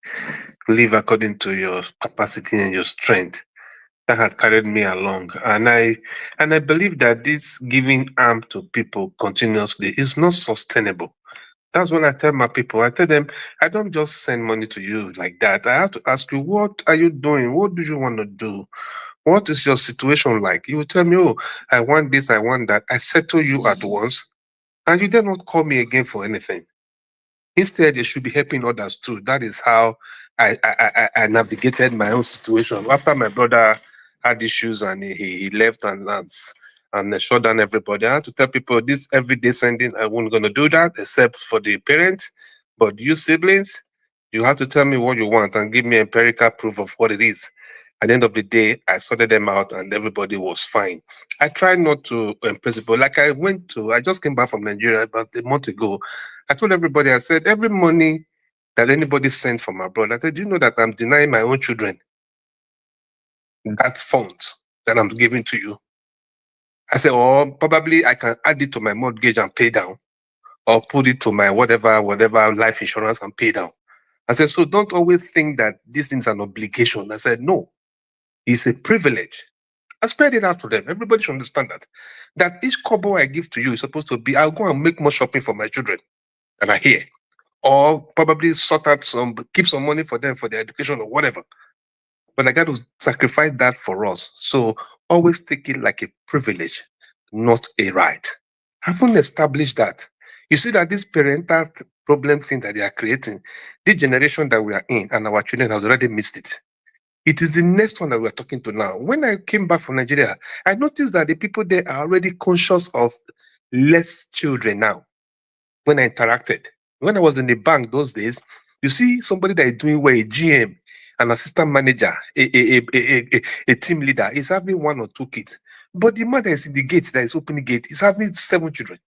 Live according to your capacity and your strength. That had carried me along, and I believe that this giving arm to people continuously is not sustainable. That's what I tell my people. I tell them, I don't just send money to you like that. I have to ask you, what are you doing? What do you want to do? What is your situation like? You will tell me, oh, I want this, I want that. I settle you at once, and you dare not call me again for anything. Instead, you should be helping others too. That is how I navigated my own situation. After my brother had issues and he left and shut down everybody, I had to tell people this everyday sending, I wasn't going to do that except for the parents. But you siblings, you have to tell me what you want and give me empirical proof of what it is. At the end of the day, I sorted them out and everybody was fine. I tried not to impress people. Like I just came back from Nigeria about a month ago. I told everybody, I said, every money that anybody sent from abroad, I said, do you know that I'm denying my own children that funds that I'm giving to you? I said, or probably I can add it to my mortgage and pay down, or put it to my whatever life insurance and pay down. I said, so don't always think that this thing's an obligation. I said, no, it's a privilege. I spread it out to them. Everybody should understand that each kobo I give to you is supposed to be, I'll go and make more shopping for my children that are here, or probably keep some money for them for their education or whatever. But I got to sacrifice that for us. So always take it like a privilege, not a right. I haven't established that. You see that this parental problem thing that they are creating, this generation that we are in, and our children has already missed it. It is the next one that we're talking to now. When I came back from Nigeria, I noticed that the people there are already conscious of less children now. When I interacted, when I was in the bank those days, you see somebody that is doing well, a GM, an assistant manager, a team leader is having 1 or 2 kids. But the man that is in the gate, that is opening the gate, is having 7 children.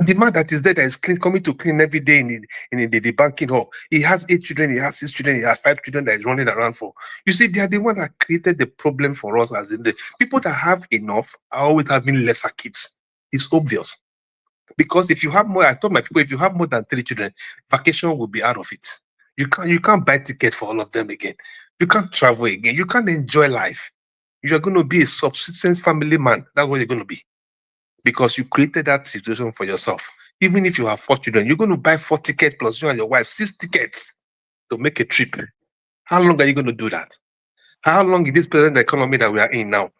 The man that is there that is clean, coming to clean every day in the banking hall. He has 8 children, he has 6 children, he has 5 children that is running around for. You see, they are the one that created the problem for us, as in the people that have enough are always having lesser kids. It's obvious. Because if you have more, I told my people, if you have more than 3 children, vacation will be out of it. You can't buy tickets for all of them again. You can't travel again. You can't enjoy life. You're going to be a subsistence family man. That's what you're going to be. Because you created that situation for yourself. Even if you have 4 children, you're going to buy 4 tickets plus you and your wife, 6 tickets to make a trip. How long are you going to do that? How long in this present economy that we are in now?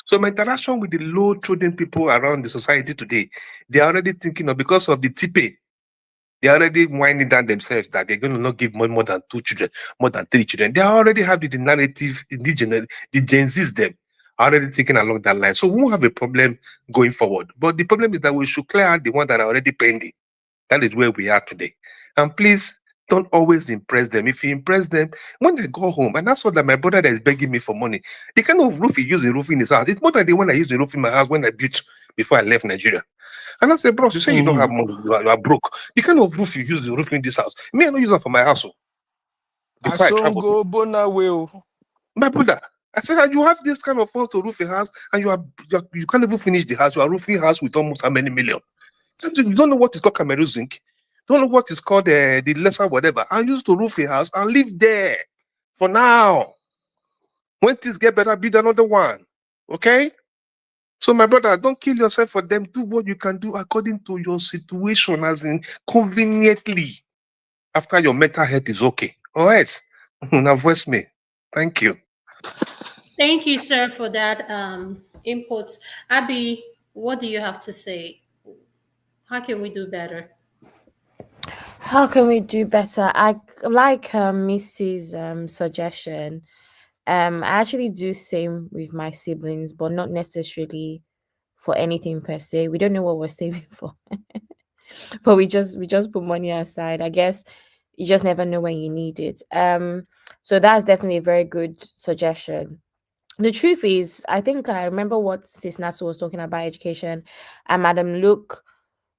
So my interaction with the low-trodden people around the society today, they are already thinking of, because of the TPE, they are already winding down themselves that they're going to not give more than 2 children, more than 3 children. They already have the narrative, the Gen Zs them are already thinking along that line. So we won't have a problem going forward. But the problem is that we should clear out the ones that are already pending. That is where we are today. And please don't always impress them. If you impress them, when they go home, and that's what that my brother that is begging me for money, the kind of roof he used a roof in his house. It's more than the one I used a roof in my house when I built before I left Nigeria. And I said, bros, you say you don't have money, you are broke. The kind of roof you use the roof in this house. Me, I don't use it for my house. Before I travel. Asongo Bona will. My brother, I said, you have this kind of funds to roof a house, and you can't even finish the house. You are roofing a house with almost how many million? You don't know what is called Cameroon zinc. Don't know what is called the lesser whatever. I used to roof a house and live there for now. When things get better, build another one. Okay? So my brother, don't kill yourself for them. Do what you can do according to your situation, as in conveniently, after your mental health is okay. All right. Now voice me. Thank you. Thank you, sir, for that input. Abby, what do you have to say? How can we do better? How can we do better? I like Missy's suggestion. I actually do same with my siblings, but not necessarily for anything per se. We don't know what we're saving for, but we just put money aside. I guess you just never know when you need it. So that's definitely a very good suggestion. The truth is, I think I remember what Sis Natsu was talking about education, and Madam Luke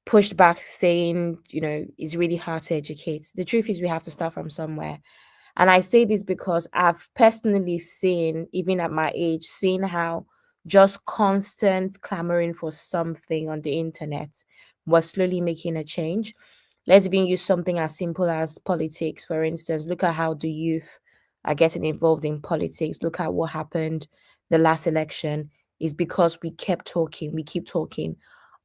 pushed back saying, it's really hard to educate. The truth is we have to start from somewhere. And I say this because I've personally seen, even at my age, seen how just constant clamoring for something on the internet was slowly making a change. Let's even use something as simple as politics, for instance. Look at how the youth are getting involved in politics. Look at what happened the last election. Is because we kept talking, we keep talking.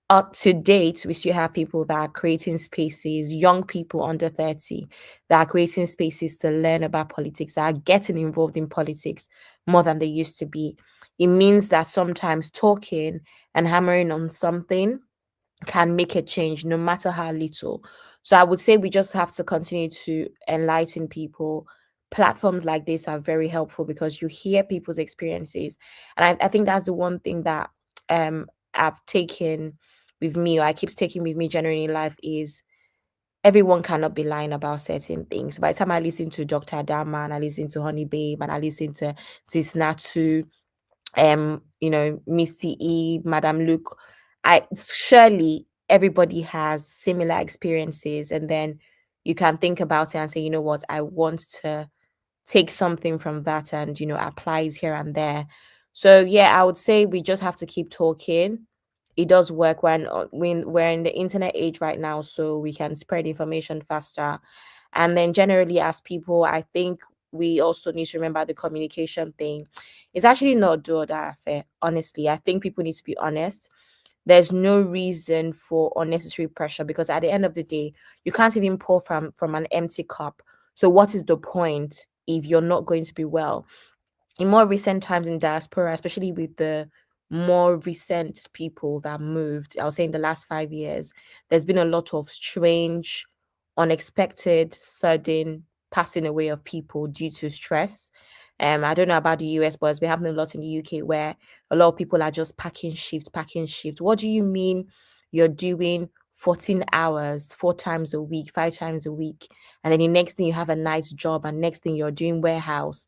Up to date, we still have people that are creating spaces, young people under 30, that are creating spaces to learn about politics, that are getting involved in politics more than they used to be. It means that sometimes talking and hammering on something can make a change, no matter how little. So I would say we just have to continue to enlighten people. Platforms like this are very helpful because you hear people's experiences. And I think that's the one thing that I've taken with me, or I keep taking with me generally in life, is everyone cannot be lying about certain things. By the time I listen to Dr. Adanma and I listen to Honey Babe and I listen to Sis Natu, Missy E, Madam Luke, I surely everybody has similar experiences, and then you can think about it and say, you know what, I want to take something from that and apply it here and there. So yeah, I would say we just have to keep talking. It does work when we're in the internet age right now, so we can spread information faster. And then generally, as people, I think we also need to remember the communication thing. It's actually not do or die affair. Honestly, I think people need to be honest. There's no reason for unnecessary pressure, because at the end of the day, you can't even pour from an empty cup. So what is the point if you're not going to be well? In more recent times in diaspora, especially with the more recent people that moved, I would say in the last 5 years, there's been a lot of strange, unexpected, sudden passing away of people due to stress. I don't know about the US, but it's been happening a lot in the UK, where a lot of people are just packing shifts. What do you mean you're doing 14 hours, 4 times a week, 5 times a week, and then the next thing you have a nice job, and next thing you're doing warehouse?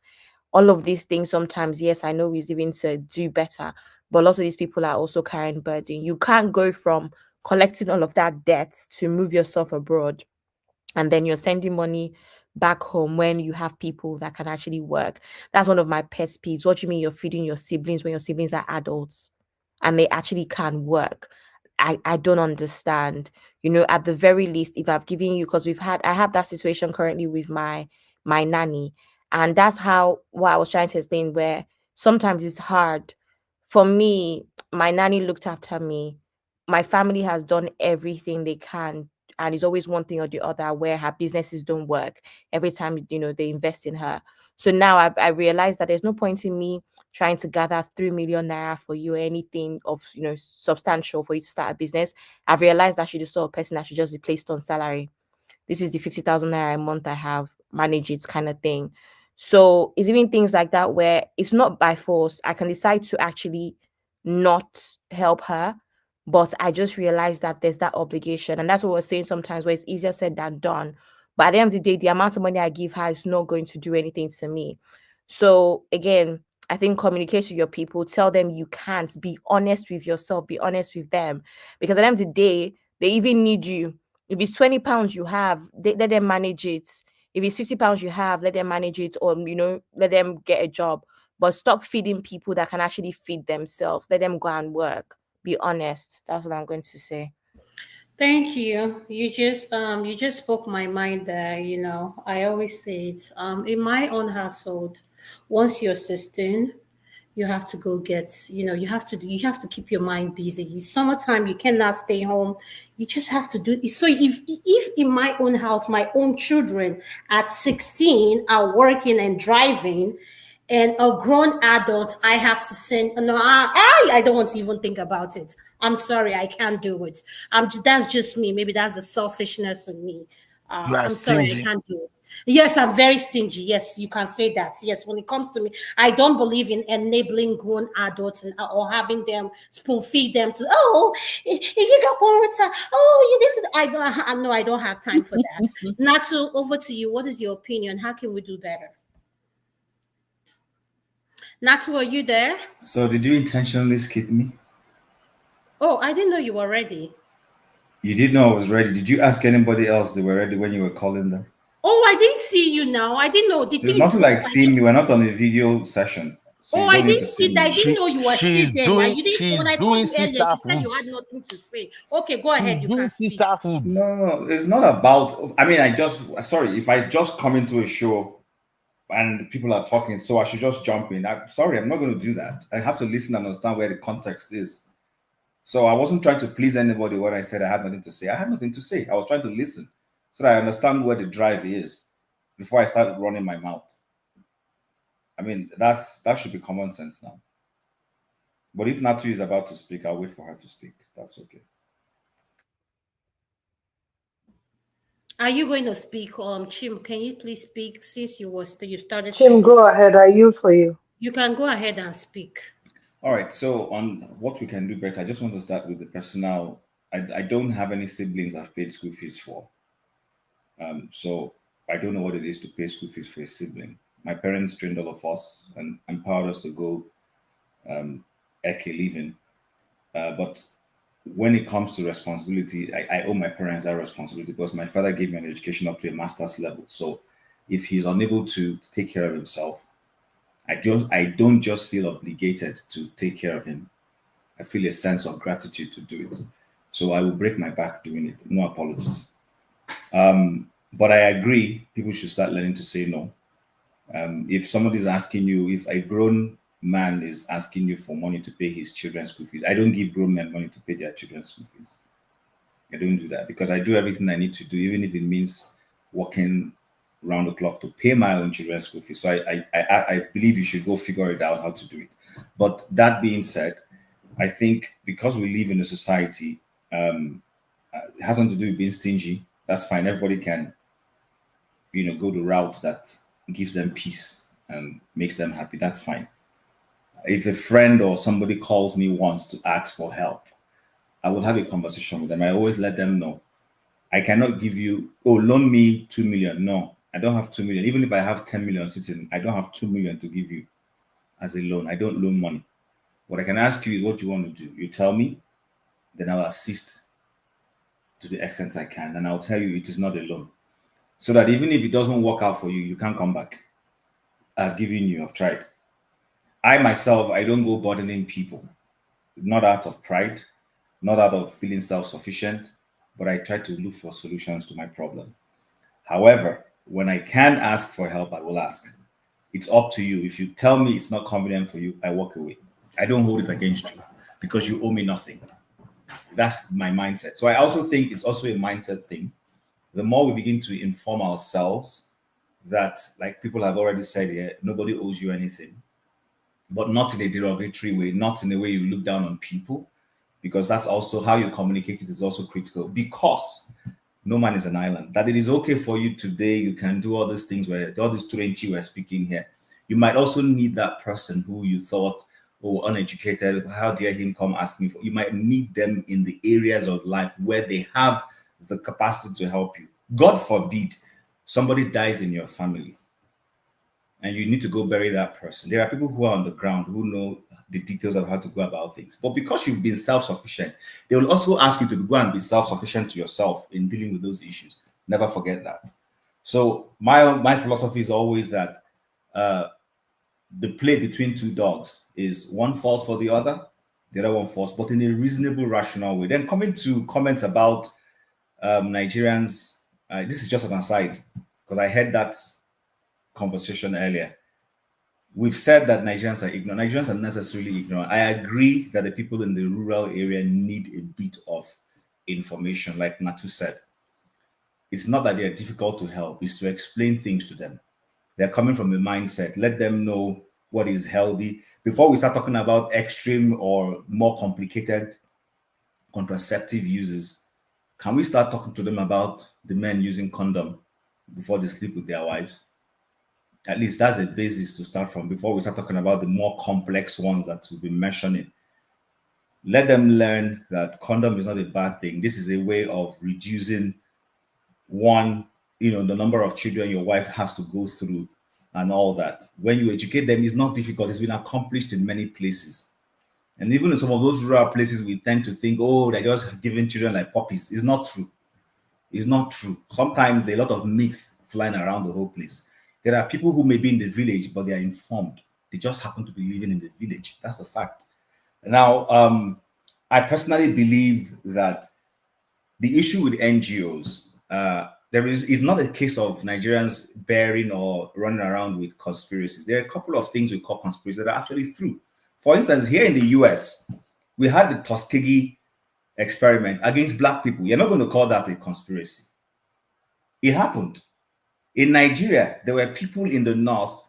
All of these things, sometimes, yes, I know we're even to do better, but a lot of these people are also carrying burden. You can't go from collecting all of that debt to move yourself abroad, and then you're sending money back home when you have people that can actually work. That's one of my pet peeves. What do you mean you're feeding your siblings when your siblings are adults and they actually can work? I don't understand. At the very least, if I've given you, because I have that situation currently with my nanny, and that's what I was trying to explain, where sometimes it's hard. For me, my nanny looked after me. My family has done everything they can, and it's always one thing or the other where her businesses don't work every time they invest in her. So now I realized that there's no point in me trying to gather 3 million naira for you or anything of substantial for you to start a business. I've realized that she's the sort of person that should just be placed on salary. This is the 50,000 naira a month I have, manage it kind of thing. So it's even things like that where it's not by force. I can decide to actually not help her, but I just realized that there's that obligation. And that's what we're saying sometimes, where it's easier said than done. But at the end of the day, the amount of money I give her is not going to do anything to me. So again, I think communicate with your people, tell them you can't, be honest with yourself, be honest with them. Because at the end of the day, they even need you. If it's 20 pounds you have, let them manage it. If it's 50 pounds you have, let them manage it, or let them get a job. But stop feeding people that can actually feed themselves. Let them go and work. Be honest. That's what I'm going to say. Thank you. You just spoke my mind there. I always say it. In my own household, once you're 16, you have to go get, you have to keep your mind busy. Summertime, you cannot stay home. You just have to do it. So if in my own house, my own children at 16 are working and driving, and a grown adult, I have to send. No, I don't want to even think about it. I'm sorry, I can't do it. That's just me. Maybe that's the selfishness in me. You are I'm sorry, I stingy. can't do it. Yes, I'm very stingy. Yes, you can say that. Yes, when it comes to me, I don't believe in enabling grown adults or having them spoon feed them to. Oh, you got one water. Oh, you this. I don't have time for that. Natu, over to you. What is your opinion? How can we do better? Natu, are you there? So did you intentionally skip me? Oh, I didn't know you were ready. You did know I was ready. Did you ask anybody else they were ready when you were calling them? Oh, I didn't see you now. I didn't know. The There's thing nothing like dropped. seeing me. We're not on a video session, so Oh, you I don't need didn't to see see that. I me. didn't know you were still there. Now you didn't. She's When I called doing you earlier, you said sisterhood. you had nothing to say. Okay, go She's ahead. You doing can speak. sisterhood. No, it's not about. I mean, sorry if I just come into a show and people are talking, so I should just jump in. I'm sorry, I'm not going to do that. I have to listen and understand where the context is. So I wasn't trying to please anybody when I said I had nothing to say. I had nothing to say. I was trying to listen so that I understand where the drive is before I start running my mouth. I mean, that should be common sense now. But if Natu is about to speak, I'll wait for her to speak. That's okay. Are you going to speak? Chim, can you please speak since you started Chim, speaking? go ahead. I yield for you. You can go ahead and speak. All right. So on what we can do better, I just want to start with the personal. I don't have any siblings I've paid school fees for. So I don't know what it is to pay school fees for a sibling. My parents trained all of us and empowered us to go Eke living. But when it comes to responsibility, I owe my parents that responsibility because my father gave me an education up to a master's level. So if he's unable to take care of himself, I don't just feel obligated to take care of him. I feel a sense of gratitude to do it. So I will break my back doing it. No apologies. But I agree, people should start learning to say no. If somebody's asking you, if a grown man is asking you for money to pay his children's school fees, I don't give grown men money to pay their children's school fees. I don't do that because I do everything I need to do, even if it means working round the clock to pay my own children's school fees. So I believe you should go figure it out how to do it. But that being said, I think because we live in a society, it hasn't to do with being stingy. That's fine. Everybody can, go the route that gives them peace and makes them happy. That's fine. If a friend or somebody calls me once to ask for help, I will have a conversation with them. I always let them know I cannot give you, loan me 2 million. No, I don't have 2 million. Even if I have 10 million sitting, I don't have 2 million to give you as a loan. I don't loan money. What I can ask you is what you want to do. You tell me, then I'll assist to the extent I can. And I'll tell you, it is not alone. So that even if it doesn't work out for you, you can't come back. I've given you, I've tried. I myself, I don't go burdening people, not out of pride, not out of feeling self-sufficient, but I try to look for solutions to my problem. However, when I can ask for help, I will ask. It's up to you. If you tell me it's not convenient for you, I walk away. I don't hold it against you because you owe me nothing. That's my mindset. So I also think it's also a mindset thing. The more we begin to inform ourselves that, like people have already said here, nobody owes you anything, but not in a derogatory way, not in a way you look down on people, because that's also how you communicate it is also critical, because no man is an island. That it is okay for you today, you can do all these things where all these Turenchi we're speaking here. You might also need that person who you thought, oh, uneducated, how dare him come ask me for? You might need them in the areas of life where they have the capacity to help you. God forbid somebody dies in your family and you need to go bury that person. There are people who are on the ground who know the details of how to go about things. But because you've been self-sufficient, they will also ask you to go and be self-sufficient to yourself in dealing with those issues. Never forget that. So my philosophy is always that the play between two dogs is one falls for the other, the other one falls, but in a reasonable, rational way. Then coming to comments about Nigerians, this is just an aside, because I heard that conversation earlier. We've said that Nigerians are ignorant. Nigerians are necessarily ignorant. I agree that the people in the rural area need a bit of information, like Natu said. It's not that they're difficult to help, it's to explain things to them. They're coming from a mindset. Let them know what is healthy. Before we start talking about extreme or more complicated contraceptive uses, can we start talking to them about the men using condom before they sleep with their wives? At least that's a basis to start from before we start talking about the more complex ones that we'll be mentioning. Let them learn that condom is not a bad thing. This is a way of reducing the number of children your wife has to go through and all that. When you educate them, it's not difficult. It's been accomplished in many places. And even in some of those rural places, we tend to think, oh, they're just giving children like puppies. It's not true. It's not true. Sometimes a lot of myth flying around the whole place. There are people who may be in the village, but they are informed. They just happen to be living in the village. That's the fact. Now, I personally believe that the issue with NGOs, is not a case of Nigerians bearing or running around with conspiracies. There are a couple of things we call conspiracies that are actually true. For instance, here in the US, we had the Tuskegee experiment against Black people. You're not going to call that a conspiracy. It happened. In Nigeria, there were people in the north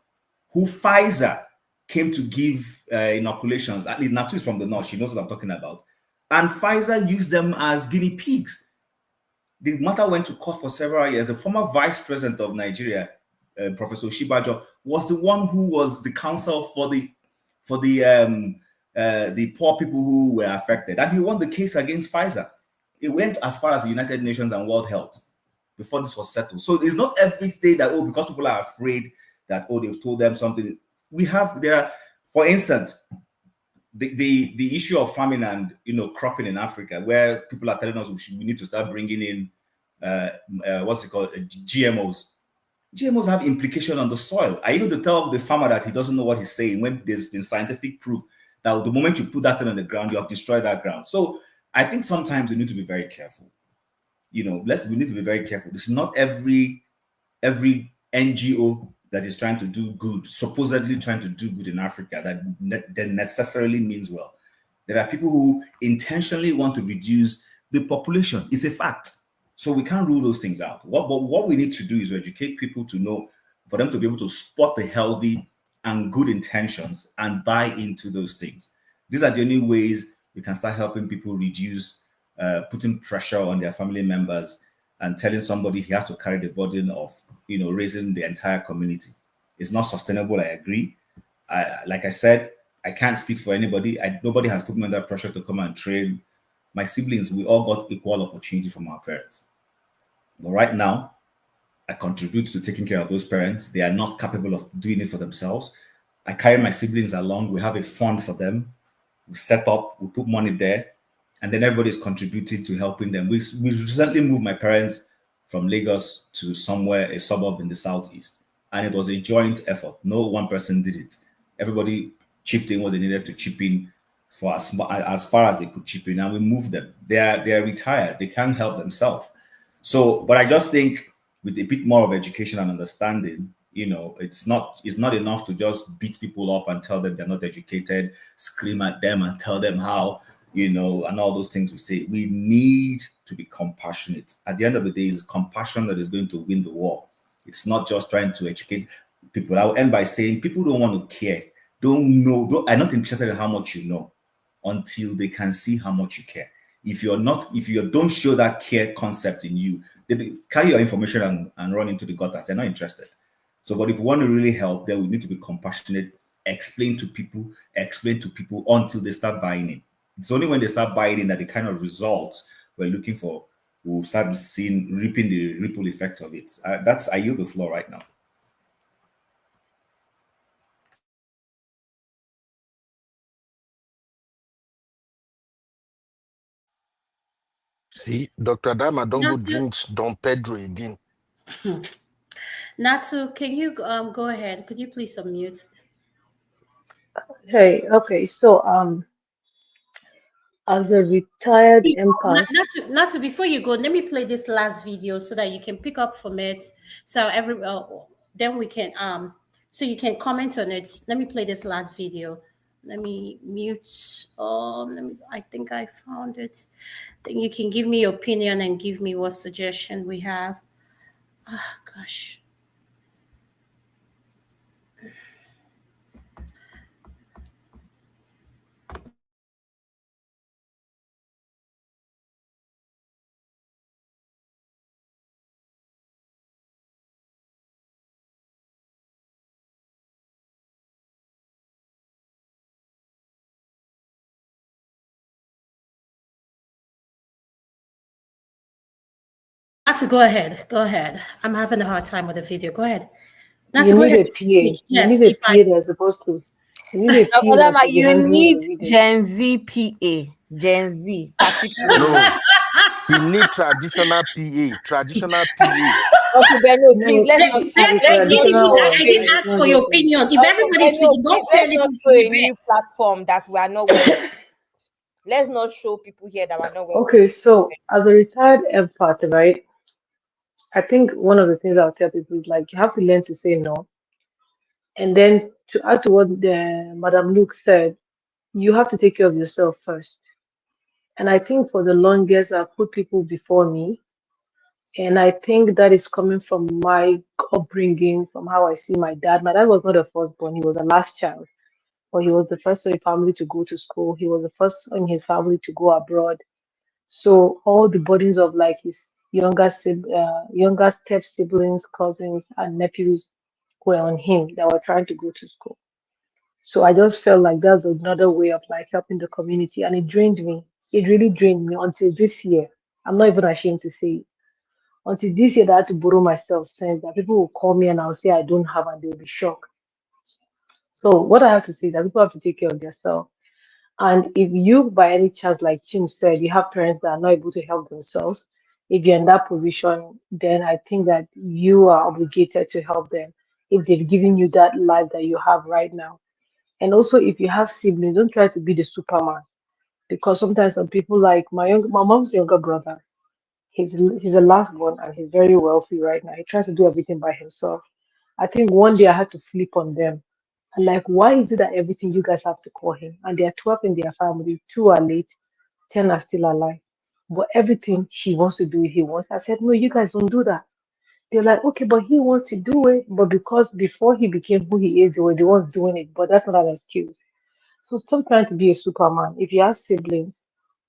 who Pfizer came to give inoculations. At least Natu is from the north. She knows what I'm talking about. And Pfizer used them as guinea pigs. The matter went to court for several years. The former vice president of Nigeria, Professor Shibajo, was the one who was the counsel for the poor people who were affected. And he won the case against Pfizer. It went as far as the United Nations and World Health before this was settled. So it's not every day that, because people are afraid that, they've told them something. For instance, the issue of farming and cropping in Africa, where people are telling us we need to start bringing in GMOs. GMOs have implication on the soil. I even to tell the farmer that he doesn't know what he's saying when there's been scientific proof that the moment you put that thing on the ground, you have destroyed that ground. So I think sometimes we need to be very careful. We need to be very careful. This is not every NGO that is trying to do good, supposedly trying to do good in Africa, that necessarily means well. There are people who intentionally want to reduce the population. It's a fact. So we can't rule those things out. What we need to do is educate people to know, for them to be able to spot the healthy and good intentions and buy into those things. These are the only ways we can start helping people reduce putting pressure on their family members and telling somebody he has to carry the burden of, raising the entire community. It's not sustainable, I agree. Like I said, I can't speak for anybody. Nobody has put me under pressure to come and train. My siblings, we all got equal opportunity from our parents. But right now, I contribute to taking care of those parents. They are not capable of doing it for themselves. I carry my siblings along. We have a fund for them. We set up, we put money there. and then everybody's contributing to helping them. We recently moved my parents from Lagos to somewhere, a suburb in the southeast, and it was a joint effort. No one person did it. Everybody chipped in what they needed to chip in for as far as they could chip in, and we moved them. They're retired. They can't help themselves. So, but I just think with a bit more of education and understanding, it's not enough to just beat people up and tell them they're not educated, scream at them and tell them how, and all those things we say. We need to be compassionate. At the end of the day, it's compassion that is going to win the war. It's not just trying to educate people. I'll end by saying people don't want to care, are not interested in how much you know until they can see how much you care. If you don't show that care concept in you, they carry your information and run into the gutters. They're not interested. So, but if we want to really help, then we need to be compassionate, explain to people until they start buying in. It's only when they start buying in that the kind of results we're looking for will start reaping the ripple effect of it. I yield the floor right now. See, Dr. Adama, don't go drink Don Pedro again. Natsu, can you go ahead? Could you please unmute? Hey, okay, so as a retired empath. Natsu, before you go, let me play this last video so that you can pick up from it. So then we can so you can comment on it. Let me play this last video. Let me mute. I think I found it. Then you can give me your opinion and give me what suggestion we have. Ah, gosh. To go ahead. Go ahead. I'm having a hard time with the video. Go ahead. You need a PA. You need a PA that's supposed to. You need a PA that's supposed to be handling the video. Gen Z PA. Gen Z. No. She need traditional PA. Traditional PA. Okay, Benno, please let's not I didn't ask for your opinion. If everybody's speaking, don't send it to a new platform that we are not well. Let's not show people here that we're not well. Okay, so as a retired empath, right? I think one of the things I'll tell people is like you have to learn to say no. And then to add to what Madam Luke said, you have to take care of yourself first. And I think for the longest, I put people before me. And I think that is coming from my upbringing, from how I see my dad. My dad was not the firstborn, he was the last child. But he was the first in his family to go to school. He was the first in his family to go abroad. So all the burdens of like his younger step siblings, cousins, and nephews were on him that were trying to go to school. So I just felt like that's another way of like helping the community, and it drained me. It really drained me until this year. I'm not even ashamed to say it. Until this year, that I had to borrow myself sense that people will call me and I'll say I don't have, and they'll be shocked. So what I have to say is that people have to take care of themselves. And if you, by any chance, like Chin said, you have parents that are not able to help themselves, if you're in that position, then I think that you are obligated to help them if they've given you that life that you have right now. And also, if you have siblings, don't try to be the Superman, because sometimes some people like my mom's younger brother, he's the last born and he's very wealthy right now. He tries to do everything by himself. I think one day I had to flip on them. And like, why is it that everything you guys have to call him? And there are 12 in their family, 2 are late, 10 are still alive. But everything he wants to do, he wants. I said, no, you guys don't do that. They're like, okay, but he wants to do it. But because before he became who he is, they were the ones doing it. But that's not an excuse. So stop trying to be a Superman. If you have siblings,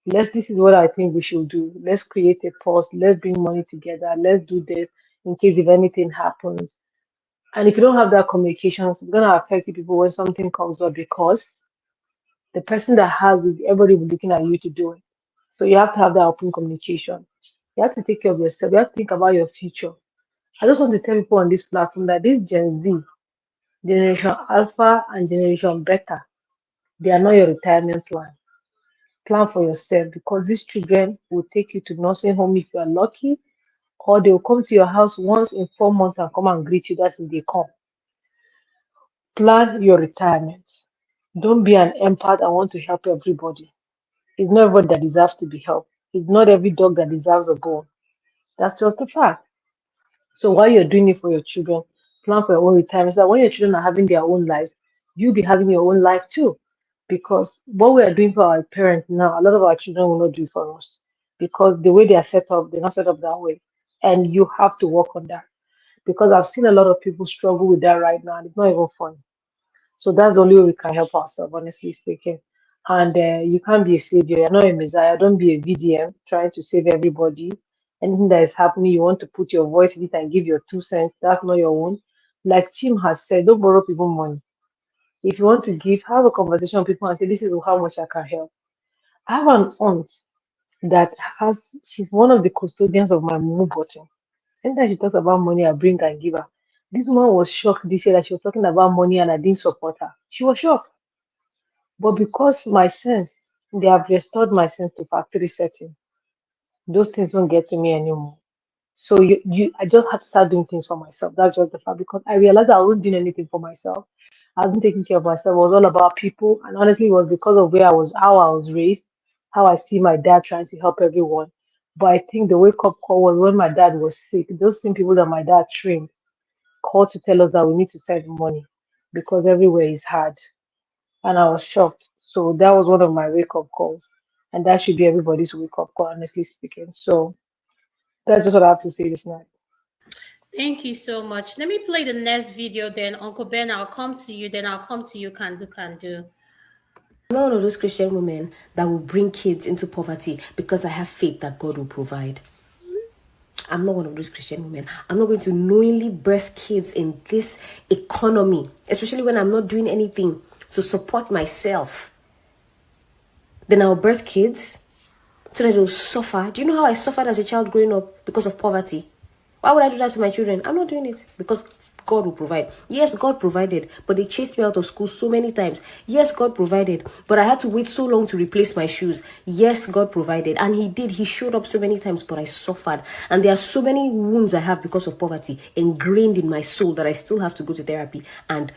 this is what I think we should do. Let's create a pause. Let's bring money together. Let's do this in case if anything happens. And if you don't have that communication, it's gonna affect you people when something comes up, because the person that has it, everybody will be looking at you to do it. So you have to have that open communication. You have to take care of yourself. You have to think about your future. I just want to tell people on this platform that this Gen Z, Generation Alpha and Generation Beta, they are not your retirement plan. Plan for yourself, because these children will take you to nursing home if you are lucky, or they will come to your house once in 4 months and come and greet you. That's if they come. Plan your retirement. Don't be an empath and want to help everybody. It's not everybody that deserves to be helped. It's not every dog that deserves a bone. That's just the fact. So while you're doing it for your children, plan for your own retirement. So that when your children are having their own lives, you'll be having your own life too. Because what we are doing for our parents now, a lot of our children will not do for us. Because the way they are set up, they're not set up that way. And you have to work on that. Because I've seen a lot of people struggle with that right now, and it's not even fun. So that's the only way we can help ourselves, honestly speaking. And you can't be a savior. You're not a messiah. Don't be a VDM trying to save everybody. Anything that is happening, you want to put your voice in it and give your 2 cents. That's not your own. Like Chim has said, don't borrow people money. If you want to give, have a conversation with people and say, this is how much I can help. I have an aunt that she's one of the custodians of my Momo bottle. Anytime she talks about money, I bring her and give her. This woman was shocked this year that she was talking about money and I didn't support her. She was shocked. But because my sense, they have restored my sense to factory setting, those things don't get to me anymore. So I just had to start doing things for myself. That's just the fact, because I realized I wasn't doing anything for myself. I wasn't taking care of myself. It was all about people, and honestly, it was because of where I was, how I was raised, how I see my dad trying to help everyone. But I think the wake up call was when my dad was sick. Those same people that my dad trained called to tell us that we need to send money because everywhere is hard, and I was shocked. So that was one of my wake up calls, and that should be everybody's wake up call, honestly speaking. So that's just what I have to say this night. Thank you so much. Let me play the next video then. Uncle Ben, I'll come to you. Then I'll come to you. Can do, can do. I'm not one of those Christian women that will bring kids into poverty because I have faith that God will provide. I'm not one of those Christian women. I'm not going to knowingly birth kids in this economy, especially when I'm not doing anything to support myself. Then I'll birth kids so that they'll suffer. Do you know how I suffered as a child growing up because of poverty? Why would I do that to my children? I'm not doing it because God will provide. Yes, God provided, but they chased me out of school so many times. Yes, God provided, but I had to wait so long to replace my shoes. Yes, God provided, and He did. He showed up so many times, but I suffered. And there are so many wounds I have because of poverty ingrained in my soul that I still have to go to therapy and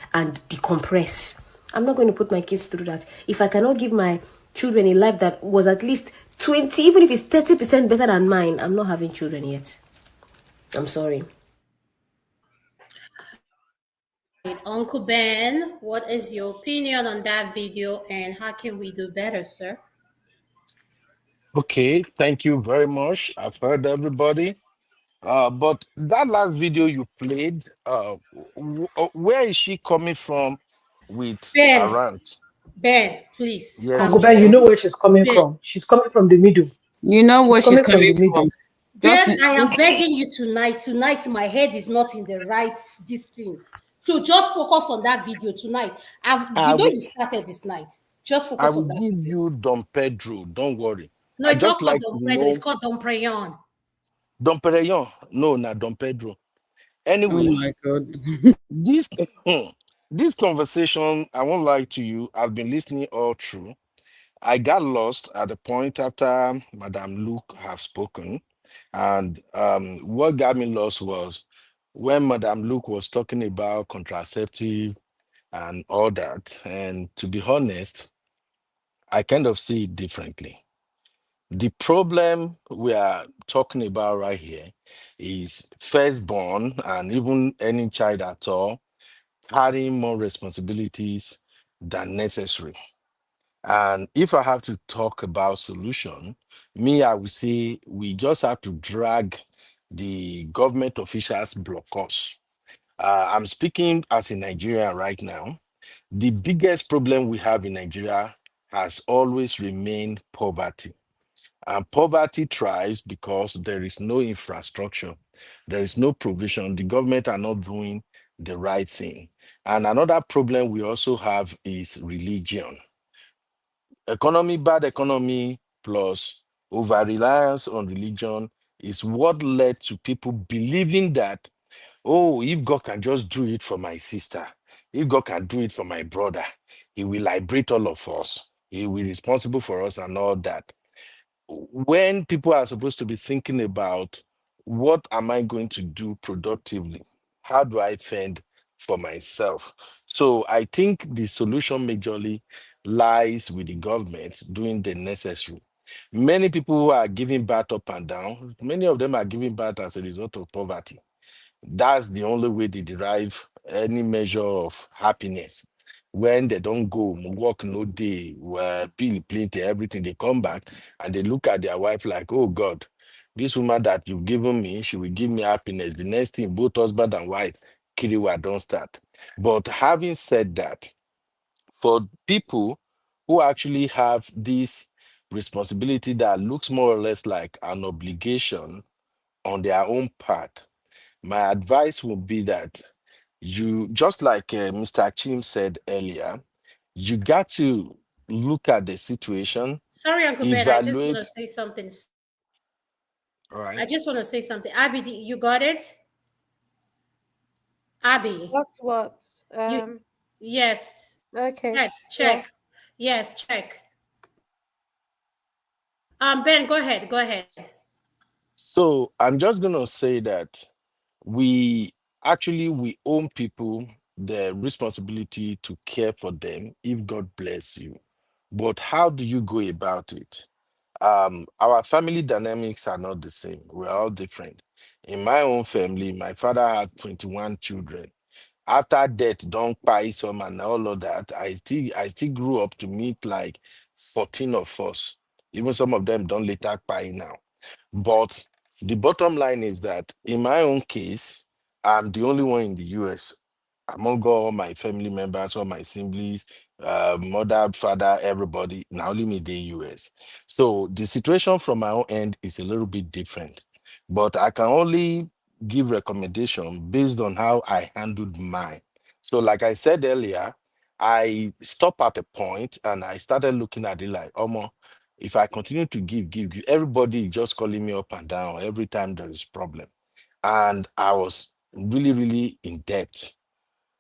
decompress. I'm not going to put my kids through that. If I cannot give my children a life that was at least 20, even if it's 30% better than mine, I'm not having children yet. I'm sorry. Uncle Ben, what is your opinion on that video and how can we do better, sir? Okay, thank you very much. I've heard everybody. But that last video you played, where is she coming from with her Ben, rant? Ben, please Yes, calm Uncle Ben, you down. know where she's coming Ben, from. She's coming from the middle. You know She's where she's coming from coming the from. middle. Just Ben, I am begging you tonight. Tonight, my head is not in the right this thing. So just focus on that video tonight. I You know will, you started this night. Just I focus will on that give video. you Dom Pedro. Don't worry. No, I it's not just called like Don to Pedro. It's know called Don Preyon. Dom Perignon. No, not Dom Pedro. oh Anyway, my god. this this conversation, I won't lie to you, I've been listening all through. I got lost at the point after Madame Luke have spoken. And what got me lost was when Madame Luke was talking about contraceptive and all that. And to be honest, I kind of see it differently. The problem we are talking about right here is firstborn and even any child at all carrying more responsibilities than necessary. And if I have to talk about solution, me, I would say we just have to drag the government officials block us. I'm speaking as a Nigerian right now. The biggest problem we have in Nigeria has always remained poverty. And poverty thrives because there is no infrastructure, there is no provision. The government are not doing the right thing. And another problem we also have is religion. Economy, bad economy, plus over reliance on religion is what led to people believing that, oh, if God can just do it for my sister, if God can do it for my brother, He will liberate all of us. He will be responsible for us and all that. When people are supposed to be thinking about what am I going to do productively? How do I fend for myself? So I think the solution majorly lies with the government doing the necessary. Many people who are giving birth up and down, many of them are giving birth as a result of poverty. That's the only way they derive any measure of happiness. When they don't go, work no day, bill plenty, everything, they come back and they look at their wife like, oh God, this woman that you've given me, she will give me happiness. The next thing, both husband and wife, kiriwa don't start. But having said that, for people who actually have this responsibility that looks more or less like an obligation on their own part, my advice would be that you, just like Mr. Chim said earlier, you got to look at the situation, Sorry, Uncle Ben, I just want to evaluate. say something. All right. I just want to say something. Abby, you got it? Abby. What's what? You, yes. Okay. Check, Yeah. check. Yes, check. Ben, go ahead. Go ahead. So I'm just gonna say that we we own people the responsibility to care for them if God bless you. But how do you go about it? Our family dynamics are not the same. We're all different. In my own family, my father had 21 children. After death, don't buy some and all of that, I still grew up to meet like 14 of us. Even some of them don't later buy now. But the bottom line is that in my own case, I'm the only one in the US among all my family members, all my siblings, mother, father, everybody, now only me the US. So the situation from my own end is a little bit different. But I can only give recommendation based on how I handled mine. So like I said earlier, I stopped at a point and I started looking at it like, Omo, if I continue to give, everybody is just calling me up and down every time there is problem. And I was really, really in debt.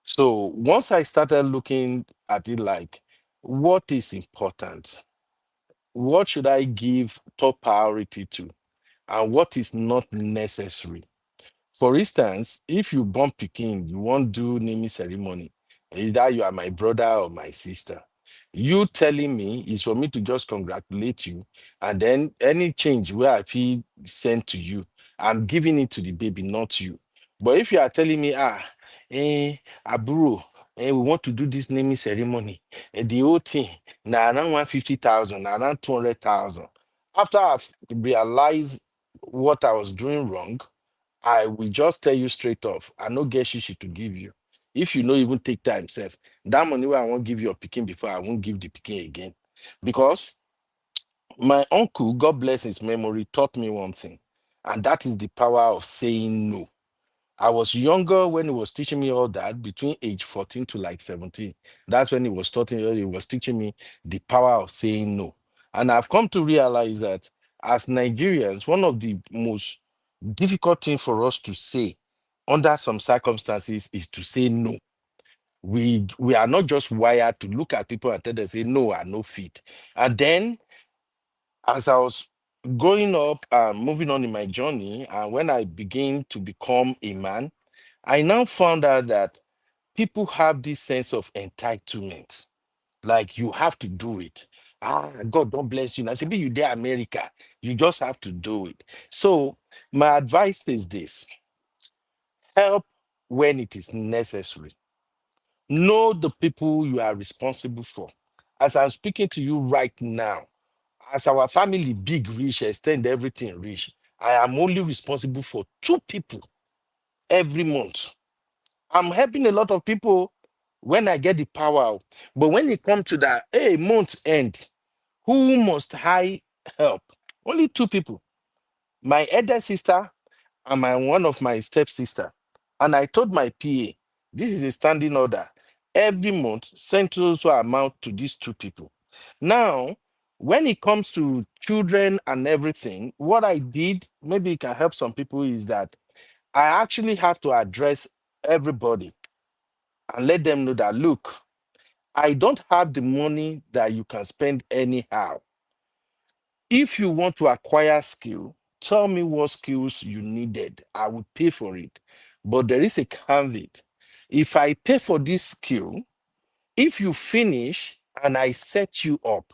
So once I started looking at it like, what is important? What should I give top priority to? And what is not necessary? For instance, if you born Peking, you won't do naming ceremony. Either you are my brother or my sister. You telling me is for me to just congratulate you, and then any change where I feel sent to you, I'm giving it to the baby, not you. But if you are telling me, Aburo, we want to do this naming ceremony, the whole thing, now around 150,000, around 200,000. After I've realized what I was doing wrong, I will just tell you straight off. I no get shishi to give you. If you no even take time, self, that money where I won't give your picking before, I won't give the picking again. Because my uncle, God bless his memory, taught me one thing, and that is the power of saying no. I was younger when he was teaching me all that, between age 14 to like 17. That's when he was teaching me the power of saying no. And I've come to realize that as Nigerians, one of the most difficult thing for us to say under some circumstances is to say no. We are not just wired to look at people and tell them say no, I no fit. And then as I was growing up and moving on in my journey, and when I began to become a man, I now found out that people have this sense of entitlement. Like you have to do it. God don't bless you. Now, say, be you there, America. You just have to do it. So my advice is this: help when it is necessary. Know the people you are responsible for. As I'm speaking to you right now, as our family big, rich, extend everything rich, I am only responsible for 2 people every month. I'm helping a lot of people when I get the power. But when it comes to that, hey, month end, who must I help? Only 2 people. My elder sister and my one of my stepsister. And I told my PA, this is a standing order. Every month, send also amount to these 2 people. Now, when it comes to children and everything, what I did, maybe it can help some people, is that I actually have to address everybody and let them know that, look, I don't have the money that you can spend anyhow. If you want to acquire skill, tell me what skills you needed. I will pay for it. But there is a caveat. If I pay for this skill, if you finish and I set you up,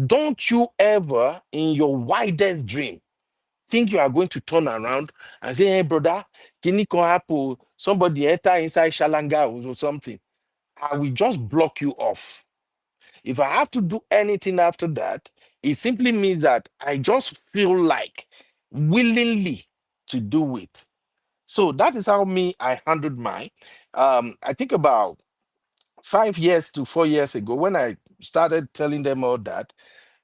don't you ever in your wildest dream think you are going to turn around and say, hey, brother, can you come happen? Somebody enter inside Shalanga or something. I will just block you off. If I have to do anything after that, it simply means that I just feel like willingly to do it. So that is how I handled mine. I think about 5 years to 4 years ago, when I started telling them all that,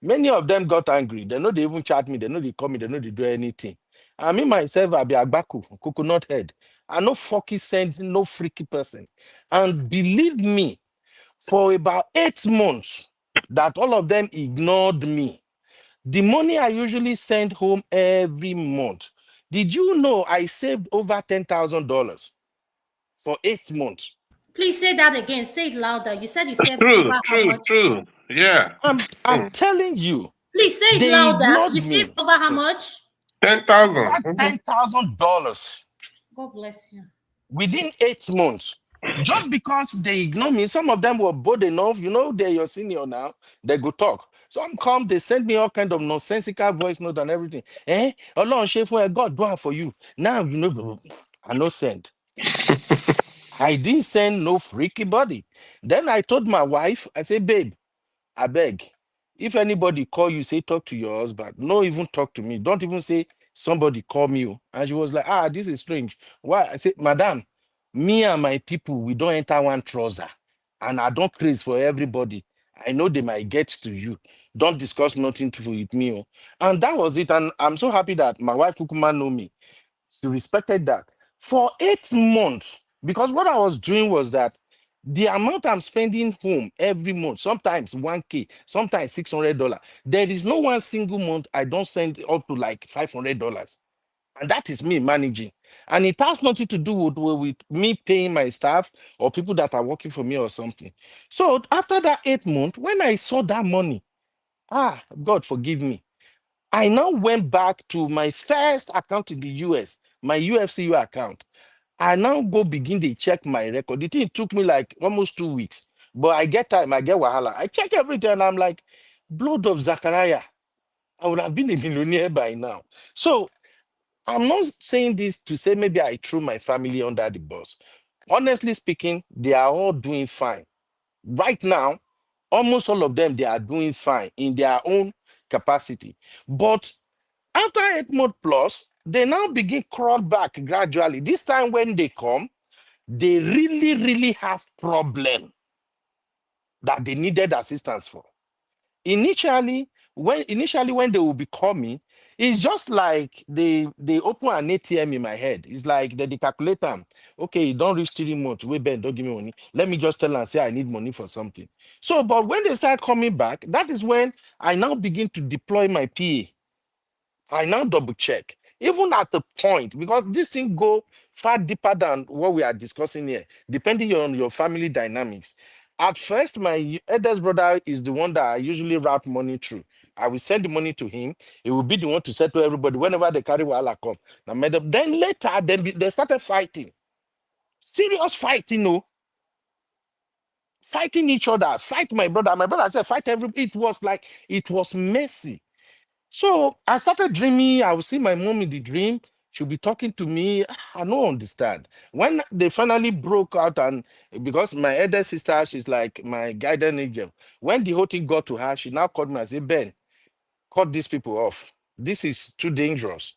many of them got angry. They know they even chat me, they know they call me, they know they do anything. I mean myself, I be Agbaku, coconut head. I no fucking send no freaky person. And believe me, for about 8 months, that all of them ignored me. The money I usually send home every month. Did you know I saved over $10,000 for 8 months? Please say that again. Say it louder. You said you saved True, over how true, much? true. Yeah. I'm telling you, Please say it they louder. ignored You saved me. over how much? 10,000. Over $10,000 God bless you. within 8 months. Just because they ignore me, some of them were bold enough, they're your senior now, they go talk. Some come, they send me all kind of nonsensical voice note and everything. Along God do it for you. Now, I no send. I didn't send no freaky body. Then I told my wife, I said, babe, I beg. If anybody call you, say talk to your husband. No, even talk to me. Don't even say somebody call me. And she was like, this is strange. Why? I said, madam, me and my people, we don't enter one trouser. And I don't craze for everybody. I know they might get to you. Don't discuss nothing with me. And that was it. And I'm so happy that my wife Kukuma know me. She respected that. For 8 months, because what I was doing was that the amount I'm spending home every month, sometimes 1K, sometimes $600. There is no one single month I don't send up to like $500. And that is me managing. And it has nothing to do with me paying my staff or people that are working for me or something. So after that 8 months, when I saw that money, God forgive me. I now went back to my first account in the US, my UFCU account. I now go begin to check my record. The thing took me like almost 2 weeks, but I get time, I get wahala. I check everything and I'm like, blood of Zachariah, I would have been a millionaire by now. So I'm not saying this to say maybe I threw my family under the bus. Honestly speaking, they are all doing fine. Right now, almost all of them, they are doing fine in their own capacity. But after 8 months plus, they now begin crawl back gradually. This time when they come, they really, really have problem that they needed assistance for. Initially when they will be coming, it's just like they open an ATM in my head. It's like they calculate them. Okay, you don't reach 3 months. Wait, Ben, don't give me money. Let me just tell them and say I need money for something. So, but when they start coming back, that is when I now begin to deploy my PA. I now double check, even at the point, because this thing go far deeper than what we are discussing here, depending on your family dynamics. At first, my eldest brother is the one that I usually route money through. I will send the money to him. He will be the one to settle everybody whenever they carry wahala come. Then later, they started fighting. Serious fighting, fighting each other, fight my brother. My brother said, fight everybody. It was messy. So I started dreaming. I would see my mom in the dream. She'll be talking to me. I don't understand. When they finally broke out, and because my elder sister, she's like my guardian angel. When the whole thing got to her, she now called me and said, Ben, cut these people off. This is too dangerous.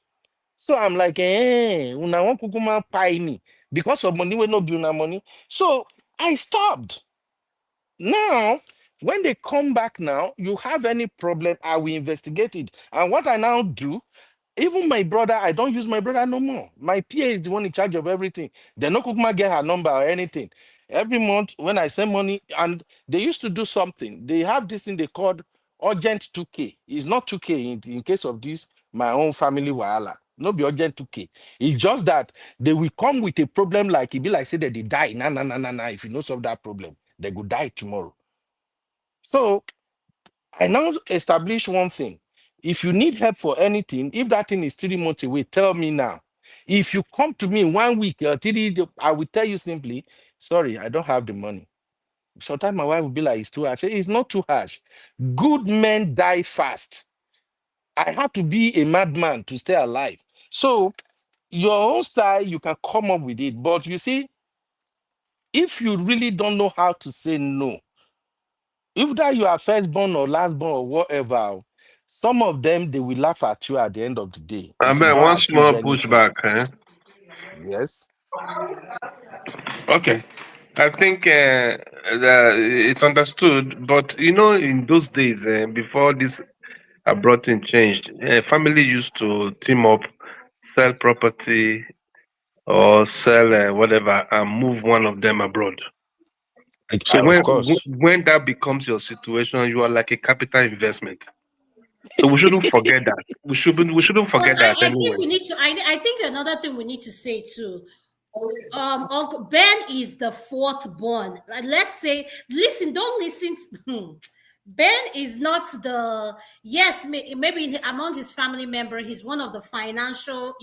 So I'm like, una wan kukuma pay me because of money we no be una money. So I stopped. Now, when they come back now, you have any problem, I will investigate it. And what I now do, even my brother, I don't use my brother no more. My PA is the one in charge of everything. They no kukuma get her number or anything. Every month when I send money, and they used to do something. They have this thing they called urgent 2K. It's not 2K in case of this, my own family wahala. No be urgent 2K. It's just that they will come with a problem like it be like say that they die. Nah. If you no solve that problem, they go die tomorrow. So I now establish one thing. If you need help for anything, if that thing is 3 months away, tell me now. If you come to me 1 week or 3 days, I will tell you simply, sorry, I don't have the money. Sometimes my wife will be like, it's too harsh. It's not too harsh. Good men die fast. I have to be a madman to stay alive. So your own style, you can come up with it. But you see, if you really don't know how to say no, if that you are firstborn or lastborn or whatever, some of them, they will laugh at you at the end of the day I if you mean, don't one achieve small anything. pushback. Eh? Yes. Okay. I think it's understood, but you know, in those days, before this abroad thing changed, family used to team up, sell property or sell whatever, and move one of them abroad. So Of course. when that becomes your situation, you are like a capital investment. So we shouldn't forget that. We shouldn't Well, forget that I think anyway. we need to. I think another thing we need to say too. Uncle Ben is the fourth born. Like, let's say, listen, don't listen. Ben is not the, yes, maybe among his family member, he's one of the financial,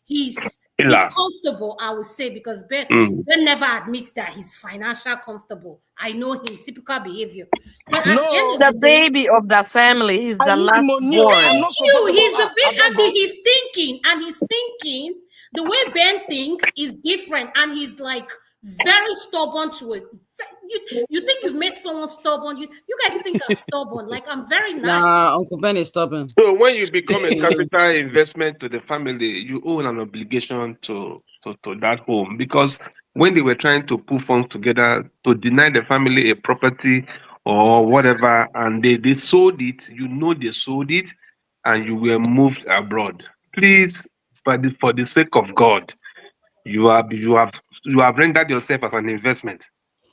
he's Pillar. comfortable, I would say, because Mm. Ben never admits that he's financial comfortable. I know him, typical behavior. But at the end He's of the the day, baby of the family. He's I the need last money. I'm born. not comfortable. he's the big, I beg and you. he's thinking the way Ben thinks is different, and he's like very stubborn to it. You think you've made someone stubborn? You guys think I'm stubborn? Like, I'm very nice. Nah, Uncle Ben is stubborn. So when you become a capital investment to the family, you own an obligation to that home, because when they were trying to put funds together to deny the family a property or whatever, and they sold it, they sold it, and you were moved abroad. Please, for the sake of God, you have rendered yourself as an investment.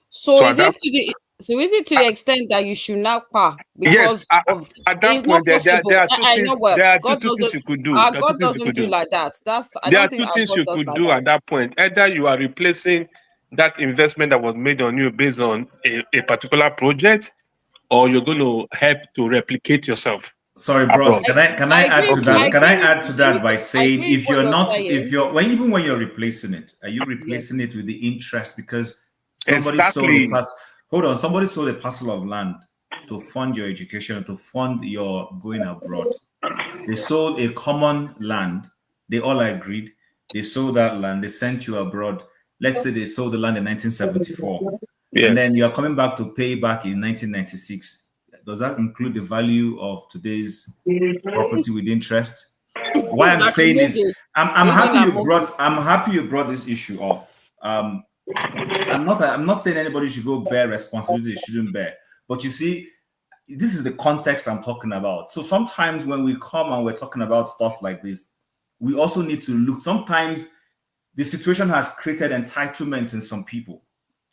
So So is it to the extent that you should not pay yes, because of at that it's not point, there possible. are two I things. know what There are God two things doesn't. you could do. Our There are two God things you doesn't could do do. like that. I There don't are think two our things God you does could like do that. at that point. Either you are replacing that investment that was made on you based on a particular project, or you're going to help to replicate yourself Sorry, bros. abroad. Can I I add agree. to I that? Can agree I with add to that by I saying, agree with if what you're you're not, if saying. you're when even when you're replacing it, are you Yes. replacing it with the interest because somebody sold a Exactly. pass? Hold on, somebody sold a parcel of land to fund your education, to fund your going abroad. They sold a common land. They all agreed. They sold that land. They sent you abroad. Let's say they sold the land in 1974, and Yes. then you are coming back to pay back in 1996. Does that include the value of today's property with interest? Why I'm Like a saying is, mortgage. I'm It's happy not a you mortgage. brought this issue up. I'm not saying anybody should go bear responsibility they shouldn't bear, but you see, this is the context I'm talking about. So sometimes when we come and we're talking about stuff like this, we also need to look. Sometimes the situation has created entitlements in some people,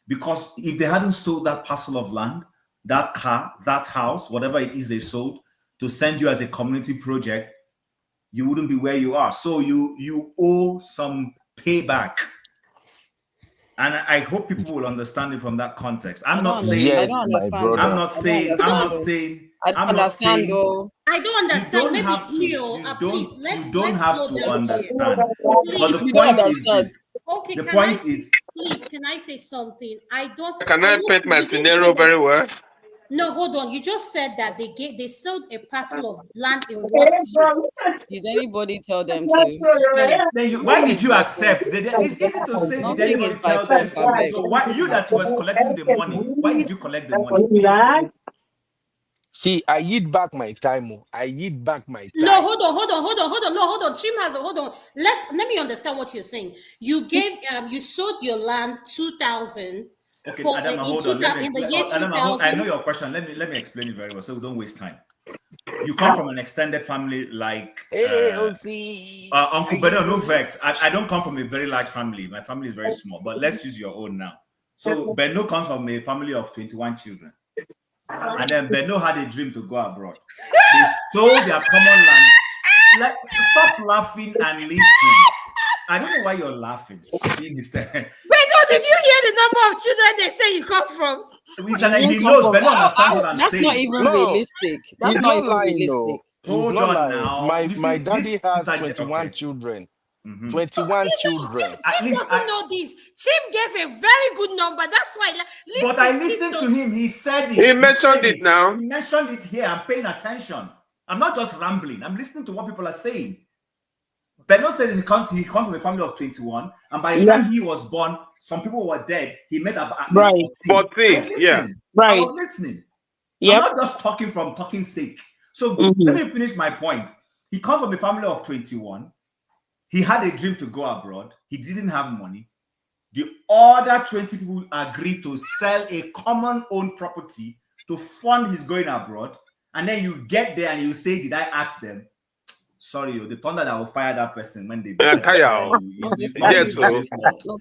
because if they hadn't sold that parcel of land, that car, that house, whatever it is they sold to send you as a community project, you wouldn't be where you are. So you owe some payback. And I hope people will understand it from that context. I I'm don't not understand. I saying, Yes, don't my understand I'm brother. though. not I don't saying, I'm understand not though. saying, I don't I'm not understand saying though. I don't you understand. don't Maybe have it's me. to, Please, you let's don't have slow to down here. understand. But the Please. You don't point is understand. this. Okay, The point is, please, can I say something? I don't, Can I I know paint my you just scenario said, very well? no, hold on. You just said that they sold a parcel of land in what year? Did anybody tell them to? No. then why Nothing did is you by force. accept? It's easy to say, did Nothing is anybody by tell them force, I to? beg. So why you that was collecting the money? Why did you collect the money? See, I eat back my time. Oh. I eat back my No, time. hold on. No, hold on. Chim has a hold on. Let me understand what you're saying. You gave you sold your land 2000 Okay, for Adama, in hold on. Let me 2000 in the explain. year Adama, I know 2000. your question. Let me explain it very well, so we don't waste time. You come from an extended family like Hey, see, Uncle Bedo, no vex. I don't come from a very large family. My family is very small, but let's use your own now. So Benno comes from a family of 21 children. And then Benno had a dream to go abroad. They sold their common land. Like, stop laughing and listen. I don't know why you're laughing. Being hysterical. did you hear the number of children they say you come from? So he knows, but not understand what I'm That's saying. not even realistic. That's He's not not even lying, realistic. no. He's Hold not on lying. now. My You see, daddy this has interje- 21 okay. children. Mhm. 21 children. Chim doesn't know this. Chim gave a very good number. That's why. Listen, But I listened to him. He said it. He mentioned said it now. He mentioned it here. I'm paying attention. I'm not just rambling. I'm listening to what people are saying. Bernard says he comes from a family of 21, and by the time he was born, some people were dead. He met at least 14. 14, yeah. I was listening. I'm not just talking from talking sake. So let me finish my point. He comes from a family of 21. He had a dream to go abroad. He didn't have money. The other 20 people agreed to sell a common owned property to fund his going abroad. And then you get there and you say, did I ask them? Sorry, the thunder that will fire that person when they decide to fire you is not Yes, in this world.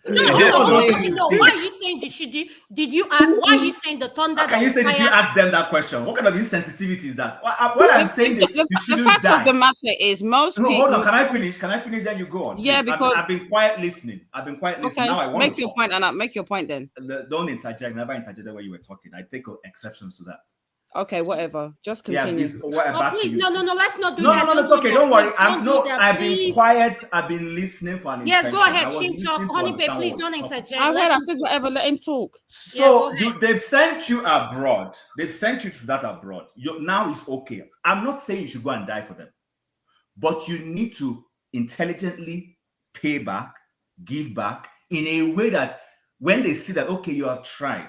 No. Why are you saying did you ask? Why are you saying the thunder? How can you say did you ask them that question? What kind of insensitivity is that? What I'm saying that you shouldn't the fact die. of the matter is most people. Hold on. Can I finish? Then you go on. Yeah, please. because I've been quiet listening. Okay, Now I want make to your talk. point, Anna. Make your point then. Don't interject. Never interjected when you were talking. I take exceptions to that. Okay, whatever. Just continue. Please, no. Let's not do No, that. no, it's okay. Don't worry. I've been please. quiet. I've been listening for an Yes, go ahead, I was Chim talk. listening to Honey, babe, understand please what don't was interject. I said whatever. Let him talk. So they've sent you abroad. They've sent you to that abroad. Now it's okay. I'm not saying you should go and die for them, but you need to intelligently pay back, give back in a way that when they see that, okay, you have tried,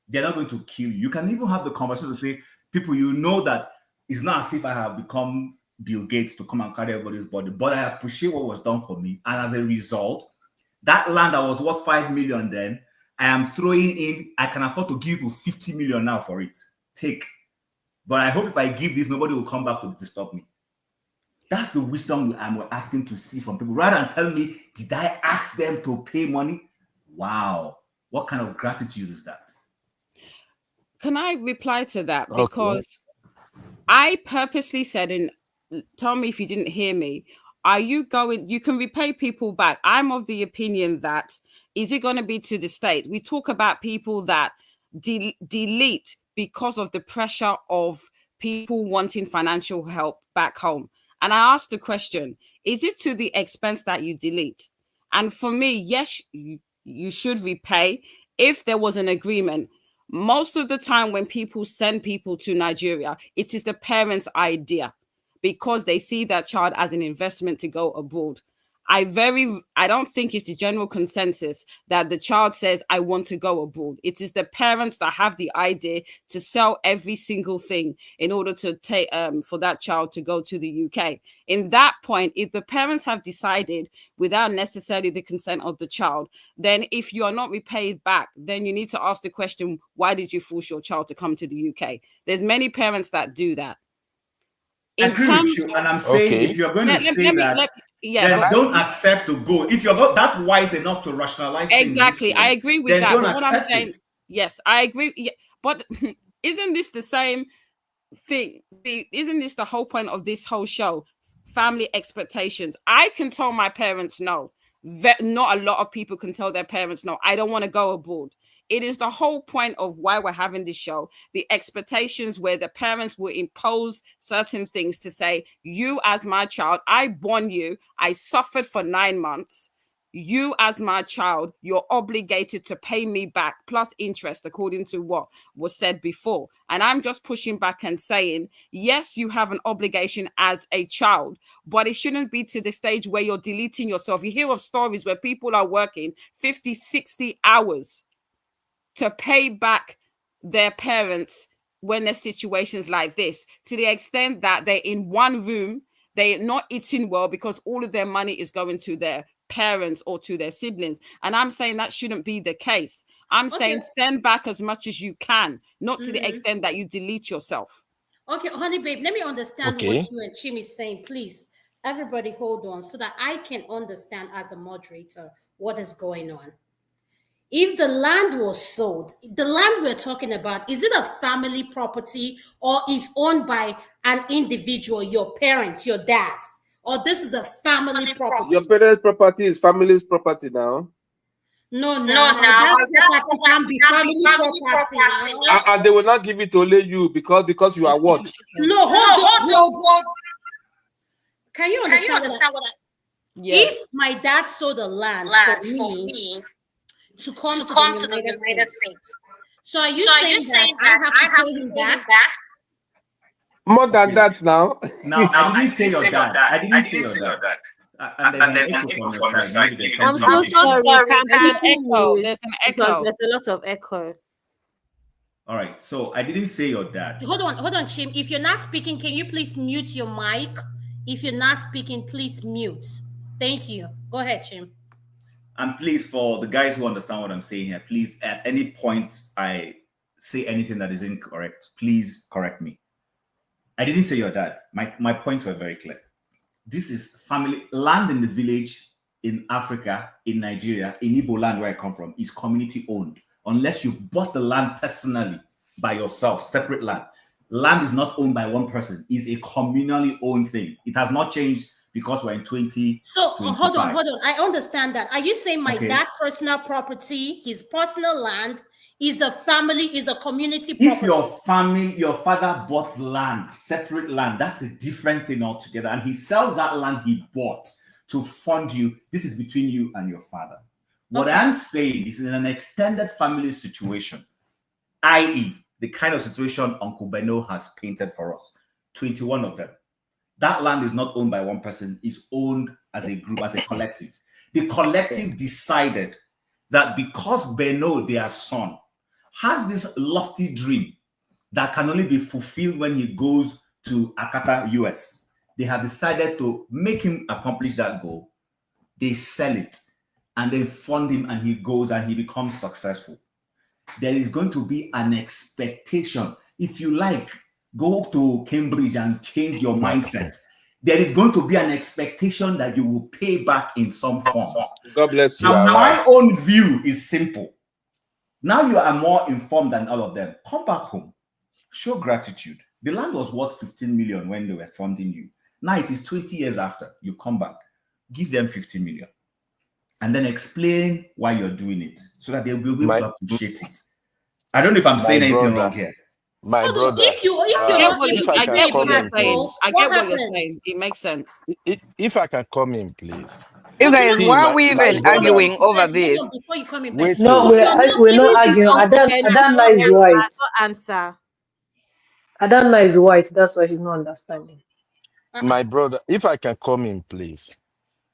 they're not going to kill you. You can even have the conversation to say, people, you know that it's not as if I have become Bill Gates to come and carry everybody's body, but I appreciate what was done for me. And as a result, that land that was worth 5 million then, I am throwing in, I can afford to give you 50 million now for it. Take. But I hope if I give this, nobody will come back to disturb me. That's the wisdom I'm asking to see from people. Rather than tell me, did I ask them to pay money? Wow. What kind of gratitude is that? Can I reply to that? Because I purposely said, and tell me if you didn't hear me, you can repay people back. I'm of the opinion that, is it going to be to the state? We talk about people that delete because of the pressure of people wanting financial help back home. And I asked the question, is it to the expense that you delete? And for me, yes, you should repay if there was an agreement. Most of the time when people send people to Nigeria, it is the parents' idea because they see that child as an investment to go abroad. I don't think it's the general consensus that the child says, I want to go abroad. It is the parents that have the idea to sell every single thing in order to take for that child to go to the UK. In that point, if the parents have decided without necessarily the consent of the child, then if you are not repaid back, then you need to ask the question, why did you force your child to come to the UK? There's many parents that do that. I agree with you, and I'm saying if you're going to say that, then don't accept to go. If you're not that wise enough to rationalize things exactly, I agree with that. Don't but what I'm saying, it. yes, I agree. Yeah, but isn't this the same thing? Isn't this the whole point of this whole show? Family expectations. I can tell my parents no. Not a lot of people can tell their parents no. I don't want to go abroad. It is the whole point of why we're having this show. The expectations where the parents will impose certain things to say, you as my child, I born you, I suffered for 9 months. You as my child, you're obligated to pay me back plus interest according to what was said before. And I'm just pushing back and saying, yes, you have an obligation as a child, but it shouldn't be to the stage where you're deleting yourself. You hear of stories where people are working 50, 60 hours to pay back their parents when there's situations like this, to the extent that they're in one room, they're not eating well because all of their money is going to their parents or to their siblings. And I'm saying that shouldn't be the case. I'm saying send back as much as you can, not to the extent that you delete yourself. Okay, honey babe, let me understand what you and Chim is saying. Please, everybody hold on so that I can understand as a moderator what is going on. If the land was sold, the land we're talking about, is it a family property or is owned by an individual, your parents, your dad? Or this is a family property? Your parents' property is family's property now. No, No, now now that my dad's property can be family property. Now. And they will not give it to only you because you are what? No, hold. Can you understand what I If my dad sold the land for me to come to the United States, so are you saying that I have to pay him back? More than that now. Now, I didn't say your dad. I didn't say your dad. And there's an echo from your side. Maybe there's I'm something. so sorry. Can There's an people echo. mute? There's an Because echo. there's a lot of echo. All right. So I didn't say your dad. Hold on, Chim. If you're not speaking, can you please mute your mic? If you're not speaking, please mute. Thank you. Go ahead, Chim. And please, for the guys who understand what I'm saying here, please, at any point I say anything that is incorrect, please correct me. I didn't say your dad. My points were very clear. This is family land in the village in Africa, in Nigeria, in Igbo land where I come from, is community owned. Unless you bought the land personally by yourself, separate land. Land is not owned by one person. It's a communally owned thing. It has not changed because we're in 20. So hold on. I understand that. Are you saying my dad personal property, his personal land, is a community property? If your father bought land, separate land, that's a different thing altogether. And he sells that land he bought to fund you. This is between you and your father. What I'm saying is in an extended family situation, i.e., the kind of situation Uncle Beno has painted for us, 21 of them. That land is not owned by one person, it's owned as a group, as a collective. The collective decided that because Beno, their son, has this lofty dream that can only be fulfilled when he goes to Akata, US, they have decided to make him accomplish that goal. They sell it and then fund him, and he goes and he becomes successful. There is going to be an expectation. If you like, go to Cambridge and change your mindset. There is going to be an expectation that you will pay back in some form. God bless you. Now, my own view is simple. Now you are more informed than all of them. Come back home. Show gratitude. The land was worth 15 million when they were funding you. Now it is 20 years after. You come back. Give them 15 million. And then explain why you're doing it so that they'll be able to appreciate it. I don't know if I'm saying anything wrong here. My brother, I get what you're saying. I get what you're saying. It makes sense. If I can come in, please. You guys, See, why are we my even brother- arguing over this? Before you come in, Wait, No, we're not arguing. Adanma is white. Answer. Adanma is white. That's why he's not understanding. My brother, if I can come in, please.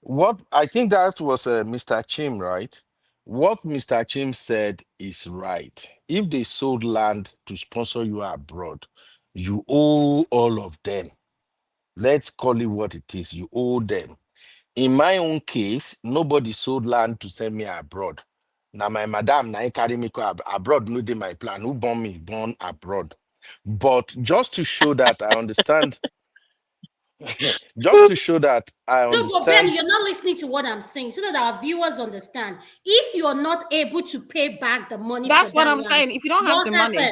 What I think that was Mr. Chim, right? What Mr. Chim said is right. If they sold land to sponsor you abroad, you owe all of them. Let's call it what it is. You owe them. In my own case, nobody sold land to send me abroad. Now my madam, now carry me go abroad. No, my plan. Who born me? Born abroad. But just to show that I understand. Just to show that I No, but Ben, understand. you're not listening to what I'm saying so that our viewers understand. If you're not able to pay back the money, That's what I'm saying. If you don't have the money.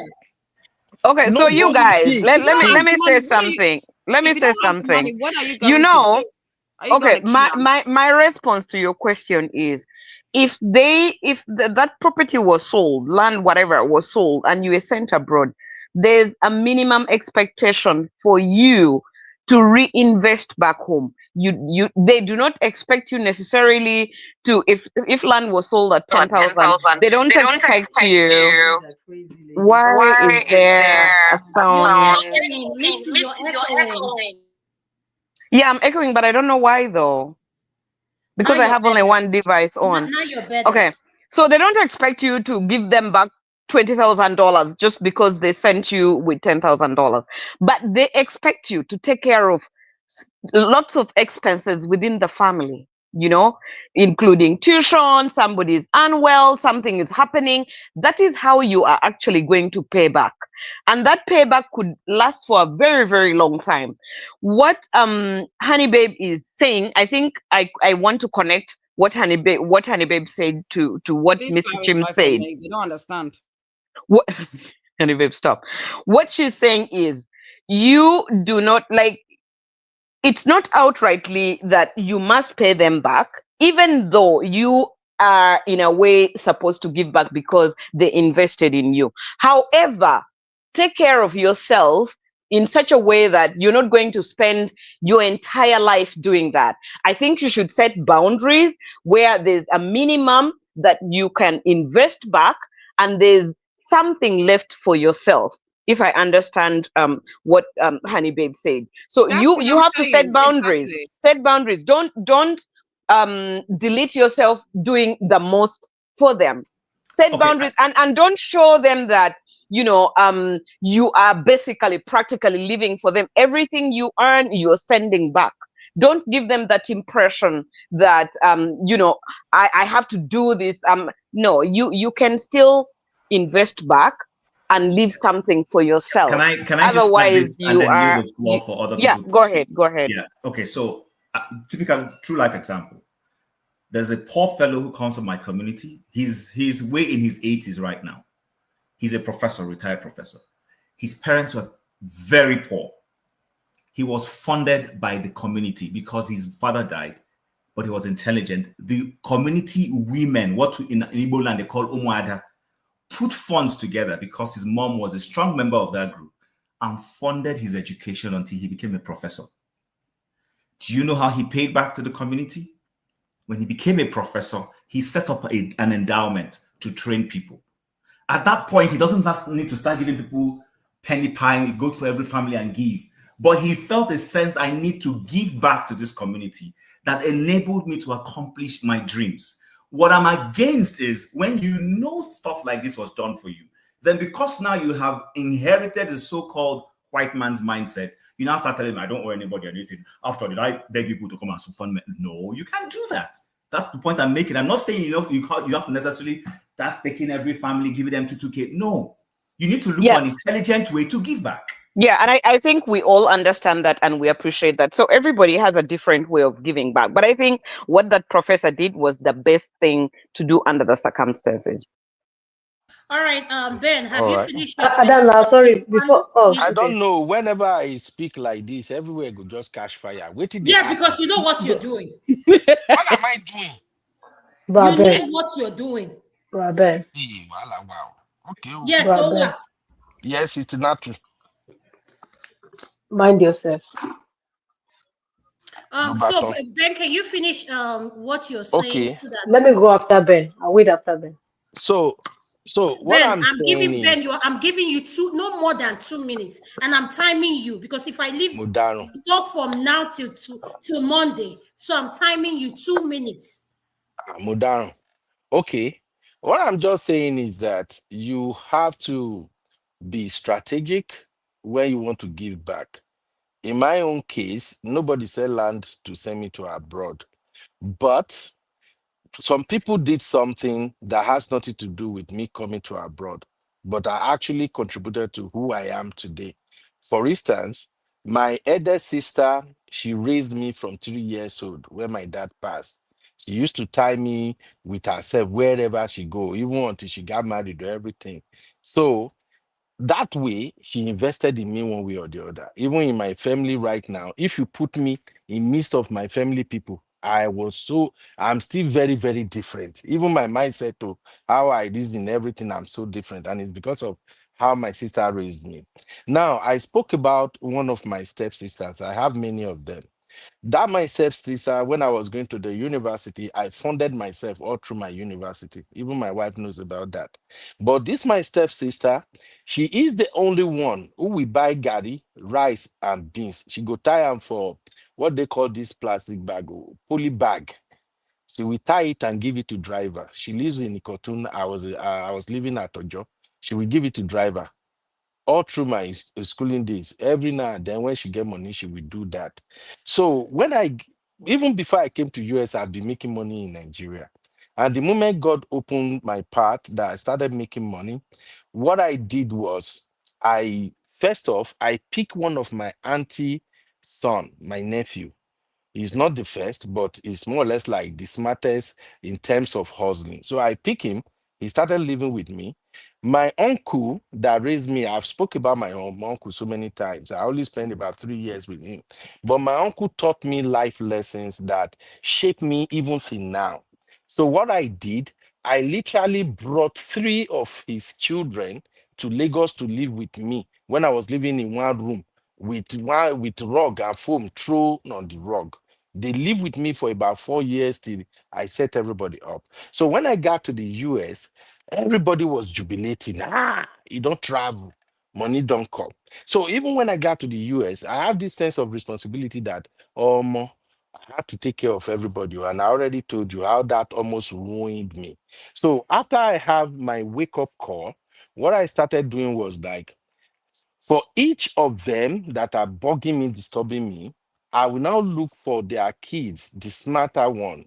Okay, so you guys, let me say something. Let me say something. What are you You going know, to do? okay, my response to your question is, if that property was sold, land, whatever was sold, and you were sent abroad, there's a minimum expectation for you to reinvest back home. They do not expect you necessarily to, if land was sold at 10,000, they don't expect you. Why is there a sound? You're echoing. Yeah, I'm echoing, but I don't know why though. Because Now I have only one device on. Now you're better. Okay, so they don't expect you to give them back $20,000 just because they sent you with $10,000, but they expect you to take care of lots of expenses within the family, you know, including tuition, somebody's unwell, something is happening. That is how you are actually going to pay back. And that payback could last for a very, very long time. What Honey Babe is saying, I think I want to connect what Honey Babe said to what Please Mr. clarify Chim for said. me. They don't understand. What Honey Babe, stop. What she's saying is, you do not like. It's not outrightly that you must pay them back, even though you are in a way supposed to give back because they invested in you. However, take care of yourself in such a way that you're not going to spend your entire life doing that. I think you should set boundaries where there's a minimum that you can invest back and there's something left for yourself, if I understand what Honey Babe said. So That's you what you I'm have to set saying. boundaries. Exactly. Set boundaries. Don't delete yourself doing the most for them. Set Okay, boundaries and don't show them that you are basically practically living for them. Everything you earn, you're sending back. Don't give them that impression that I have to do this. No, you can still invest back and leave something for yourself. can I just add Otherwise, this and you then yield are the floor for other yeah. people to Go speak? ahead. Go ahead. Yeah. Okay. So, typical true life example. There's a poor fellow who comes from my community. He's way in his 80s right now. He's a professor, retired professor. His parents were very poor. He was funded by the community because his father died, but he was intelligent. The community women, what in Igbo land they call Umuada, put funds together because his mom was a strong member of that group and funded his education until he became a professor. Do you know how he paid back to the community? When he became a professor, he set up an endowment to train people. At that point, he doesn't need to start giving people penny pie, go to every family and give. But he felt a sense I need to give back to this community that enabled me to accomplish my dreams. What I'm against is when you know stuff like this was done for you, then because now you have inherited the so-called white man's mindset, you now start telling me, I don't owe anybody anything. After, did I beg people to come and fund me? No, you can't do that. That's the point I'm making. I'm not saying you have to necessarily that's taking every family, giving them 2K. No, you need to look for an intelligent way to give back. Yeah, and I think we all understand that and we appreciate that. So everybody has a different way of giving back. But I think what that professor did was the best thing to do under the circumstances. All right, Ben, have All you right. finished your Adanma, sorry, before, I minutes? don't know. Whenever I speak like this, everywhere go just catch fire. Wait till they Yeah, happen. because you know what you're doing. What am I doing? You know what you're doing. Ben. Hey, wow. Okay. Yes, so Ben, what? Yes, it's not true. mind yourself. No So baton. Ben, can you finish what you're saying Okay. so Let that me go after Ben. I'll wait after Ben. So what Ben, I'm saying is I'm giving you no more than 2 minutes, and I'm timing you because if I leave Mudano. you talk from now till Monday, so I'm timing you 2 minutes. Mudano. Okay. What I'm just saying is that you have to be strategic when you want to give back. In my own case, nobody said land to send me to abroad. But some people did something that has nothing to do with me coming to abroad, but I actually contributed to who I am today. For instance, my elder sister, she raised me from 3 years old when my dad passed. She used to tie me with herself wherever she go, even until she got married or everything. So that way she invested in me one way or the other. Even in my family right now, if you put me in midst of my family people, I'm still very, very different. Even my mindset to how I reason everything, I'm so different, and it's because of how my sister raised me. Now, I spoke about one of my stepsisters. I have many of them. That my stepsister, when I was going to the university, I funded myself all through my university. Even my wife knows about that. But this my stepsister, she is the only one who will buy gari, rice, and beans. She go tie them for what they call this plastic bag, poly bag. So we tie it and give it to driver. She lives in Ikotun. I was living at Ojo. She will give it to driver all through my schooling days. Every now and then, when she get money, she will do that. So even before I came to US, I've been making money in Nigeria. And the moment God opened my path that I started making money, what I did was first off, I picked one of my auntie son, my nephew. He's not the first, but he's more or less like the smartest in terms of hustling. So I pick him. He started living with me. My uncle that raised me, I've spoke about my uncle so many times. I only spent about 3 years with him. But my uncle taught me life lessons that shape me even till now. So what I did, I literally brought 3 of his children to Lagos to live with me when I was living in one room with rug and foam thrown on the rug. They lived with me for about 4 years till I set everybody up. So when I got to the US, everybody was jubilating. You don't travel, money don't come. So even when I got to the US, I have this sense of responsibility that I have to take care of everybody. And I already told you how that almost ruined me. So after I have my wake up call, what I started doing was like, for each of them that are bugging me, disturbing me, I will now look for their kids, the smarter one.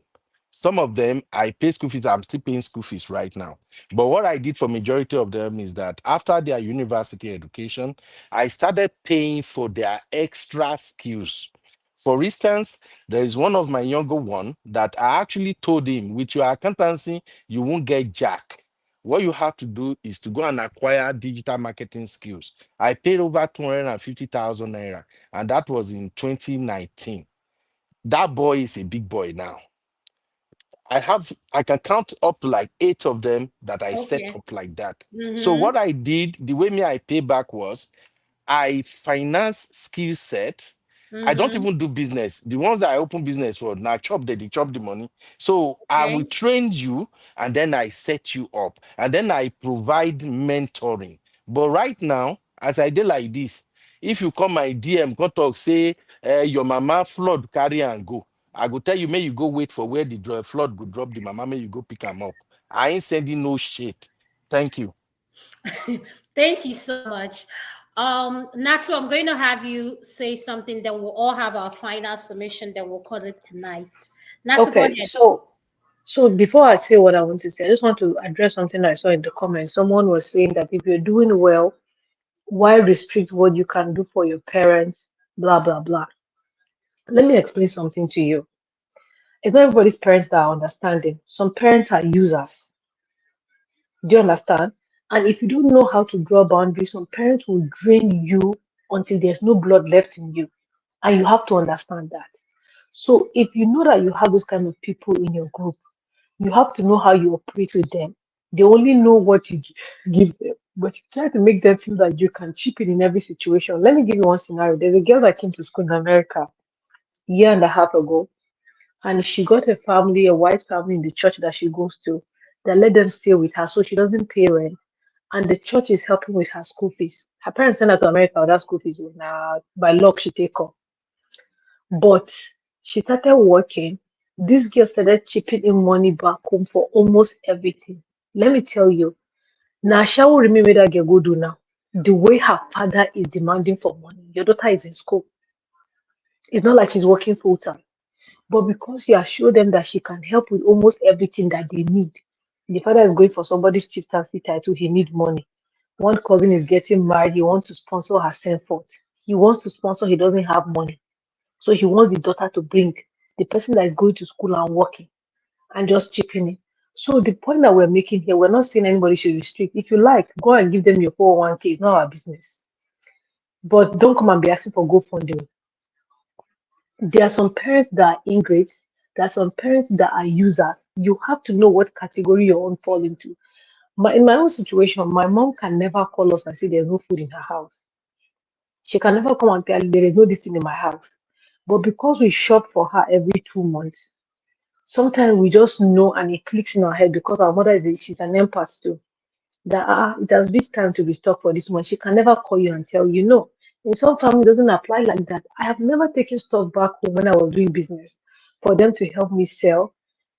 Some of them, I pay school fees. I'm still paying school fees right now. But what I did for majority of them is that after their university education, I started paying for their extra skills. For instance, there is one of my younger one that I actually told him, with your accountancy, you won't get jack. What you have to do is to go and acquire digital marketing skills. I paid over 250,000 naira, and that was in 2019. That boy is a big boy now. I can count up like 8 of them that I set Okay. up like that. So Mm-hmm. what I did, the way me I pay back was I finance skill set. I don't Mm-hmm. even do business. The ones that I open business for, now chop they chop the money. So I will Okay. train you and then I set you up and then I provide mentoring. But right now, as I did like this, if you come my DM, go talk, say your mama flood carry and go. I go tell you, may you go wait for where the flood go drop the mama, may you go pick them up. I ain't sending no shit. Thank you. Thank you so much. Natu, I'm going to have you say something, then we'll all have our final submission, then we'll call it tonight. Natu, go Okay, ahead. so before I say what I want to say, I just want to address something I saw in the comments. Someone was saying that if you're doing well, why restrict what you can do for your parents? Blah blah blah. Let me explain something to you. It's not everybody's parents that are understanding. Some parents are users. Do you understand? And if you don't know how to draw boundaries, some parents will drain you until there's no blood left in you. And you have to understand that. So if you know that you have those kind of people in your group, you have to know how you operate with them. They only know what you give them, but you try to make them feel that you can chip in every situation. Let me give you one scenario. There's a girl that came to school in America a year and a half ago, and she got a family, a white family in the church that she goes to, that let them stay with her so she doesn't pay rent. And the church is helping with her school fees. Her parents sent her to America with that school fees. Now, by luck, she take off. But she started working. This girl started chipping in money back home for almost everything. Let me tell you, now shall we remember that girl go do now? The way her father is demanding for money. Your daughter is in school. It's not like she's working full time. But because she has showed them that she can help with almost everything that they need. The father is going for somebody's chieftaincy title, he need money. One cousin is getting married, he wants to sponsor her send forth. He wants to sponsor, he doesn't have money. So he wants the daughter to bring the person that is going to school and working and just chipping in. So the point that we're making here, we're not saying anybody should restrict. If you like, go and give them your 401k. It's not our business. But don't come and be asking for GoFundMe. There are some parents that are ingrates. There are some parents that are users. You have to know what category your own fall into. In my own situation, my mom can never call us and say there's no food in her house. She can never come and tell you there is no this thing in my house. But because we shop for her every 2 months, sometimes we just know and it clicks in our head because our mother she's an empath too. That it has reached time to restock for this month. She can never call you and tell you no. In some family, it doesn't apply like that. I have never taken stuff back home when I was doing business for them to help me sell.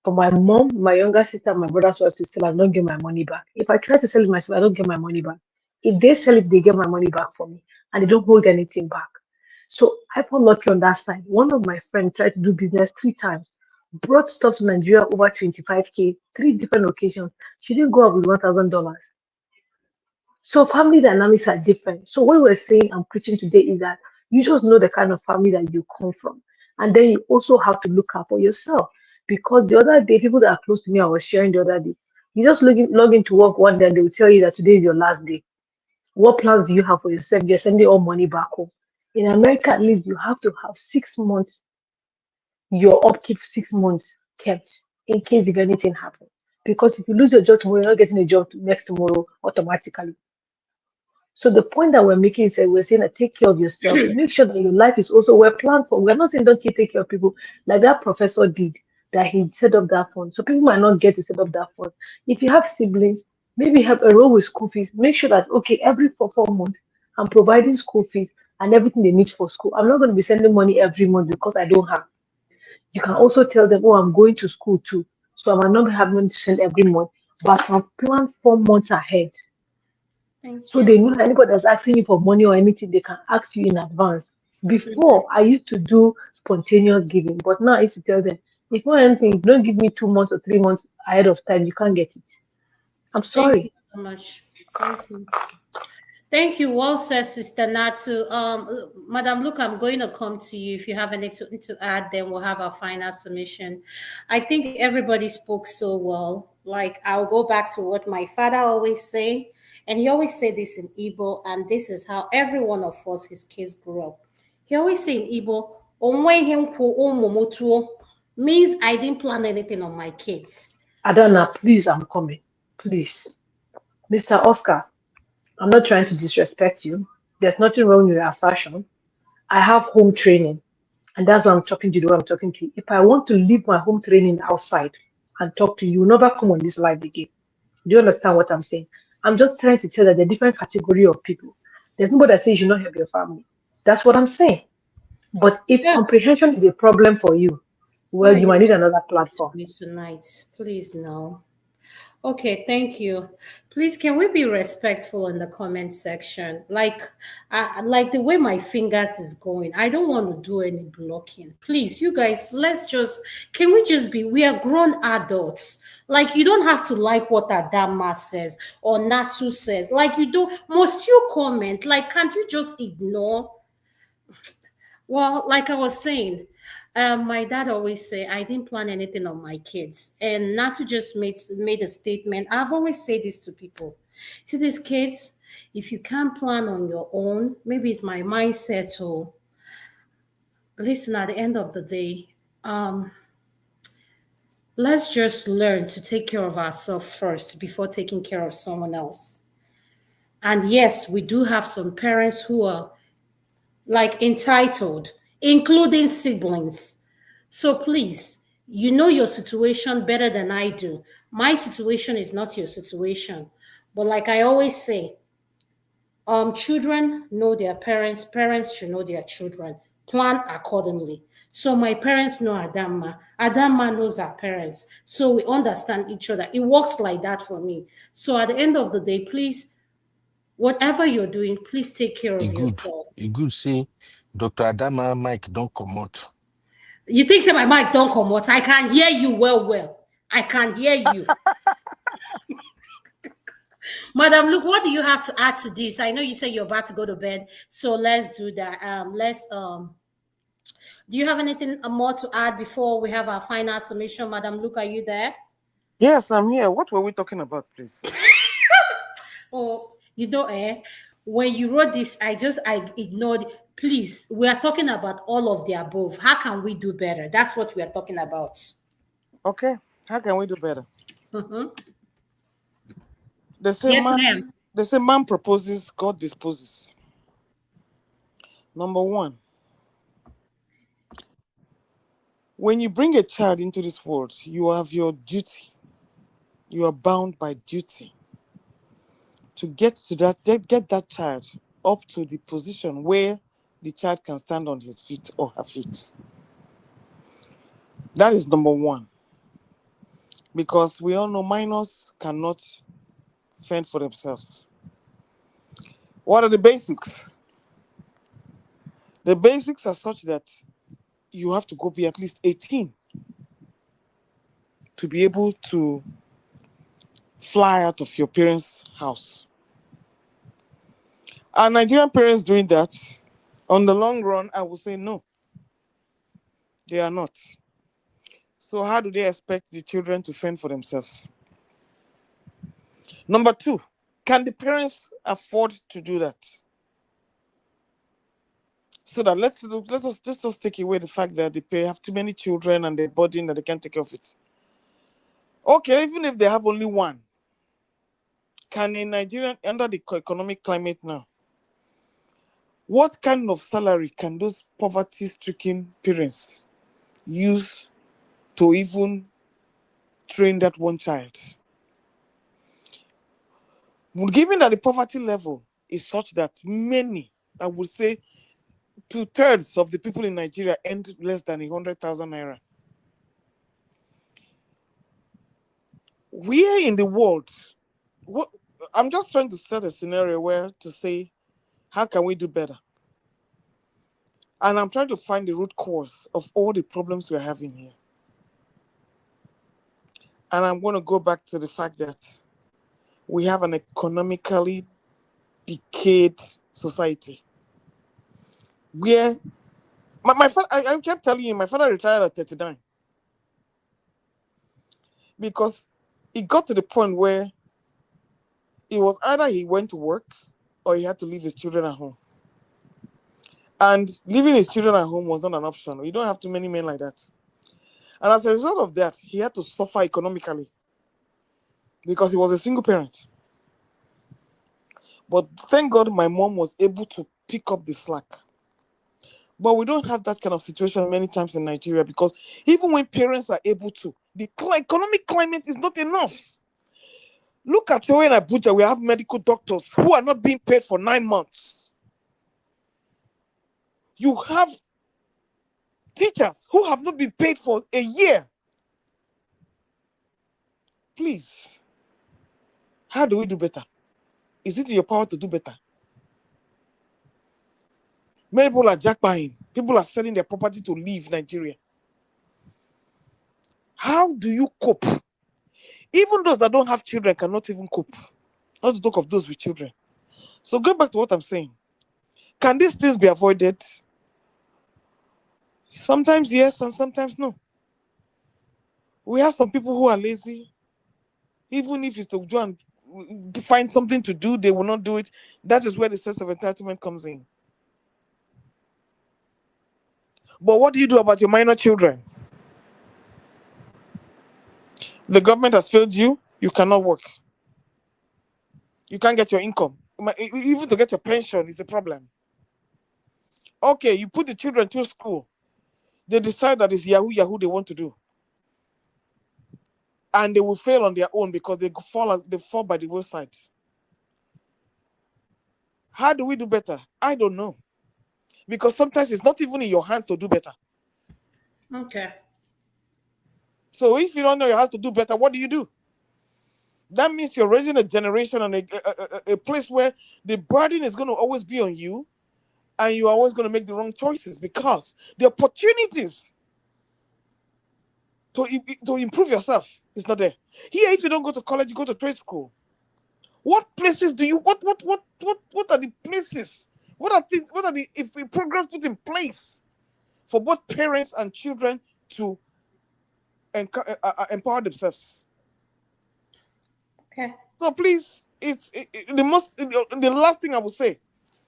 For my mom, my younger sister, my brother's wife to sell, I don't get my money back. If I try to sell it myself, I don't get my money back. If they sell it, they get my money back for me, and they don't hold anything back. So I felt lucky on that side. One of my friends tried to do business 3 times, brought stuff to Nigeria over 25K, 3 different occasions. She didn't go up with $1,000. So family dynamics are different. So what we're saying and preaching today is that you just know the kind of family that you come from. And then you also have to look out for yourself. Because the other day, people that are close to me, I was sharing the other day, you just log into work one day and they will tell you that today is your last day. What plans do you have for yourself? You're sending all money back home. In America, at least you have to have 6 months, your upkeep 6 months kept in case if anything happens. Because if you lose your job tomorrow, you're not getting a job next tomorrow automatically. So the point that we're making is that we're saying that take care of yourself. Make sure that your life is also well planned for. We're not saying don't take care of people like that professor did, that he set up that fund. So people might not get to set up that fund. If you have siblings, maybe have a role with school fees. Make sure that okay, every 4 months, I'm providing school fees and everything they need for school. I'm not going to be sending money every month because I don't have. You can also tell them, oh, I'm going to school too. So I might not have money to send every month, but I've planned 4 months ahead. Thank So you. they know that anybody that's asking you for money or anything, they can ask you in advance. Mhm. Before, I used to do spontaneous giving, but now I used to tell them, if you want anything, if you don't give me 2 months or 3 months ahead of time, you can't get it. I'm Thank you sorry. so much. Thank you. Thank you. Well said, Sister Natu. Madam Luke, I'm going to come to you. If you have anything to add, then we'll have our final submission. I think everybody spoke so well. Like, I'll go back to what my father always say, and he always said this in Igbo, and this is how every one of us, his kids, grew up. He always say in Igbo, "Onwe him kwu ụmụ means I didn't plan anything on my kids. Adanna, please, I'm coming. Please. Mr. Oscar, I'm not trying to disrespect you. There's nothing wrong with your assertion. I have home training, and that's why I'm talking to you the way I'm talking to you. If I want to leave my home training outside and talk to you, you'll never come on this live again. Do you understand what I'm saying? I'm just trying to tell that there are different category of people. There's nobody that says you should not help your family. That's what I'm saying. But if Yeah. comprehension is a problem for you, Why well, are you you might need another to platform. me tonight? Please, no. Okay, thank you. Please, can we be respectful in the comment section? Like the way my fingers is going, I don't want to do any blocking. Please, you guys, can we just be, we are grown adults. Like, you don't have to like what Adanma says or Natu says. Like, you don't, must you comment? Like, can't you just ignore? Well, like I was saying, my dad always say I didn't plan anything on my kids, and not to just made a statement. I've always said this to people. See, these kids, if you can't plan on your own, maybe it's my mindset. Or listen, at the end of the day, let's just learn to take care of ourselves first before taking care of someone else. And yes, we do have some parents who are like entitled, including siblings. So please, you know your situation better than I do. My situation is not your situation. But like I always say, children know their parents, parents should know their children. Plan accordingly. So my parents know Adanma. Adanma knows our parents. So we understand each other. It works like that for me. So at the end of the day, please, whatever you're doing, please take care of yourself. You good see, Dr. Adama Mike don't come out. You think say my mic don't come out? I can hear you well. I can hear you. Madam, look, what do you have to add to this? I know you say you're about to go to bed, so let's do that. Do you have anything more to add before we have our final submission? Madam Luke, are you there? Yes, I'm here. What were we talking about, please? Oh, you don't when you wrote this, I ignored. Please, we are talking about all of the above. How can we do better? That's what we are talking about. Okay, how can we do better? Mm-hmm. They say Yes, ma'am. man proposes, God disposes. Number one, when you bring a child into this world, you have your duty. You are bound by duty to get that child up to the position where the child can stand on his feet or her feet. That is number one. Because we all know minors cannot fend for themselves. What are the basics? The basics are such that you have to go be at least 18 to be able to fly out of your parents' house. Are Nigerian parents doing that? On the long run, I would say no. They are not. So how do they expect the children to fend for themselves? Number two, can the parents afford to do that? So that let's just take away the fact that they have too many children and they're burdened that they can't take care of it. Okay, even if they have only one, can a Nigerian, under the economic climate now, what kind of salary can those poverty-stricken parents use to even train that one child? Given that the poverty level is such that many, I would say 2/3 of the people in Nigeria earn less than 100,000 naira. Where in the world, what, I'm just trying to set a scenario where to say, how can we do better? And I'm trying to find the root cause of all the problems we're having here. And I'm going to go back to the fact that we have an economically decayed society where my father, I kept telling you, my father retired at 39 because it got to the point where it was either he went to work or he had to leave his children at home. And leaving his children at home was not an option. You don't have too many men like that. And as a result of that, he had to suffer economically because he was a single parent. But thank God my mom was able to pick up the slack. But we don't have that kind of situation many times in Nigeria because even when parents are able to, the economic climate is not enough. Look at here in Abuja, we have medical doctors who are not being paid for 9 months. You have teachers who have not been paid for a year. Please, how do we do better? Is it in your power to do better? Many people are jackpotting. People are selling their property to leave Nigeria. How do you cope? Even those that don't have children cannot even cope. Not to talk of those with children. So going back to what I'm saying, can these things be avoided? Sometimes yes, and sometimes no. We have some people who are lazy. Even if it's to go and find something to do, they will not do it. That is where the sense of entitlement comes in. But what do you do about your minor children? The government has failed you. You cannot work. You can't get your income. Even to get your pension is a problem. Okay, you put the children through school. They decide that it's Yahoo they want to do. And they will fail on their own because they fall by the wayside. How do we do better? I don't know. Because sometimes it's not even in your hands to do better. Okay. So if you don't know your hands to do better, what do? That means you're raising a generation and a place where the burden is going to always be on you and you're always going to make the wrong choices because the opportunities to improve yourself is not there. Here, if you don't go to college, you go to trade school. What places do you, what are the places? What are the programs put in place for both parents and children to empower themselves? Okay. So please, the last thing I would say,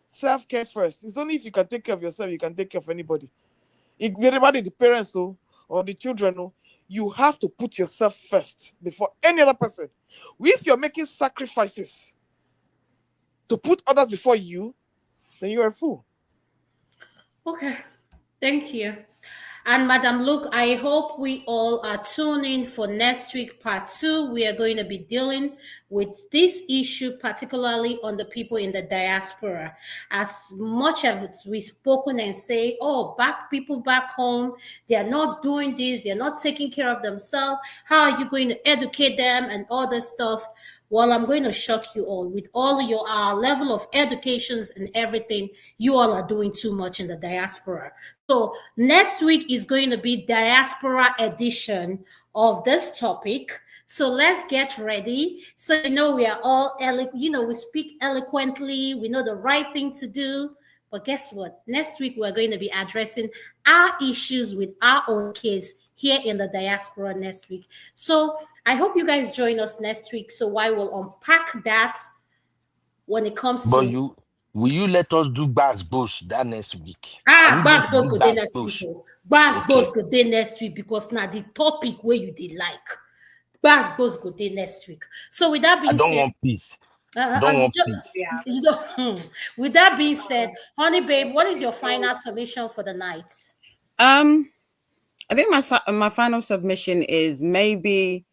self-care first. It's only if you can take care of yourself, you can take care of anybody. Anybody, the parents or the children, you have to put yourself first before any other person. If you're making sacrifices to put others before you, then you're a fool. Okay. Thank you. And Madam Luke, I hope we all are tuning for next week, part 2. We are going to be dealing with this issue, particularly on the people in the diaspora. As much as we've spoken and say, oh, people back home, they are not doing this, they're not taking care of themselves. How are you going to educate them and all this stuff? Well, I'm going to shock you all with all your level of educations and everything. You all are doing too much in the diaspora. So next week is going to be diaspora edition of this topic. So let's get ready. So we are all we speak eloquently. We know the right thing to do. But guess what? Next week we're going to be addressing our issues with our own kids here in the diaspora next week. So I hope you guys join us next week. So I will unpack that when it comes But to. will you let us do Bass Bush that next week? Are we going Bass to Boss do go dey Bass next week. Bush? Bass Okay. Boss go dey next week because now the topic where you did like. That's both good day next week. So with that I being don't said, want peace. Don't want peace. you don't, with that being said, honey babe, what is your final submission for the night? I think my final submission is maybe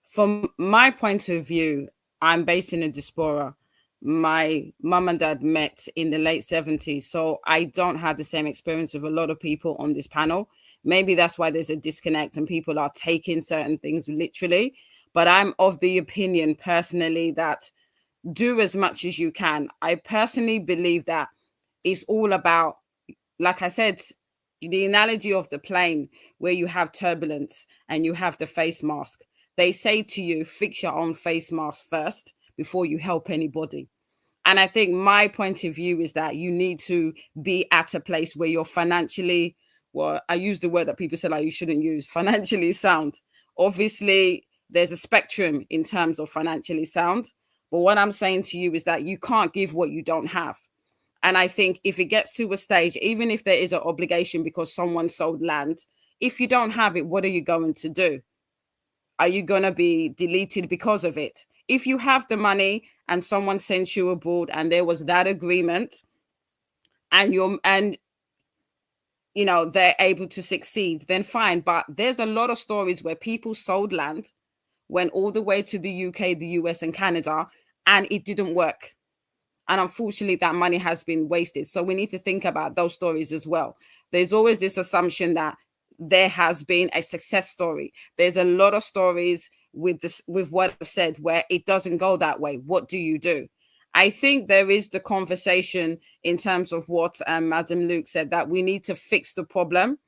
from my point of view, I'm based in a diaspora. My mum and dad met in the late 70s, so I don't have the same experience of a lot of people on this panel. Maybe that's why there's a disconnect and people are taking certain things literally. But I'm of the opinion personally that do as much as you can. I personally believe that it's all about, like I said, the analogy of the plane where you have turbulence and you have the face mask. They say to you, fix your own face mask first before you help anybody. And I think my point of view is that you need to be at a place where you're financially, well, I use the word that people say like you shouldn't use, financially sound. Obviously, there's a spectrum in terms of financially sound. But what I'm saying to you is that you can't give what you don't have. And I think if it gets to a stage, even if there is an obligation because someone sold land, if you don't have it, what are you going to do? Are you going to be deleted because of it? If you have the money and someone sent you abroad and there was that agreement and they're able to succeed, then fine. But there's a lot of stories where people sold land, went all the way to the UK, the US and Canada, and it didn't work. And unfortunately, that money has been wasted. So we need to think about those stories as well. There's always this assumption that there has been a success story. There's a lot of stories with what I've said where it doesn't go that way. What do you do? I think there is the conversation in terms of what Madam Luke said, that we need to fix the problem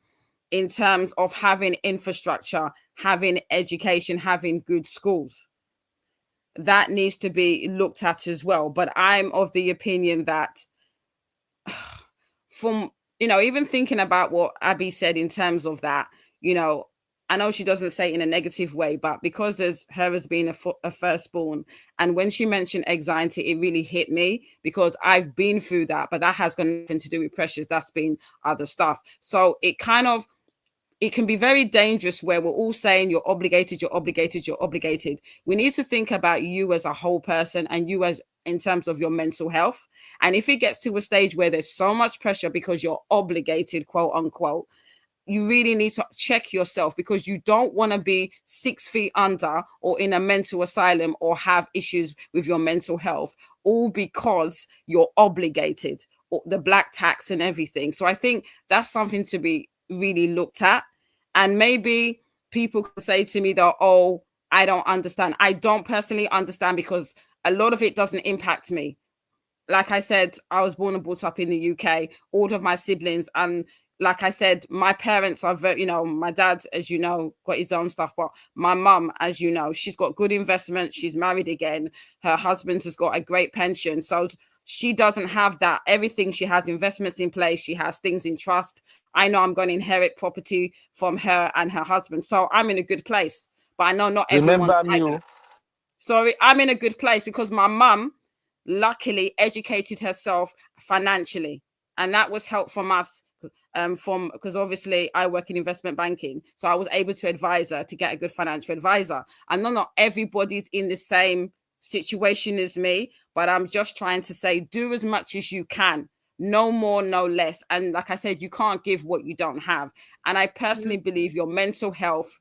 in terms of having infrastructure, having education, having good schools. That needs to be looked at as well. But I'm of the opinion that from, even thinking about what Abby said in terms of that, I know she doesn't say it in a negative way, but because there's her as being a firstborn, and when she mentioned anxiety, it really hit me because I've been through that, but that has got nothing to do with pressures. That's been other stuff. So it can be very dangerous where we're all saying you're obligated, you're obligated, you're obligated. We need to think about you as a whole person and you as in terms of your mental health. And if it gets to a stage where there's so much pressure because you're obligated, quote unquote, you really need to check yourself because you don't want to be 6 feet under or in a mental asylum or have issues with your mental health, all because you're obligated, or the black tax and everything. So I think that's something to be really looked at. And maybe people can say to me that, oh, I don't understand. I don't personally understand because a lot of it doesn't impact me. Like I said, I was born and brought up in the UK, all of my siblings. And like I said, my parents are very, my dad, as you know, got his own stuff. But my mum, as you know, she's got good investments. She's married again. Her husband has got a great pension. So she doesn't have that. Everything, she has investments in place. She has things in trust. I know I'm going to inherit property from her and her husband. So I'm in a good place. But I know not everyone's Remember me, like that. Sorry, I'm in a good place because my mum luckily educated herself financially. And that was help from us because obviously I work in investment banking. So I was able to advise her to get a good financial advisor. I know not everybody's in the same situation as me, but I'm just trying to say, do as much as you can. No more, no less. And like I said, you can't give what you don't have. And I personally believe your mental health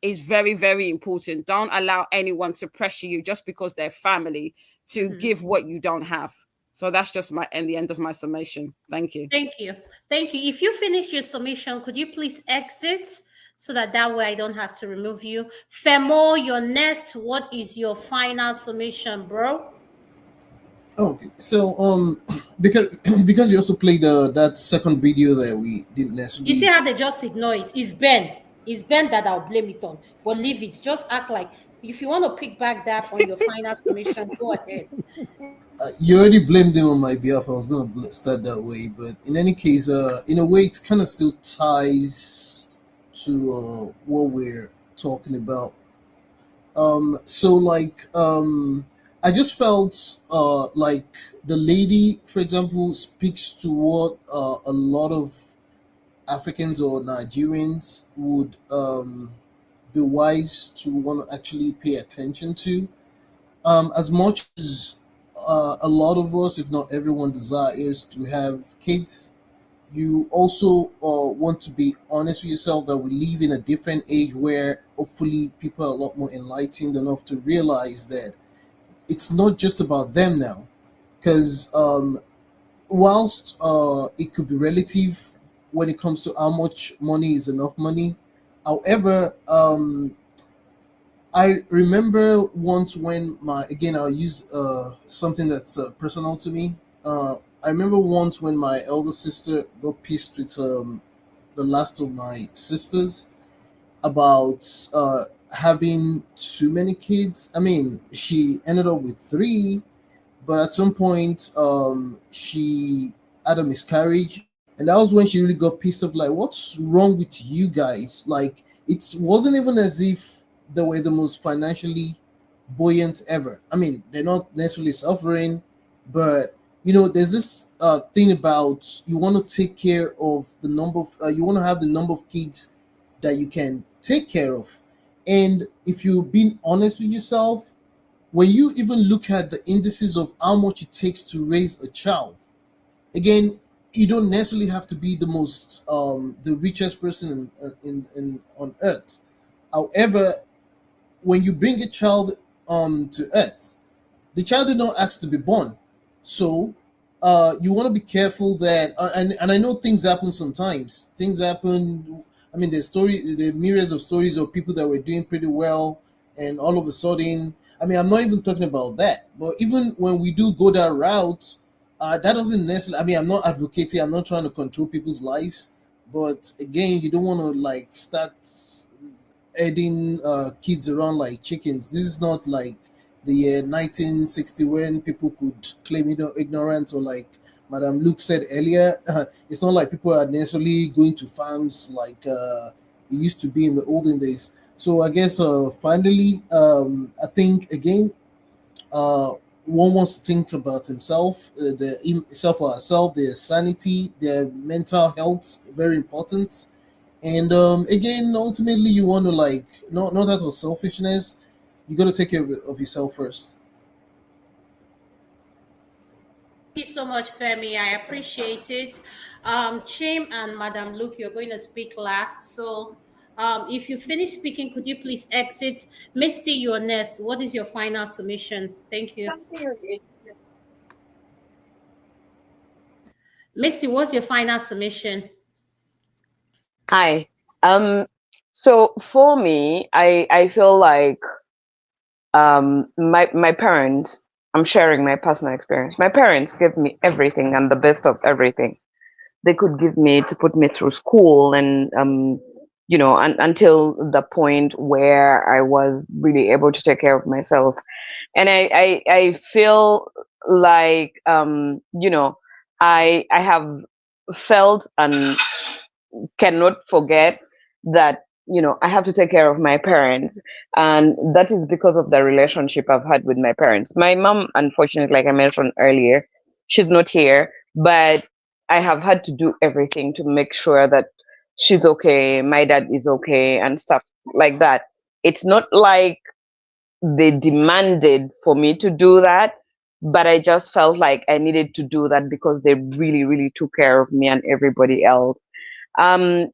is very, very important. Don't allow anyone to pressure you just because they're family to give what you don't have. So that's just the end of my summation. Thank you. Thank you. Thank you. If you finish your summation, could you please exit so that way I don't have to remove you? Femo, your next. What is your final summation, bro? Okay, so because you also played that second video that we didn't necessarily. You see how they just ignore it? It's Ben. It's Ben that I'll blame it on. But leave it. Just act like if you want to pick back that on your final summation, go ahead. You already blamed him on my behalf. I was gonna start that way, but in any case, in a way, it kind of still ties to what we're talking about. So like I just felt like the lady, for example, speaks to what a lot of Africans or Nigerians would be wise to want to actually pay attention to. As much as a lot of us, if not everyone, desires to have kids, you also want to be honest with yourself that we live in a different age where hopefully people are a lot more enlightened enough to realize that it's not just about them now. Because whilst it could be relative when it comes to how much money is enough money, however, I remember once when I'll use something that's personal to me. I remember once when my elder sister got pissed with the last of my sisters about having too many kids. I mean, she ended up with three, but at some point, she had a miscarriage, and that was when she really got pissed off. Like, what's wrong with you guys? Like, it wasn't even as if they were the most financially buoyant ever. I mean, they're not necessarily suffering, but there's this thing about you want to take care of the number of you want to have the number of kids that you can take care of, and if you're being honest with yourself, when you even look at the indices of how much it takes to raise a child, again, you don't necessarily have to be the richest person in on earth. However, when you bring a child to earth, the child did not ask to be born. So you want to be careful that, and I know things happen sometimes. Things happen. I mean, the myriads of stories of people that were doing pretty well, and all of a sudden, I mean, I'm not even talking about that. But even when we do go that route, that doesn't necessarily. I mean, I'm not advocating. I'm not trying to control people's lives. But again, you don't want to like start heading kids around like chickens. This is not like the year 1960 when people could claim ignorance, or like Madam Luke said earlier. It's not like people are necessarily going to farms like it used to be in the olden days. So I guess finally, I think again, one wants to think about himself, himself or herself, their sanity, their mental health, very important. And again, ultimately, you want to like not out of selfishness, you got to take care of yourself first. Thank you so much, Femi. I appreciate it. Chim and Madam Luke, you're going to speak last. So if you finish speaking, could you please exit? Misty, you're next. What is your final submission? Thank you. Misty, what's your final submission? Hi. So for me, I feel like my parents, I'm sharing my personal experience. My parents gave me everything and the best of everything they could give me to put me through school, and until the point where I was really able to take care of myself. And I feel like I have felt and cannot forget that I have to take care of my parents, and that is because of the relationship I've had with my parents. My mom, unfortunately, like I mentioned earlier, she's not here, but I have had to do everything to make sure that she's okay, my dad is okay, and stuff like that. It's not like they demanded for me to do that, but I just felt like I needed to do that because they really, really took care of me and everybody else. um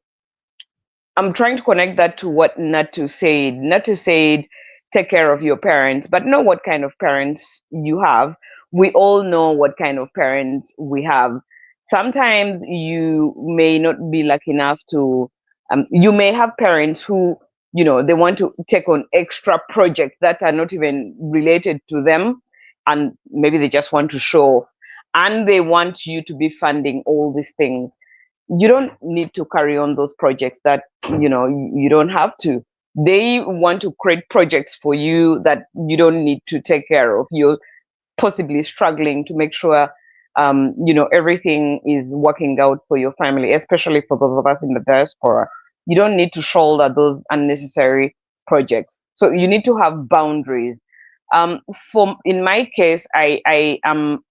I'm trying to connect that to what Natu said. Natu said, take care of your parents, but know what kind of parents you have. We all know what kind of parents we have. Sometimes you may not be lucky enough to, you may have parents who, they want to take on extra projects that are not even related to them. And maybe they just want to show, and they want you to be funding all these things. You don't need to carry on those projects that you don't have to. They want to create projects for you that you don't need to take care of. You're possibly struggling to make sure everything is working out for your family, especially for those of us in the diaspora. You don't need to shoulder those unnecessary projects, so you need to have boundaries. For in my case, I am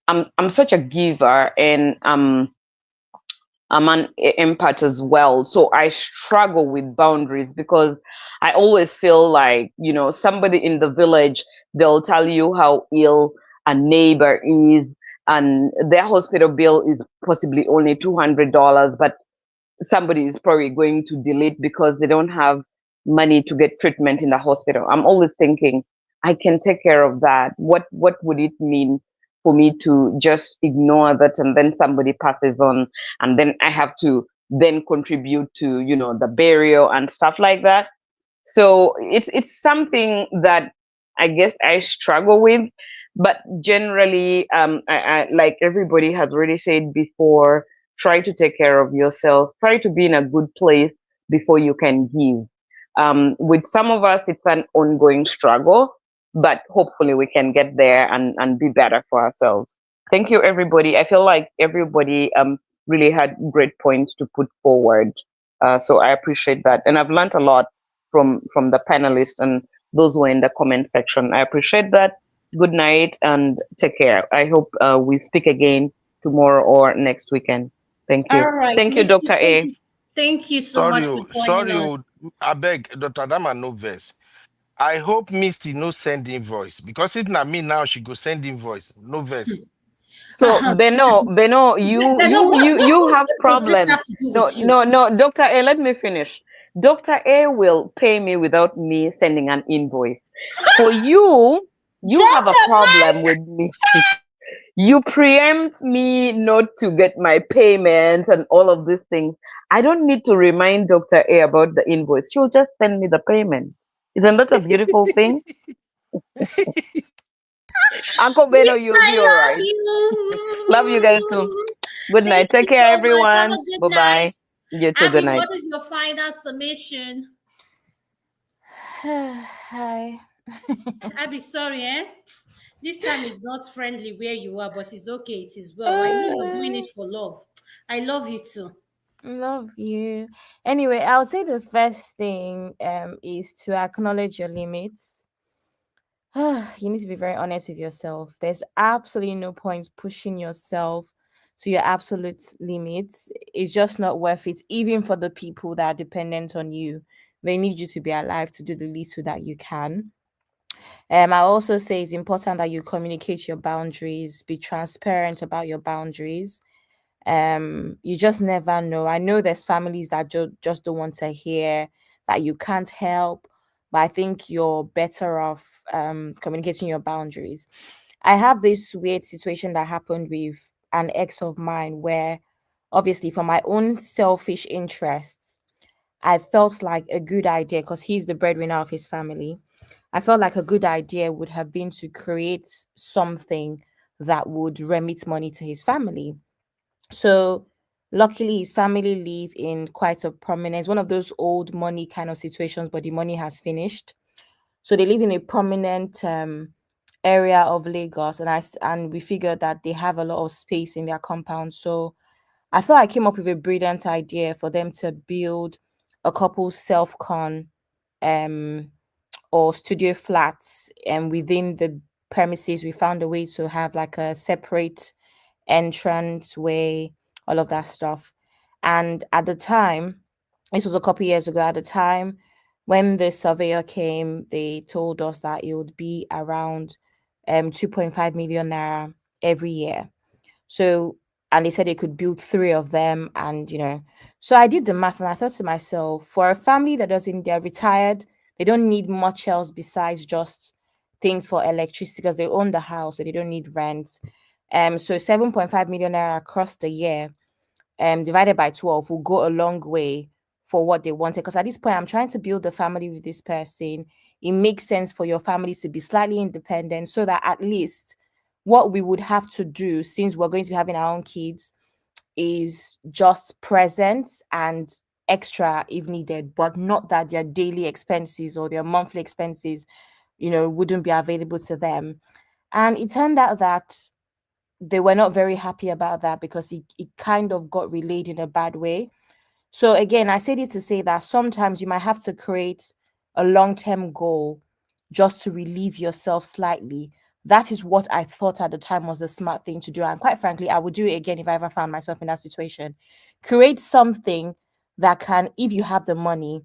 I'm such a giver, and I'm an empath as well. So I struggle with boundaries because I always feel like, you know, somebody in the village, they'll tell you how ill a neighbor is, and their hospital bill is possibly only $200, but somebody is probably going to delete because they don't have money to get treatment in the hospital. I'm always thinking, I can take care of that. What would it mean for me to just ignore that, and then somebody passes on, and then I have to then contribute to, you know, the burial and stuff like that. So it's something that I guess I struggle with, but generally, I like everybody has already said before, try to take care of yourself, try to be in a good place before you can give. With some of us, it's an ongoing struggle, but hopefully we can get there and be better for ourselves. Thank you, everybody. I feel like everybody really had great points to put forward. So I appreciate that. And I've learned a lot from the panelists and those who are in the comment section. I appreciate that. Good night and take care. I hope we speak again tomorrow or next weekend. Thank you. All right, Thank you, Miss. Dr. A. Thank you so Sorry, much for joining sorry, us. I beg, Dr. Adama no verse. I hope Misty no send invoice because if not me now, she go send invoice. No verse. So Beno, you have What does this have problems. to do No, with you? no, no, Dr. A, let me finish. Dr. A will pay me without me sending an invoice. For you, you Drop have a the problem mic. with me. You preempt me not to get my payments and all of these things. I don't need to remind Dr. A about the invoice. She'll just send me the payment. Isn't that a beautiful thing? Uncle Miss, Beno, you'll be all I love right. Love you guys too. you. Good Thank night. Take you care, so much. Have a everyone. good Bye night. bye. You too. Good Abby, night. what is your final submission? Hi. Abby, sorry, eh? This time is not friendly where you are, but it's okay. It is well. I know you're doing it for love. I love you too. Love you. Anyway, I would say the first thing is to acknowledge your limits. You need to be very honest with yourself. There's absolutely no point pushing yourself to your absolute limits. It's just not worth it, even for the people that are dependent on you. They need you to be alive to do the little that you can. I also say it's important that you communicate your boundaries, be transparent about your boundaries. You just never know. I know there's families that just don't want to hear that you can't help, but I think you're better off communicating your boundaries. I have this weird situation that happened with an ex of mine where obviously for my own selfish interests, I felt like a good idea because he's the breadwinner of his family. I felt like a good idea would have been to create something that would remit money to his family. So luckily his family live in quite a prominent, one of those old money kind of situations, but the money has finished. So they live in a prominent area of Lagos, and and we figured that they have a lot of space in their compound. So I thought I came up with a brilliant idea for them to build a couple self-con um or studio flats, and within the premises we found a way to have like a separate entrance way, all of that stuff. And at the time, this was a couple years ago, at the time when the surveyor came, they told us that it would be around 2.5 million naira every year. So, and they said they could build three of them. And, so I did the math and I thought to myself, for a family that doesn't, they're retired, they don't need much else besides just things for electricity because they own the house, so they don't need rent. So 7.5 million naira across the year, divided by 12 will go a long way for what they wanted. Because at this point, I'm trying to build a family with this person. It makes sense for your family to be slightly independent so that at least what we would have to do, since we're going to be having our own kids, is just presents and extra if needed, but not that their daily expenses or their monthly expenses, wouldn't be available to them. And it turned out that they were not very happy about that because it kind of got relayed in a bad way. So again, I say this to say that sometimes you might have to create a long-term goal just to relieve yourself slightly. That is what I thought at the time was the smart thing to do. And quite frankly, I would do it again if I ever found myself in that situation. Create something that can, if you have the money,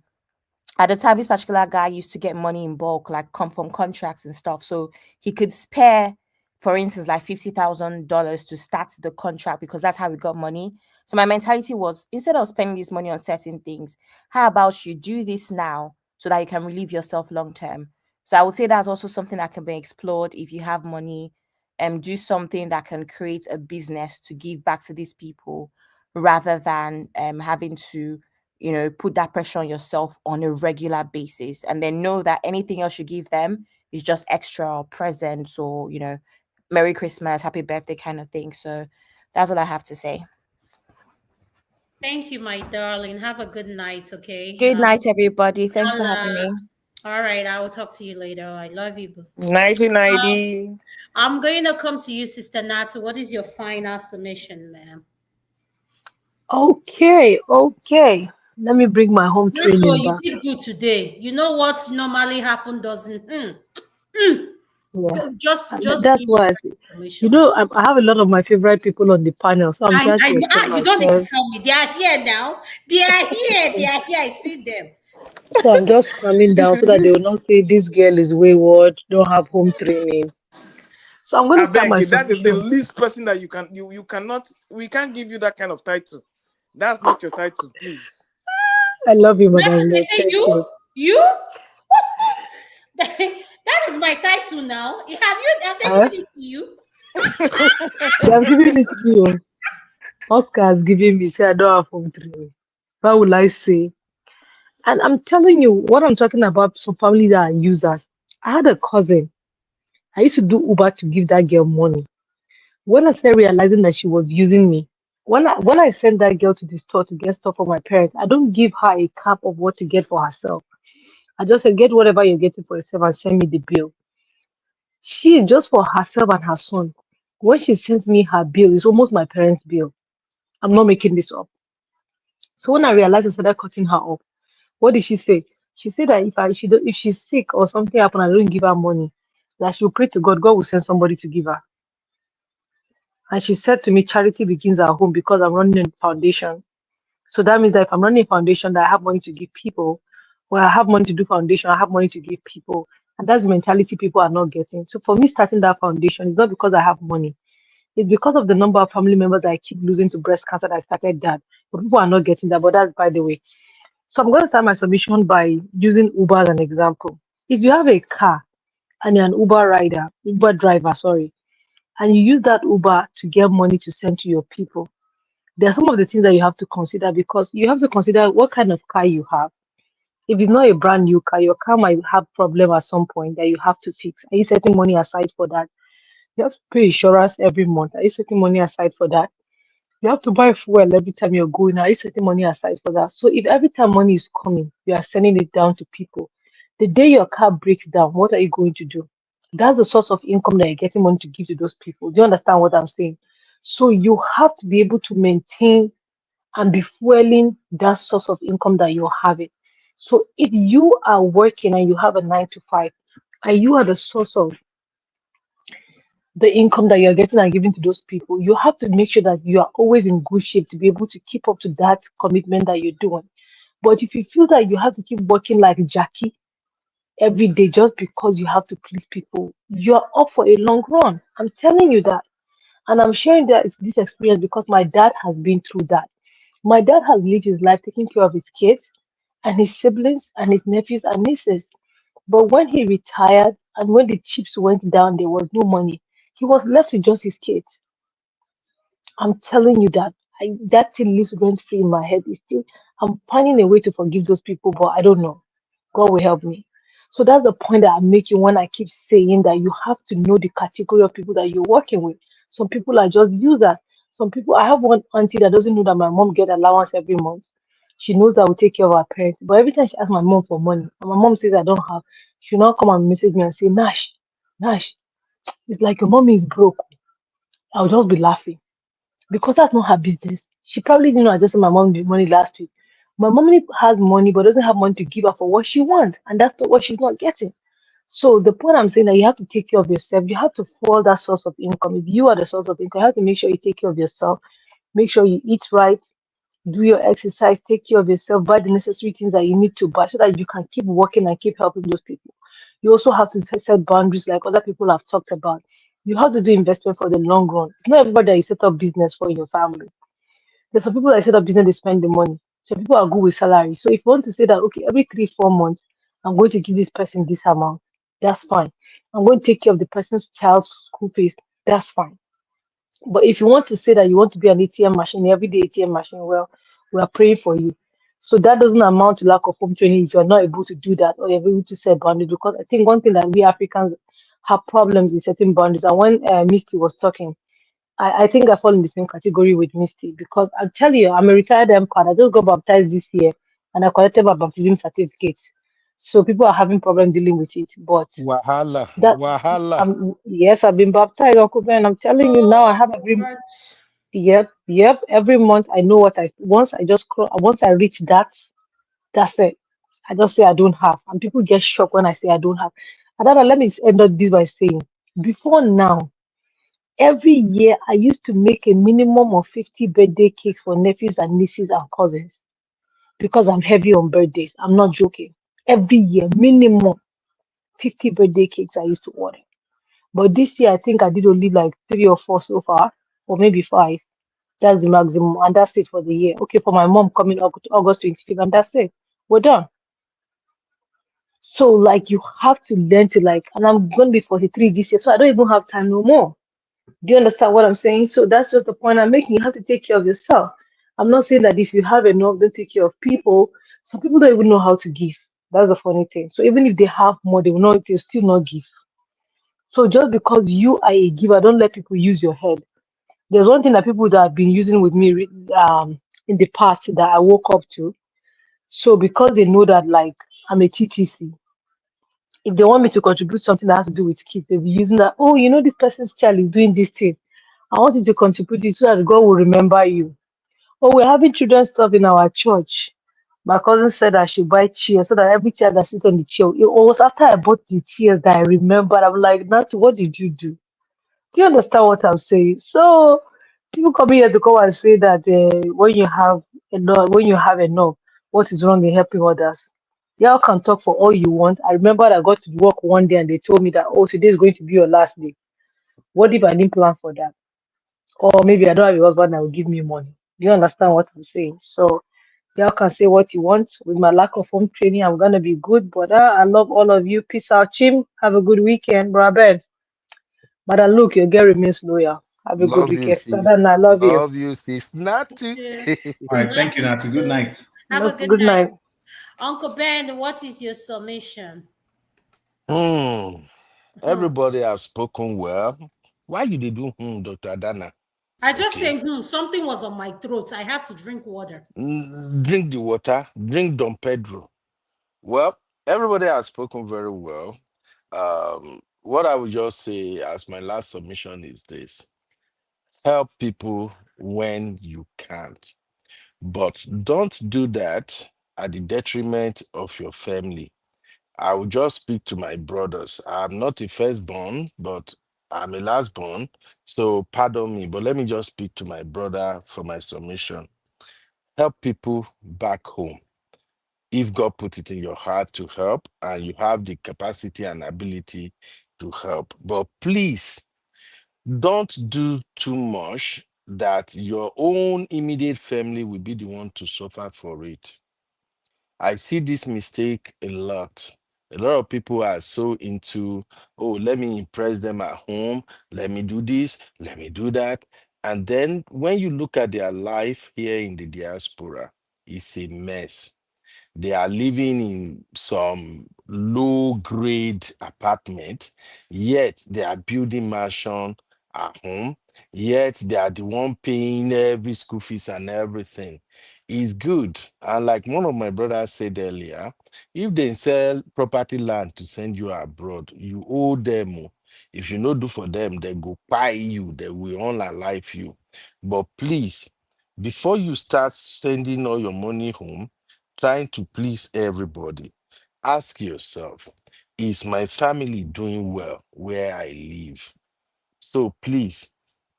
at the time, this particular guy used to get money in bulk, like come from contracts and stuff. So he could spare, for instance, like $50,000 to start the contract because that's how we got money. So my mentality was, instead of spending this money on certain things, how about you do this now so that you can relieve yourself long term? So I would say that's also something that can be explored if you have money, and do something that can create a business to give back to these people rather than having to, put that pressure on yourself on a regular basis, and then know that anything else you give them is just extra or presents or, Merry Christmas, Happy Birthday kind of thing. So that's what I have to say. Thank you, my darling. Have a good night, okay? Good night, everybody. Thanks for having Holla. me. All right, I will talk to you later. I love you. Nighty nighty. I'm going to come to you, Sister Natu. What is your final submission, ma'am? Okay. Let me bring my home That's what training you back. did good today. You know what normally happen doesn't. Yeah. Just That's give why, information. I have a lot of my favorite people on the panel, so I'm trying to explain You don't need to myself. tell me. They are here now. They are here. They are here. I see them. So I'm just calming down so that they will not say this girl is wayward, don't have home training. So I'm going I to start my beg, that is the submission. least person that you cannot, we can't give you that kind of title. That's not your title, please. I love you, That's Madam what they Love. say. Thank you. You. That is my title now. Have they Uh, given it to you? they have given it to me. Oh. Oscar has given me, say I don't have home training. What will I say? And I'm telling you, what I'm talking about, some family that are users. I had a cousin. I used to do Uber to give that girl money. When I started realizing that she was using me, when I sent that girl to the store to get stuff for my parents, I don't give her a cap of what to get for herself. I just said, get whatever you're getting for yourself and send me the bill. She, just for herself and her son, when she sends me her bill, it's almost my parents' bill. I'm not making this up. So when I realized, I started cutting her off. What did she say? She said that if she's sick or something happen, I don't give her money, that she'll pray to God. God will send somebody to give her. And she said to me, charity begins at home because I'm running a foundation. So that means that if I'm running a foundation, that I have money to give people, or I have money to do foundation, I have money to give people. And that's the mentality people are not getting. So for me, starting that foundation is not because I have money. It's because of the number of family members that I keep losing to breast cancer that I started that. But people are not getting that. But that's by the way. So I'm going to start my submission by using Uber as an example. If you have a car and you're an Uber driver, sorry, and you use that Uber to get money to send to your people, there are some of the things that you have to consider, because you have to consider what kind of car you have. If it's not a brand new car, your car might have problem at some point that you have to fix. Are you setting money aside for that? You have to pay insurance every month. Are you setting money aside for that? You have to buy fuel every time you're going. Are you setting money aside for that? So if every time money is coming, you are sending it down to people, the day your car breaks down, what are you going to do? That's the source of income that you're getting money to give to those people. Do you understand what I'm saying? So you have to be able to maintain and be fueling that source of income that you're having. So if you are working and you have a 9 to 5, and you are the source of the income that you're getting and giving to those people, you have to make sure that you are always in good shape to be able to keep up to that commitment that you're doing. But if you feel that you have to keep working like Jackie every day just because you have to please people, you're up for a long run. I'm telling you that. And I'm sharing this experience because my dad has been through that. My dad has lived his life taking care of his kids and his siblings and his nephews and nieces. But when he retired and when the chips went down, there was no money. He was left with just his kids. I'm telling you that that thing lives rent free in my head. It's still, I'm finding a way to forgive those people, but I don't know. God will help me. So that's the point that I'm making when I keep saying that you have to know the category of people that you're working with. Some people are just users. Some people, I have one auntie that doesn't know that my mom get allowance every month. She knows that we take care of our parents. But every time she asks my mom for money, and my mom says I don't have, she'll now come and message me and say, Nash, it's like your mommy is broke. I'll just be laughing because that's not her business. She probably didn't know I just sent my mom the money last week. My mom has money but doesn't have money to give her for what she wants, and that's not what she's not getting. So the point I'm saying that you have to take care of yourself. You have to follow that source of income. If you are the source of income, you have to make sure you take care of yourself. Make sure you eat right. do your exercise, take care of yourself, buy the necessary things that you need to buy so that you can keep working and keep helping those people. You also have to set boundaries like other people have talked about. You have to do investment for the long run. It's not everybody that you set up business for in your family. There's some people that set up business, they spend the money. Some people are good with salary. So if you want to say that, okay, every 3, 4 months, I'm going to give this person this amount, that's fine. I'm going to take care of the person's child's school fees, that's fine. But if you want to say that you want to be an ATM machine, everyday ATM machine, well, we are praying for you. So that doesn't amount to lack of home training if you're not able to do that or you're able to set boundaries. Because I think one thing that we Africans have problems in setting boundaries. And when Misty was talking, I think I fall in the same category with Misty because I'm telling you, I'm a retired MPAD. I just got baptized this year and I collected my baptism certificate. So people are having problem dealing with it. But Wahala, that wahala. yes, I've been baptized, Uncle Ben. I'm telling you now, I have every yep. Every month I know what I once I reach that, that's it. I just say I don't have, and people get shocked when I say I don't have. And then let me end up this by saying, before now, every year I used to make a minimum of 50 birthday cakes for nephews and nieces and cousins because I'm heavy on birthdays. I'm not joking. Every year, minimum 50 birthday cakes I used to order. But this year, I think I did only like 3 or 4 so far, or maybe 5. That's the maximum, and that's it for the year. Okay, for my mom coming August 25th, and that's it. We're done. So, like, you have to learn to, like, and I'm going to be 43 this year, so I don't even have time no more. Do you understand what I'm saying? So, that's just the point I'm making. You have to take care of yourself. I'm not saying that if you have enough, don't take care of people. Some people don't even know how to give. That's the funny thing. So, even if they have more, they will not, they'll still not give. So, just because you are a giver, don't let people use your head. There's one thing that people that have been using with me in the past that I woke up to. So because they know that like I'm a TTC, if they want me to contribute something that has to do with kids, they'll be using that. Oh, you know this person's child is doing this thing. I want you to contribute it so that God will remember you. Oh, we're having children's stuff in our church. My cousin said I should buy chairs so that every child that sits on the chair. It was after I bought the chairs that I remembered. I'm like, Nati, what did you do? Do you understand what I'm saying? So people coming here to come and say that when you have enough, what is wrong in helping others? Y'all can talk for all you want. I remember I got to work one day and they told me that, oh, today is going to be your last day. What if I didn't plan for that? Or maybe I don't have a husband that will give me money. Do you understand what I'm saying? So y'all can say what you want. With my lack of home training, I'm gonna be good. But I love all of you. Peace out, Chim. Have a good weekend, bro. Ben. But look, your girl remains loyal. Have a good Love you, weekend. sis. Sada, I love you. Love you, sis. Not to. All right, Love thank you, you Natu. Good too. night. Have a Love, good good night. night. Uncle Ben, what is your submission? Hmm. Hmm. Everybody have spoken well. Why you dey do Dr. Adana? I just Okay. said, something was on my throat. I had to drink water. Drink the water. Drink Don Pedro. Well, everybody has spoken very well. What I would just say as my last submission is this: help people when you can, but don't do that at the detriment of your family. I will just speak to my brothers. I'm not a firstborn, but I'm a lastborn. So pardon me, but let me just speak to my brother for my submission. Help people back home. If God put it in your heart to help and you have the capacity and ability to help. But please don't do too much that your own immediate family will be the one to suffer for it. I see this mistake a lot. A lot of people are so into, oh, let me impress them at home, let me do this, let me do that. And then when you look at their life here in the diaspora, it's a mess. They are living in some low grade apartment, yet they are building mansion at home, yet they are the one paying every school fees and everything. It's good. And like one of my brothers said earlier, if they sell property land to send you abroad, you owe them. Oh. If you no do for them, they go buy you, they will unalive you. But please, before you start sending all your money home, trying to please everybody, ask yourself, is my family doing well where I live? So please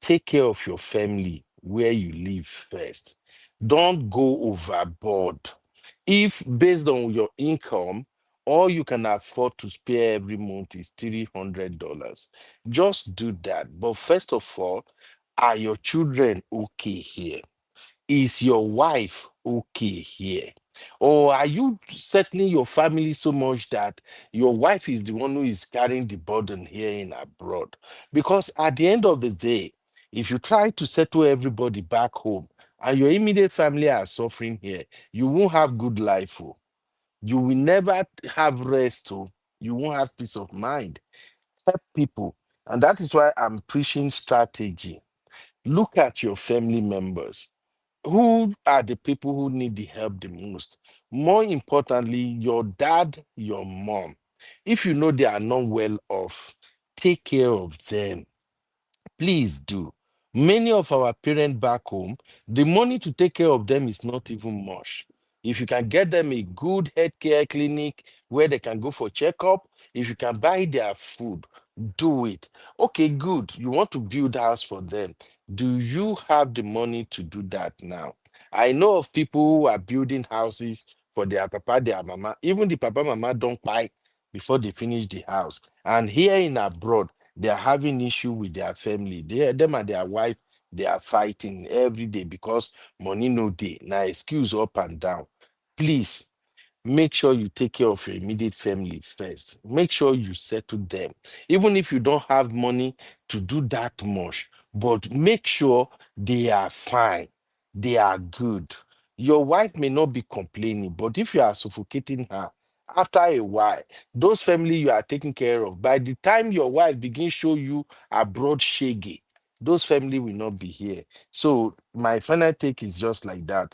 take care of your family where you live first. Don't go overboard. If based on your income, all you can afford to spare every month is $300, just do that. But first of all, are your children okay here? Is your wife okay here? Or are you settling your family so much that your wife is the one who is carrying the burden here in abroad? Because at the end of the day, if you try to settle everybody back home and your immediate family are suffering here, you won't have good life. Oh. You will never have rest. Oh. You won't have peace of mind. Help people. And that is why I'm preaching strategy. Look at your family members. Who are the people who need the help the most? More importantly, your dad, your mom. If you know they are not well off, take care of them. Please do. Many of our parents back home, the money to take care of them is not even much. If you can get them a good healthcare clinic where they can go for checkup, if you can buy their food, do it. Okay, good. You want to build a house for them. Do you have the money to do that now? I know of people who are building houses for their papa, their mama. Even the papa, mama don't buy before they finish the house. And here in abroad, they are having issue with their family. Them and their wife, they are fighting every day because money no day. Now excuse up and down. Please make sure you take care of your immediate family first. Make sure you settle them. Even if you don't have money to do that much, but make sure they are fine. They are good. Your wife may not be complaining, but if you are suffocating her, after a while, those family you are taking care of, by the time your wife begins show you abroad shaggy, those family will not be here. So my final take is just like that.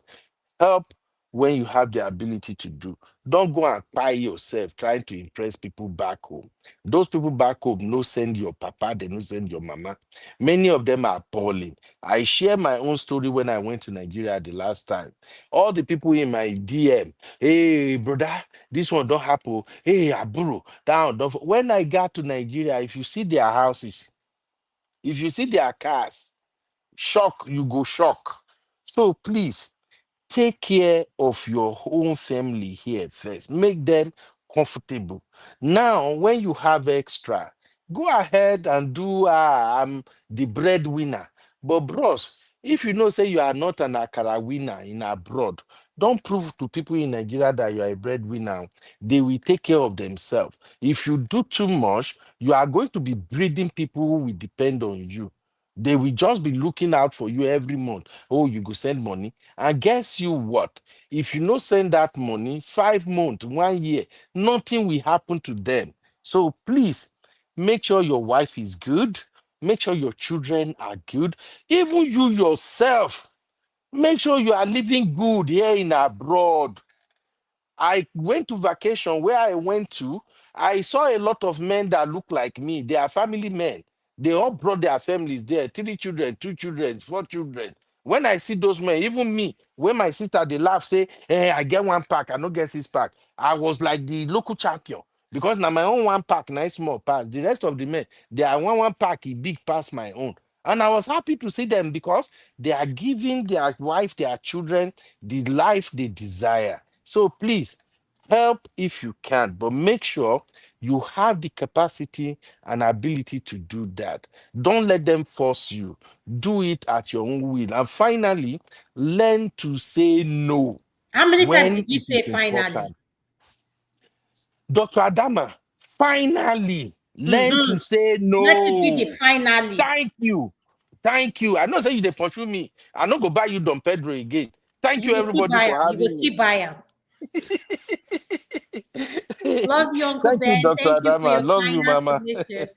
Help when you have the ability to do. Don't go and pie yourself trying to impress people back home. Those people back home no send your papa, they no send your mama. Many of them are appalling. I share my own story when I went to Nigeria the last time. All the people in my DM, hey brother, this one don't happen. Hey aburo, that one don't. When I got to Nigeria, if you see their houses, if you see their cars, shock, you go shock. So please take care of your own family here first. Make them comfortable. Now, when you have extra, go ahead and do I'm the breadwinner. But bros, if you know say you are not an akara winner in abroad, don't prove to people in Nigeria that you are a breadwinner. They will take care of themselves. If you do too much, you are going to be breeding people who will depend on you. They will just be looking out for you every month. Oh, you go send money. And guess you what? If you no send that money, 5 months, 1 year, nothing will happen to them. So please make sure your wife is good. Make sure your children are good. Even you yourself, make sure you are living good here in abroad. I went to vacation where I went to. I saw a lot of men that look like me. They are family men. They all brought their families there 3 children, 2 children, 4 children. When I see those men, even me, when my sister they laugh, say, hey, I get 1 pack, I don't get 6 pack. I was like the local champion because now my own 1 pack, nice small pack. The rest of the men, they are one pack, it big past my own. And I was happy to see them because they are giving their wife, their children, the life they desire. So please help if you can, but make sure you have the capacity and ability to do that. Don't let them force you. Do it at your own will. And finally, learn to say no How many times when did you it is say finally? important. Dr. Adama, finally learn Mm-hmm. to say Let it be the no. finally. Thank you. Thank you. I know say you they pursue me. I not go buy you Don Pedro again. Thank You you, will still everybody, buy for them. You will having me. still buy them. Love you, Uncle Thank you, Ben. Dr. Thank you for Adama. your Love you, final Mama. submission.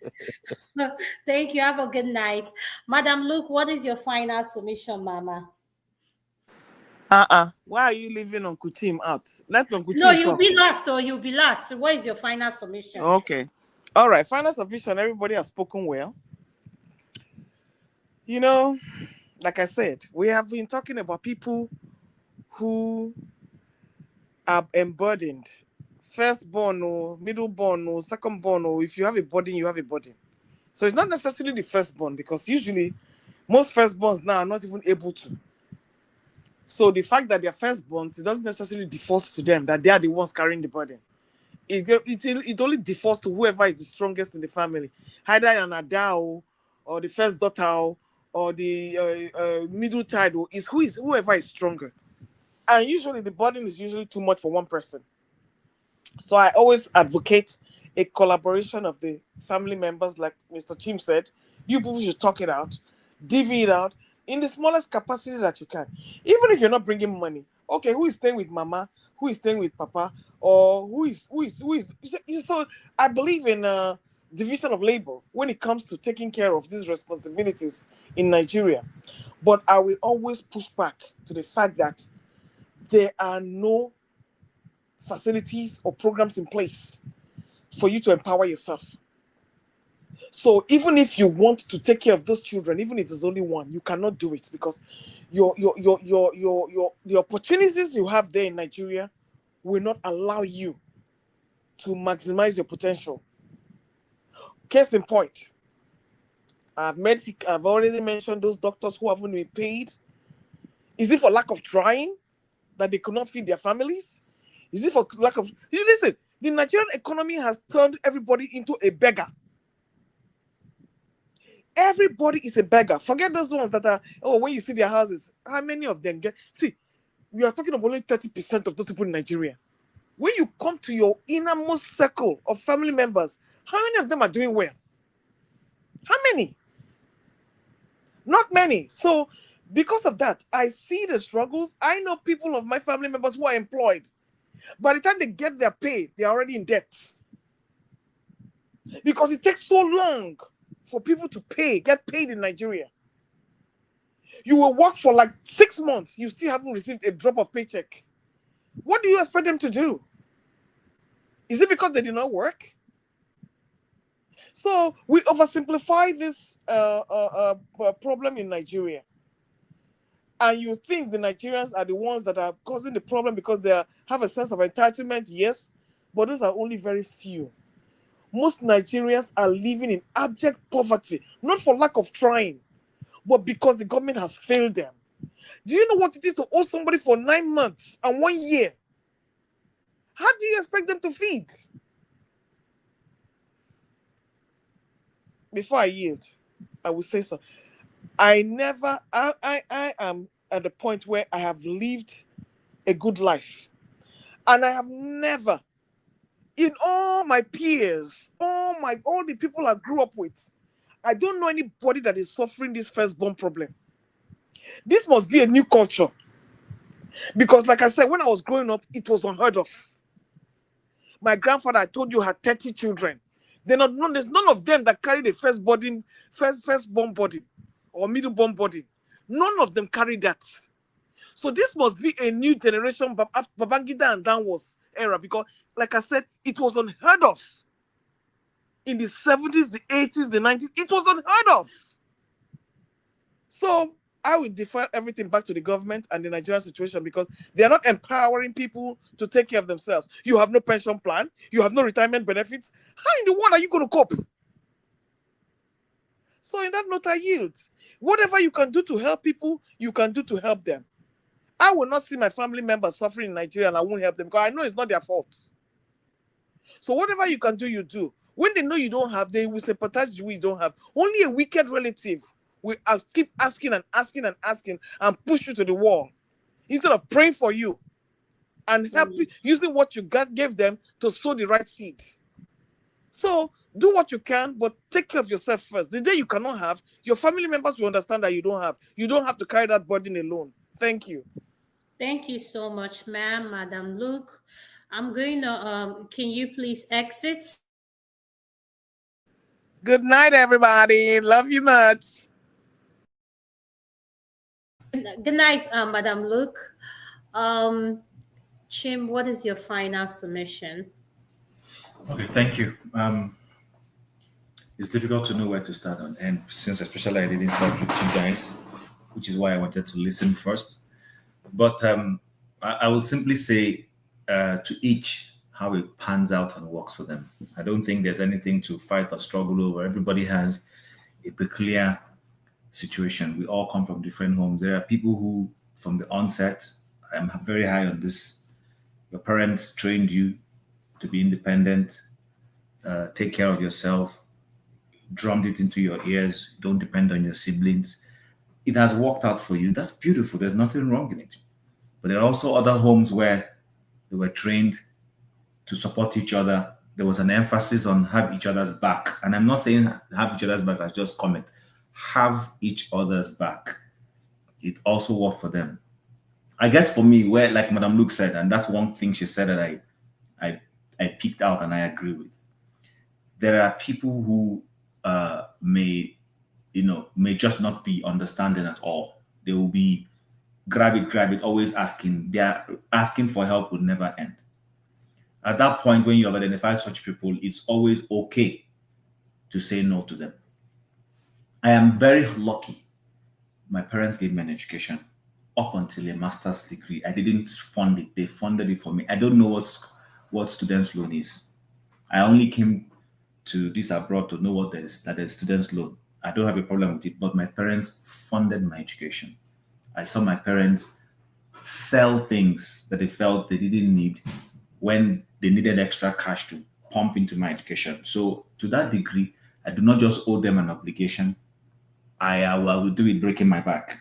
Thank you. Have a good night. Madam Luke, what is your final submission, Mama? Why are you leaving Uncle Tim out? Let Uncle No, Tim you'll talk. be last, or you'll be last. What is your final submission? Okay. All right. Final submission. Everybody has spoken well. You know, like I said, we have been talking about people who are unburdened. Firstborn or middleborn or secondborn, or if you have a burden, you have a burden. So it's not necessarily the firstborn because usually most firstborns now are not even able to. So the fact that they're firstborns, it doesn't necessarily default to them that they are the ones carrying the burden. It only defaults to whoever is the strongest in the family, either an Adao or the first daughter or the middle child, is whoever is stronger. And usually the burden is usually too much for one person. So I always advocate a collaboration of the family members, like Mr. Chim said. You people should talk it out, divvy it out in the smallest capacity that you can. Even if you're not bringing money, okay, who is staying with mama? Who is staying with papa? Or who is? So I believe in division of labor when it comes to taking care of these responsibilities in Nigeria. But I will always push back to the fact that there are no facilities or programs in place for you to empower yourself. So even if you want to take care of those children, even if there's only one, you cannot do it because the opportunities you have there in Nigeria will not allow you to maximize your potential. Case in point, I've already mentioned those doctors who haven't been paid. Is it for lack of trying that they could not feed their families? Is it for lack of... Listen, the Nigerian economy has turned everybody into a beggar. Everybody is a beggar. Forget those ones that are, when you see their houses, how many of them get... See, we are talking about only 30% of those people in Nigeria. When you come to your innermost circle of family members, how many of them are doing well? How many? Not many. So, because of that, I see the struggles. I know people of my family members who are employed. By the time they get their pay, they're already in debt. Because it takes so long for people to get paid in Nigeria. You will work for like 6 months, you still haven't received a drop of paycheck. What do you expect them to do? Is it because they did not work? So we oversimplify this problem in Nigeria. And you think the Nigerians are the ones that are causing the problem because they have a sense of entitlement? Yes, but those are only very few. Most Nigerians are living in abject poverty, not for lack of trying, but because the government has failed them. Do you know what it is to owe somebody for 9 months and 1 year? How do you expect them to feed? Before I yield, I will say so. I am at the point where I have lived a good life. And I have never, in all my peers, all the people I grew up with, I don't know anybody that is suffering this firstborn problem. This must be a new culture. Because like I said, when I was growing up, it was unheard of. My grandfather, I told you, had 30 children. There's none of them that carried a firstborn body or middleborn body. None of them carried that. So this must be a new generation, Babangida and downwards era, because like I said, it was unheard of. In the 70s, the 80s, the 90s, it was unheard of. So I will defer everything back to the government and the Nigerian situation because they are not empowering people to take care of themselves. You have no pension plan. You have no retirement benefits. How in the world are you going to cope? So in that note, I yield. Whatever you can do to help people, you can do to help them. I will not see my family members suffering in Nigeria and I won't help them because I know it's not their fault. So whatever you can do, you do. When they know you don't have, they will sympathize with you don't have. Only a wicked relative will keep asking and asking and asking and push you to the wall instead of praying for you and help you, using what you gave them to sow the right seed. So do what you can, but take care of yourself first. The day you cannot have, your family members will understand that you don't have. You don't have to carry that burden alone. Thank you. Thank you so much, ma'am, Madam Luke. I'm going to, can you please exit? Good night, everybody. Love you much. Good night, Madam Luke. Chim, what is your final submission? Okay, thank you. It's difficult to know where to start on, and since especially I didn't start with you guys, which is why I wanted to listen first. But I will simply say to each how it pans out and works for them. I don't think there's anything to fight or struggle over. Everybody has a peculiar situation. We all come from different homes. There are people who from the onset. I'm very high on this. Your parents trained you to be independent, take care of yourself, drummed it into your ears, don't depend on your siblings. It has worked out for you. That's beautiful. There's nothing wrong in it. But there are also other homes where they were trained to support each other. There was an emphasis on have each other's back. And I'm not saying have each other's back as just comment. Have each other's back. It also worked for them. I guess for me, where like Madam Luke said, and that's one thing she said that I picked out and I agree with. There are people who may just not be understanding at all. They will be grab it, always asking. Their asking for help would never end. At that point, when you have identified such people, it's always okay to say no to them. I am very lucky. My parents gave me an education up until a master's degree. I didn't fund it. They funded it for me. I don't know what student's loan is. I only came to this abroad to know what that is student's loan. I don't have a problem with it, but my parents funded my education. I saw my parents sell things that they felt they didn't need when they needed extra cash to pump into my education. So to that degree, I do not just owe them an obligation. I will do it breaking my back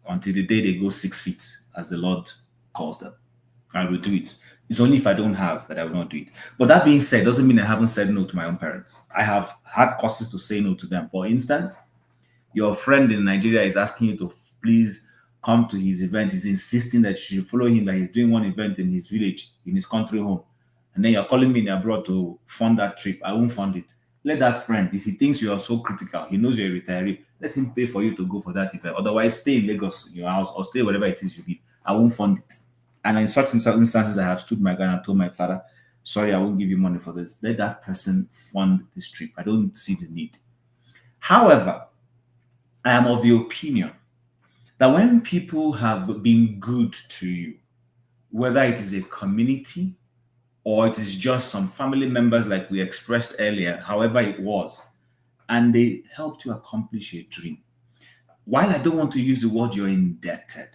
until the day they go 6 feet, as the Lord calls them. I will do it. It's only if I don't have that I will not do it. But that being said, doesn't mean I haven't said no to my own parents. I have had causes to say no to them. For instance, your friend in Nigeria is asking you to please come to his event. He's insisting that you should follow him, that he's doing one event in his village, in his country home. And then you're calling me in abroad to fund that trip. I won't fund it. Let that friend, if he thinks you are so critical, he knows you're a retiree, let him pay for you to go for that event. Otherwise, stay in Lagos, in your house, or stay wherever it is you live. I won't fund it. And in such instances, I have stood my ground and told my father, sorry, I won't give you money for this. Let that person fund this trip. I don't see the need. However, I am of the opinion that when people have been good to you, whether it is a community or it is just some family members like we expressed earlier, however it was, and they helped you accomplish a dream. While I don't want to use the word you're indebted,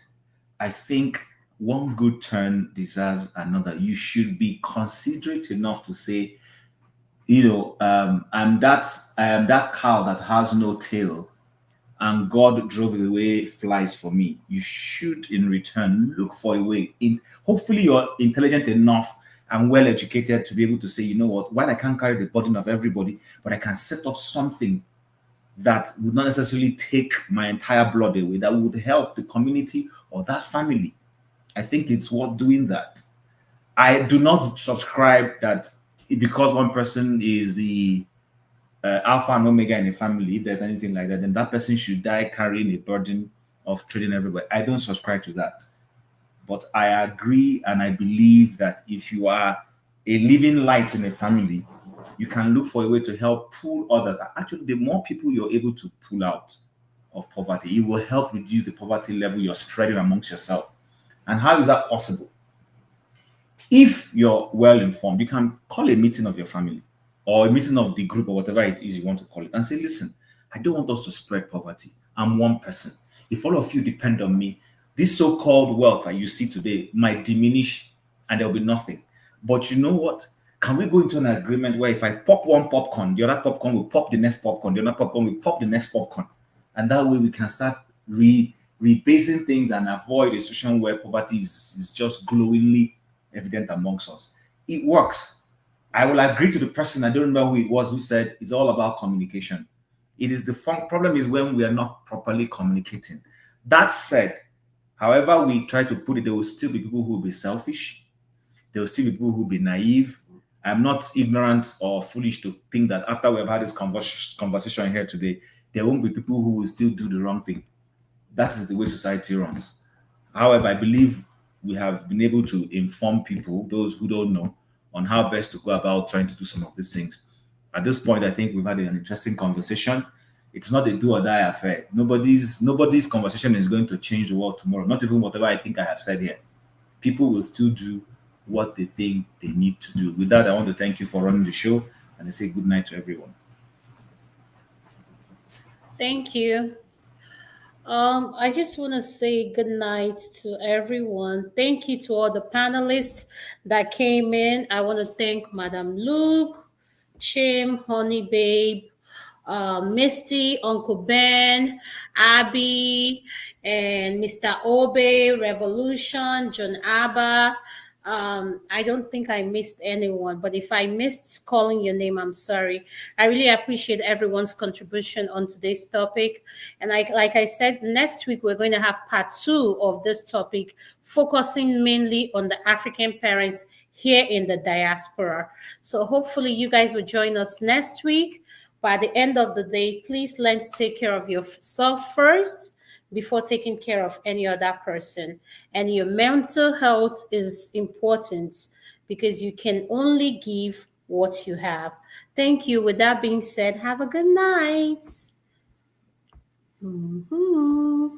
I think one good turn deserves another. You should be considerate enough to say, I'm that cow that has no tail, and God drove away flies for me. You should, in return, look for a way. Hopefully, you're intelligent enough and well educated to be able to say, you know what, while I can't carry the burden of everybody, but I can set up something that would not necessarily take my entire blood away, that would help the community or that family. I think it's worth doing that. I do not subscribe that because one person is the alpha and omega in a family, if there's anything like that, then that person should die carrying a burden of treating everybody. I don't subscribe to that. But I agree and I believe that if you are a living light in a family, you can look for a way to help pull others. Actually, the more people you're able to pull out of poverty, it will help reduce the poverty level you're spreading amongst yourself. And how is that possible? If you're well informed, you can call a meeting of your family or a meeting of the group or whatever it is you want to call it and say, listen, I don't want us to spread poverty. I'm one person. If all of you depend on me, this so-called wealth that you see today might diminish and there'll be nothing. But you know what? Can we go into an agreement where if I pop one popcorn, the other popcorn will pop the next popcorn, the other popcorn will pop the next popcorn. And that way we can start rebasing things and avoid a situation where poverty is just glowingly evident amongst us. It works. I will agree to the person, I don't remember who it was, who said it's all about communication. It is the problem is when we are not properly communicating. That said, however we try to put it, there will still be people who will be selfish. There will still be people who will be naive. I'm not ignorant or foolish to think that after we have had this conversation here today, there won't be people who will still do the wrong thing. That is the way society runs. However, I believe we have been able to inform people, those who don't know, on how best to go about trying to do some of these things. At this point, I think we've had an interesting conversation. It's not a do or die affair. Nobody's conversation is going to change the world tomorrow. Not even whatever I think I have said here. People will still do what they think they need to do. With that, I want to thank you for running the show and I say good night to everyone. Thank you. I just want to say good night to everyone. Thank you to all the panelists that came in. I want to thank Madam Luke, Chim, Honey Babe, Misty, Uncle Ben, Abby, and Mr. Obe, Revolution, John Abba. I don't think I missed anyone, but if I missed calling your name, I'm sorry. I really appreciate everyone's contribution on today's topic. And like I said, next week we're going to have part 2 of this topic, focusing mainly on the African parents here in the diaspora. So hopefully you guys will join us next week. By the end of the day, please learn to take care of yourself first before taking care of any other person. And your mental health is important because you can only give what you have. Thank you. With that being said, have a good night. Mm-hmm.